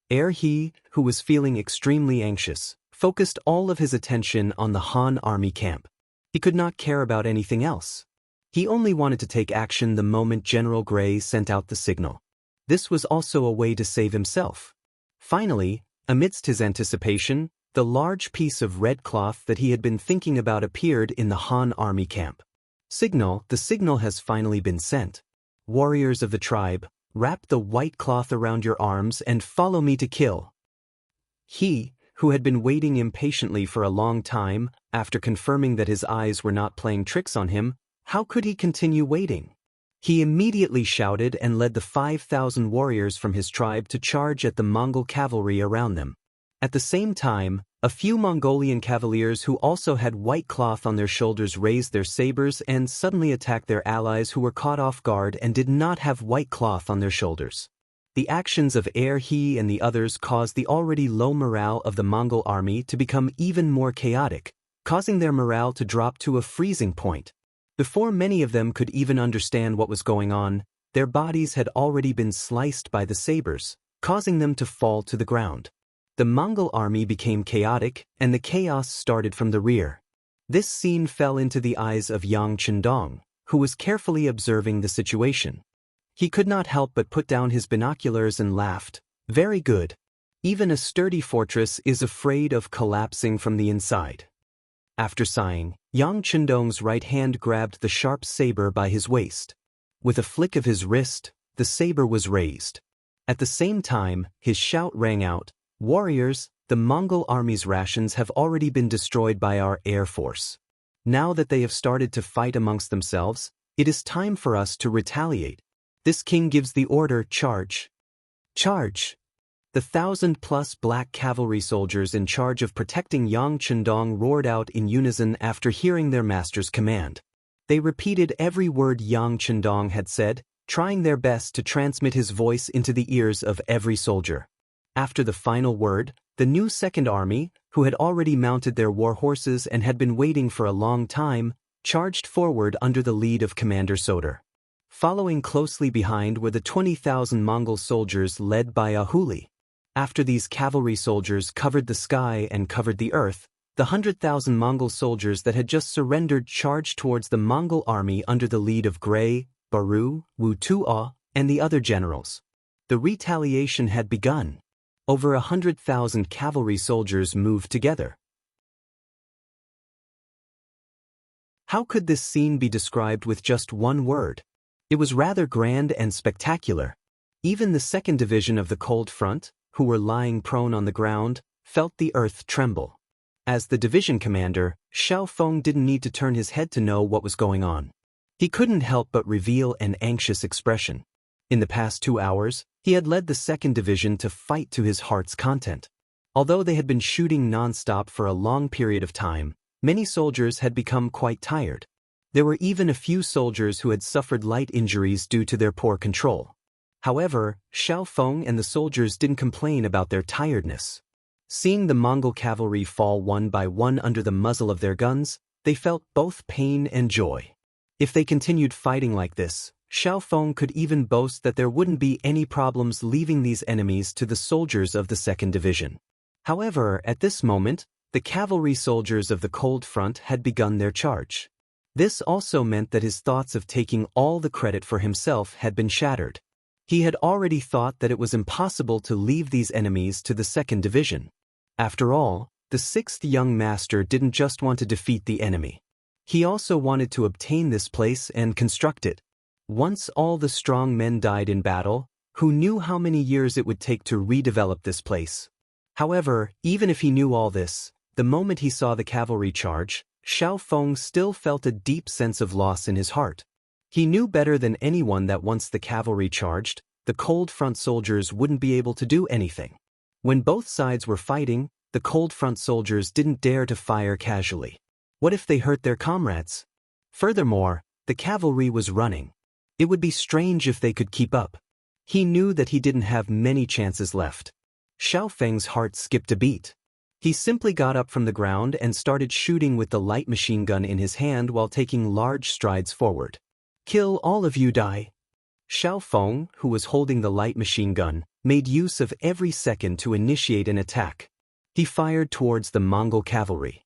He, who was feeling extremely anxious, focused all of his attention on the Han army camp. He could not care about anything else. He only wanted to take action the moment General Gray sent out the signal. This was also a way to save himself. Finally, amidst his anticipation, the large piece of red cloth that he had been thinking about appeared in the Han army camp. Signal, the signal has finally been sent. Warriors of the tribe, wrap the white cloth around your arms and follow me to kill. He, who had been waiting impatiently for a long time, after confirming that his eyes were not playing tricks on him, how could he continue waiting? He immediately shouted and led the 5,000 warriors from his tribe to charge at the Mongol cavalry around them. At the same time, A few Mongolian cavaliers who also had white cloth on their shoulders raised their sabers and suddenly attacked their allies who were caught off guard and did not have white cloth on their shoulders. The actions of He and the others caused the already low morale of the Mongol army to become even more chaotic, causing their morale to drop to a freezing point. Before many of them could even understand what was going on, their bodies had already been sliced by the sabers, causing them to fall to the ground. The Mongol army became chaotic, and the chaos started from the rear. This scene fell into the eyes of Yang Chendong, who was carefully observing the situation. He could not help but put down his binoculars and laughed. Very good. Even a sturdy fortress is afraid of collapsing from the inside. After sighing, Yang Chendong's right hand grabbed the sharp saber by his waist. With a flick of his wrist, the saber was raised. At the same time, his shout rang out, "Warriors, the Mongol army's rations have already been destroyed by our air force. Now that they have started to fight amongst themselves, it is time for us to retaliate. This king gives the order, charge. Charge!" The 1,000-plus black cavalry soldiers in charge of protecting Yang Chendong roared out in unison after hearing their master's command. They repeated every word Yang Chendong had said, trying their best to transmit his voice into the ears of every soldier. After the final word, the new Second Army, who had already mounted their war horses and had been waiting for a long time, charged forward under the lead of Commander Soder. Following closely behind were the 20,000 Mongol soldiers led by Ahuli. After these cavalry soldiers covered the sky and covered the earth, the 100,000 Mongol soldiers that had just surrendered charged towards the Mongol army under the lead of Gray, Baru, Wu Tuo, and the other generals. The retaliation had begun. Over 100,000 cavalry soldiers moved together. How could this scene be described with just one word? It was rather grand and spectacular. Even the 2nd Division of the Cold Front, who were lying prone on the ground, felt the earth tremble. As the division commander, Xiao Feng didn't need to turn his head to know what was going on. He couldn't help but reveal an anxious expression. In the past 2 hours, he had led the 2nd Division to fight to his heart's content. Although they had been shooting non-stop for a long period of time, many soldiers had become quite tired. There were even a few soldiers who had suffered light injuries due to their poor control. However, Xiao Feng and the soldiers didn't complain about their tiredness. Seeing the Mongol cavalry fall one by one under the muzzle of their guns, they felt both pain and joy. If they continued fighting like this, Xiao Feng could even boast that there wouldn't be any problems leaving these enemies to the soldiers of the 2nd Division. However, at this moment, the cavalry soldiers of the Cold Front had begun their charge. This also meant that his thoughts of taking all the credit for himself had been shattered. He had already thought that it was impossible to leave these enemies to the 2nd Division. After all, the 6th young master didn't just want to defeat the enemy. He also wanted to obtain this place and construct it. Once all the strong men died in battle, who knew how many years it would take to redevelop this place? However, even if he knew all this, the moment he saw the cavalry charge, Xiao Feng still felt a deep sense of loss in his heart. He knew better than anyone that once the cavalry charged, the Cold Front soldiers wouldn't be able to do anything. When both sides were fighting, the Cold Front soldiers didn't dare to fire casually. What if they hurt their comrades? Furthermore, the cavalry was running. It would be strange if they could keep up. He knew that he didn't have many chances left. Xiao Feng's heart skipped a beat. He simply got up from the ground and started shooting with the light machine gun in his hand while taking large strides forward. "Kill all of you, die!" Xiao Feng, who was holding the light machine gun, made use of every second to initiate an attack. He fired towards the Mongol cavalry.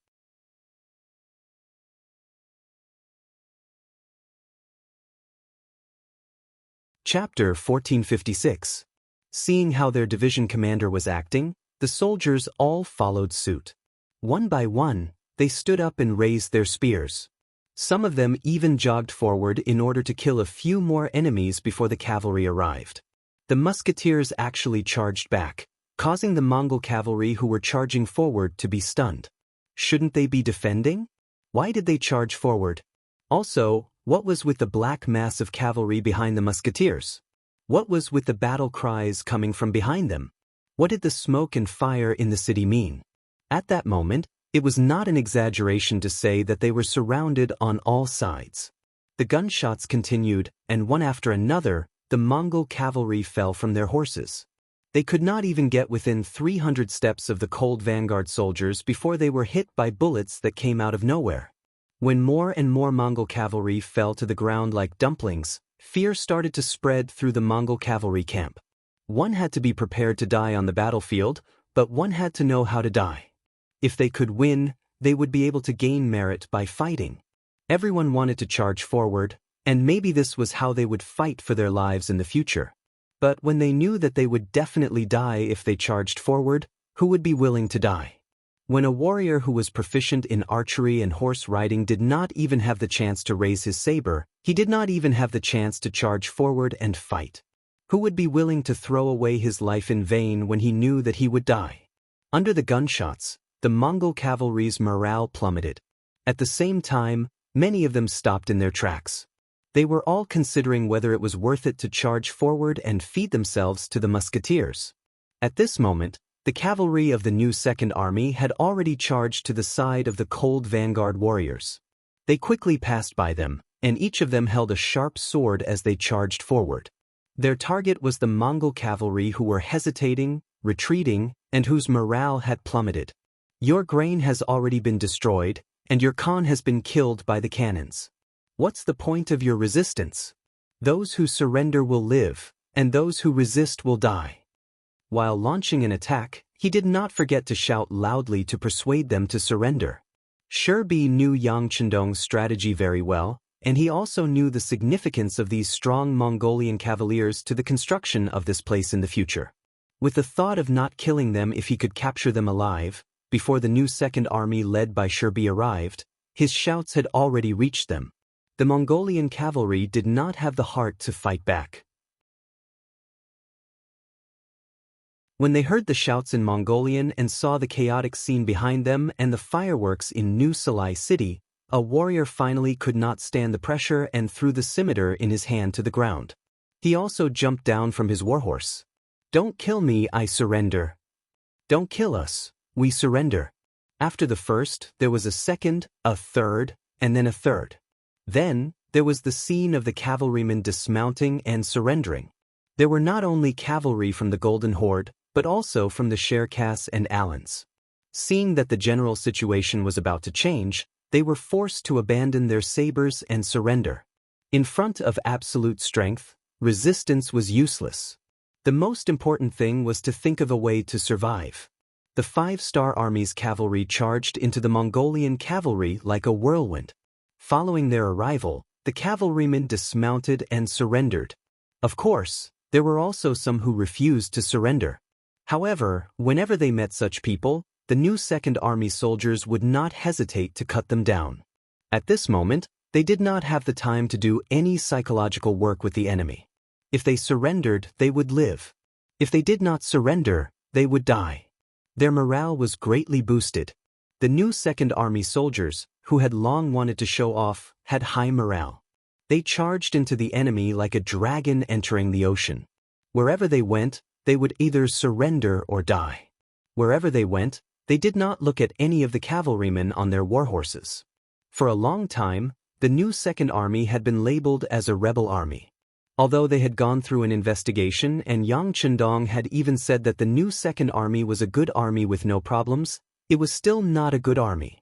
Chapter 1456. Seeing how their division commander was acting, the soldiers all followed suit. One by one, they stood up and raised their spears. Some of them even jogged forward in order to kill a few more enemies before the cavalry arrived. The musketeers actually charged back, causing the Mongol cavalry who were charging forward to be stunned. Shouldn't they be defending? Why did they charge forward? Also, what was with the black mass of cavalry behind the musketeers? What was with the battle cries coming from behind them? What did the smoke and fire in the city mean? At that moment, it was not an exaggeration to say that they were surrounded on all sides. The gunshots continued, and one after another, the Mongol cavalry fell from their horses. They could not even get within 300 steps of the cold vanguard soldiers before they were hit by bullets that came out of nowhere. When more and more Mongol cavalry fell to the ground like dumplings, fear started to spread through the Mongol cavalry camp. One had to be prepared to die on the battlefield, but one had to know how to die. If they could win, they would be able to gain merit by fighting. Everyone wanted to charge forward, and maybe this was how they would fight for their lives in the future. But when they knew that they would definitely die if they charged forward, who would be willing to die? When a warrior who was proficient in archery and horse riding did not even have the chance to raise his saber, he did not even have the chance to charge forward and fight. Who would be willing to throw away his life in vain when he knew that he would die? Under the gunshots, the Mongol cavalry's morale plummeted. At the same time, many of them stopped in their tracks. They were all considering whether it was worth it to charge forward and feed themselves to the musketeers. At this moment, the cavalry of the new Second Army had already charged to the side of the cold vanguard warriors. They quickly passed by them, and each of them held a sharp sword as they charged forward. Their target was the Mongol cavalry who were hesitating, retreating, and whose morale had plummeted. Your grain has already been destroyed, and your Khan has been killed by the cannons. What's the point of your resistance? Those who surrender will live, and those who resist will die. While launching an attack, he did not forget to shout loudly to persuade them to surrender. Shirbi knew Yang Chendong's strategy very well, and he also knew the significance of these strong Mongolian cavaliers to the construction of this place in the future. With the thought of not killing them if he could capture them alive, before the new Second Army led by Shirbi arrived, his shouts had already reached them. The Mongolian cavalry did not have the heart to fight back. When they heard the shouts in Mongolian and saw the chaotic scene behind them and the fireworks in New Salai City, a warrior finally could not stand the pressure and threw the scimitar in his hand to the ground. He also jumped down from his warhorse. "Don't kill me, I surrender. Don't kill us, we surrender." After the first, there was a second, a third, and then a third. Then, there was the scene of the cavalrymen dismounting and surrendering. There were not only cavalry from the Golden Horde, but also from the Cherkass and Alans. Seeing that the general situation was about to change, they were forced to abandon their sabers and surrender. In front of absolute strength, resistance was useless. The most important thing was to think of a way to survive. The Five-Star Army's cavalry charged into the Mongolian cavalry like a whirlwind. Following their arrival, the cavalrymen dismounted and surrendered. Of course, there were also some who refused to surrender. However, whenever they met such people, the new Second Army soldiers would not hesitate to cut them down. At this moment, they did not have the time to do any psychological work with the enemy. If they surrendered, they would live. If they did not surrender, they would die. Their morale was greatly boosted. The new Second Army soldiers, who had long wanted to show off, had high morale. They charged into the enemy like a dragon entering the ocean. Wherever they went, they would either surrender or die. Wherever they went, they did not look at any of the cavalrymen on their warhorses. For a long time, the new Second Army had been labeled as a rebel army. Although they had gone through an investigation and Yang Chendong had even said that the new Second Army was a good army with no problems, it was still not a good army.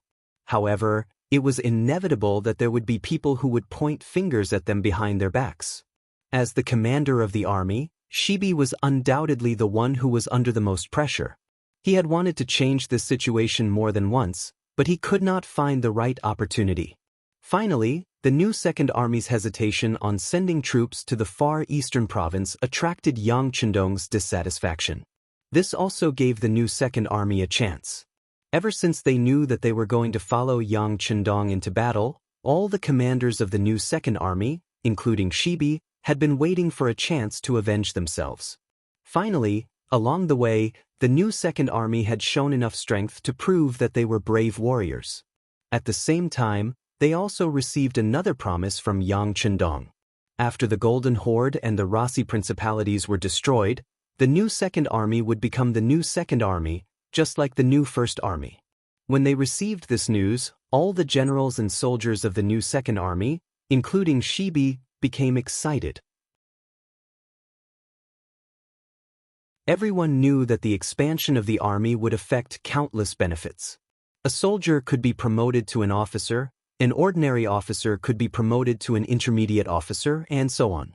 However, it was inevitable that there would be people who would point fingers at them behind their backs. As the commander of the army, Shibi was undoubtedly the one who was under the most pressure. He had wanted to change this situation more than once, but he could not find the right opportunity. Finally, the new Second Army's hesitation on sending troops to the far eastern province attracted Yang Chendong's dissatisfaction. This also gave the new Second Army a chance. Ever since they knew that they were going to follow Yang Chendong into battle, all the commanders of the new Second Army, including Shibi, had been waiting for a chance to avenge themselves. Finally, along the way, the new Second Army had shown enough strength to prove that they were brave warriors. At the same time, they also received another promise from Yang Chendong. After the Golden Horde and the Rasi principalities were destroyed, the new Second Army would become the new Second Army, just like the new First Army. When they received this news, all the generals and soldiers of the new Second Army, including Shibi, became excited. Everyone knew that the expansion of the army would affect countless benefits. A soldier could be promoted to an officer, an ordinary officer could be promoted to an intermediate officer, and so on.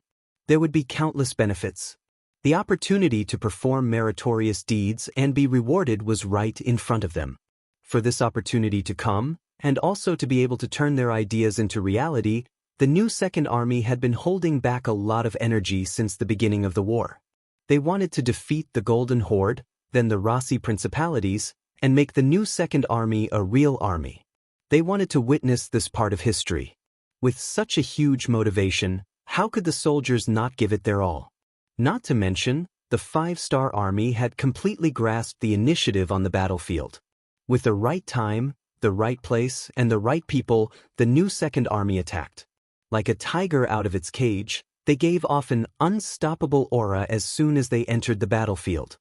There would be countless benefits. The opportunity to perform meritorious deeds and be rewarded was right in front of them. For this opportunity to come, and also to be able to turn their ideas into reality, the new Second Army had been holding back a lot of energy since the beginning of the war. They wanted to defeat the Golden Horde, then the Rossi Principalities, and make the new Second Army a real army. They wanted to witness this part of history. With such a huge motivation, how could the soldiers not give it their all? Not to mention, the 5-star army had completely grasped the initiative on the battlefield. With the right time, the right place, and the right people, the new Second Army attacked. Like a tiger out of its cage, they gave off an unstoppable aura as soon as they entered the battlefield.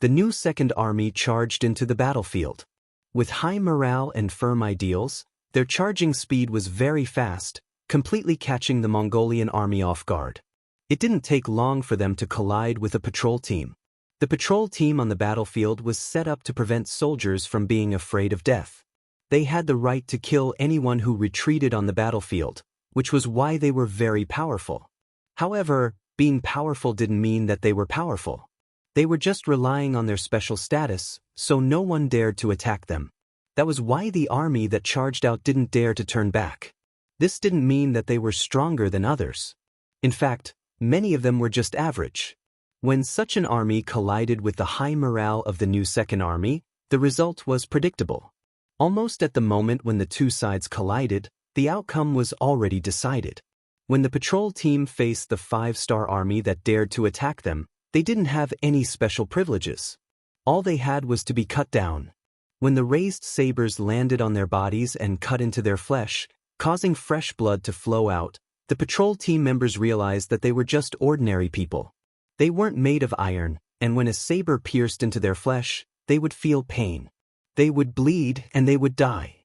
The new Second Army charged into the battlefield. With high morale and firm ideals, their charging speed was very fast, completely catching the Mongolian army off guard. It didn't take long for them to collide with a patrol team. The patrol team on the battlefield was set up to prevent soldiers from being afraid of death. They had the right to kill anyone who retreated on the battlefield, which was why they were very powerful. However, being powerful didn't mean that they were powerful. They were just relying on their special status, so no one dared to attack them. That was why the army that charged out didn't dare to turn back. This didn't mean that they were stronger than others. In fact, many of them were just average. When such an army collided with the high morale of the new Second Army, the result was predictable. Almost at the moment when the two sides collided, the outcome was already decided. When the patrol team faced the 5-star army that dared to attack them, they didn't have any special privileges. All they had was to be cut down. When the raised sabers landed on their bodies and cut into their flesh, causing fresh blood to flow out, the patrol team members realized that they were just ordinary people. They weren't made of iron, and when a saber pierced into their flesh, they would feel pain. They would bleed and they would die.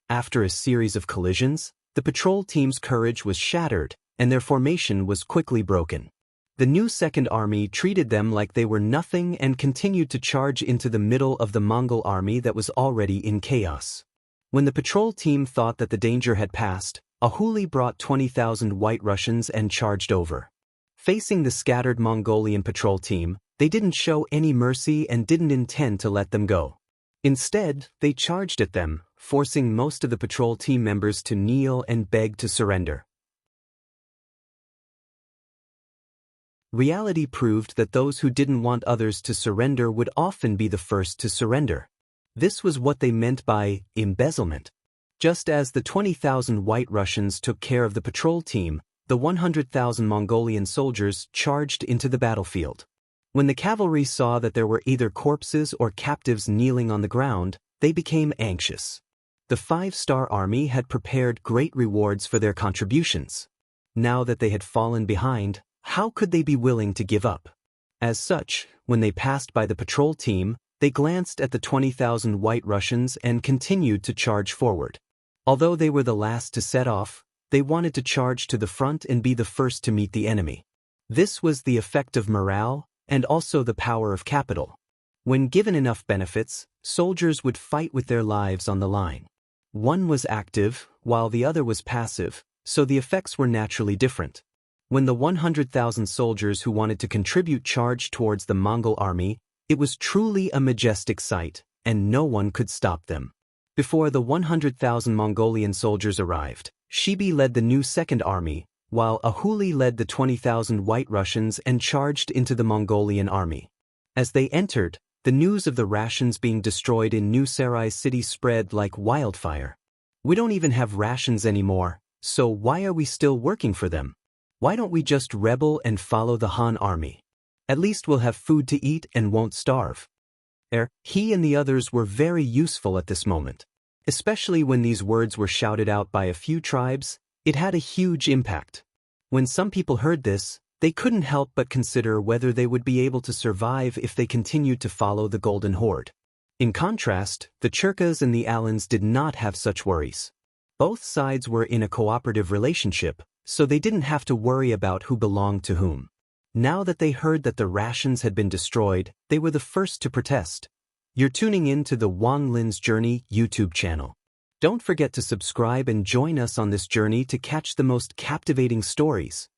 After a series of collisions, the patrol team's courage was shattered, and their formation was quickly broken. The new Second Army treated them like they were nothing and continued to charge into the middle of the Mongol army that was already in chaos. When the patrol team thought that the danger had passed, Ahuli brought 20,000 White Russians and charged over. Facing the scattered Mongolian patrol team, they didn't show any mercy and didn't intend to let them go. Instead, they charged at them, forcing most of the patrol team members to kneel and beg to surrender. Reality proved that those who didn't want others to surrender would often be the first to surrender. This was what they meant by embezzlement. Just as the 20,000 White Russians took care of the patrol team, the 100,000 Mongolian soldiers charged into the battlefield. When the cavalry saw that there were either corpses or captives kneeling on the ground, they became anxious. The 5-star army had prepared great rewards for their contributions. Now that they had fallen behind, how could they be willing to give up? As such, when they passed by the patrol team, they glanced at the 20,000 White Russians and continued to charge forward. Although they were the last to set off, they wanted to charge to the front and be the first to meet the enemy. This was the effect of morale, and also the power of capital. When given enough benefits, soldiers would fight with their lives on the line. One was active, while the other was passive, so the effects were naturally different. When the 100,000 soldiers who wanted to contribute charged towards the Mongol army, it was truly a majestic sight, and no one could stop them. Before the 100,000 Mongolian soldiers arrived, Shibi led the new Second Army, while Ahuli led the 20,000 White Russians and charged into the Mongolian army. As they entered, the news of the rations being destroyed in New Sarai city spread like wildfire. We don't even have rations anymore, so why are we still working for them? Why don't we just rebel and follow the Han army? At least we'll have food to eat and won't starve. He and the others were very useful at this moment. Especially when these words were shouted out by a few tribes, it had a huge impact. When some people heard this, they couldn't help but consider whether they would be able to survive if they continued to follow the Golden Horde. In contrast, the Churkas and the Allans did not have such worries. Both sides were in a cooperative relationship, so they didn't have to worry about who belonged to whom. Now that they heard that the rations had been destroyed, they were the first to protest. You're tuning in to the Wang Lin's Journey YouTube channel. Don't forget to subscribe and join us on this journey to catch the most captivating stories.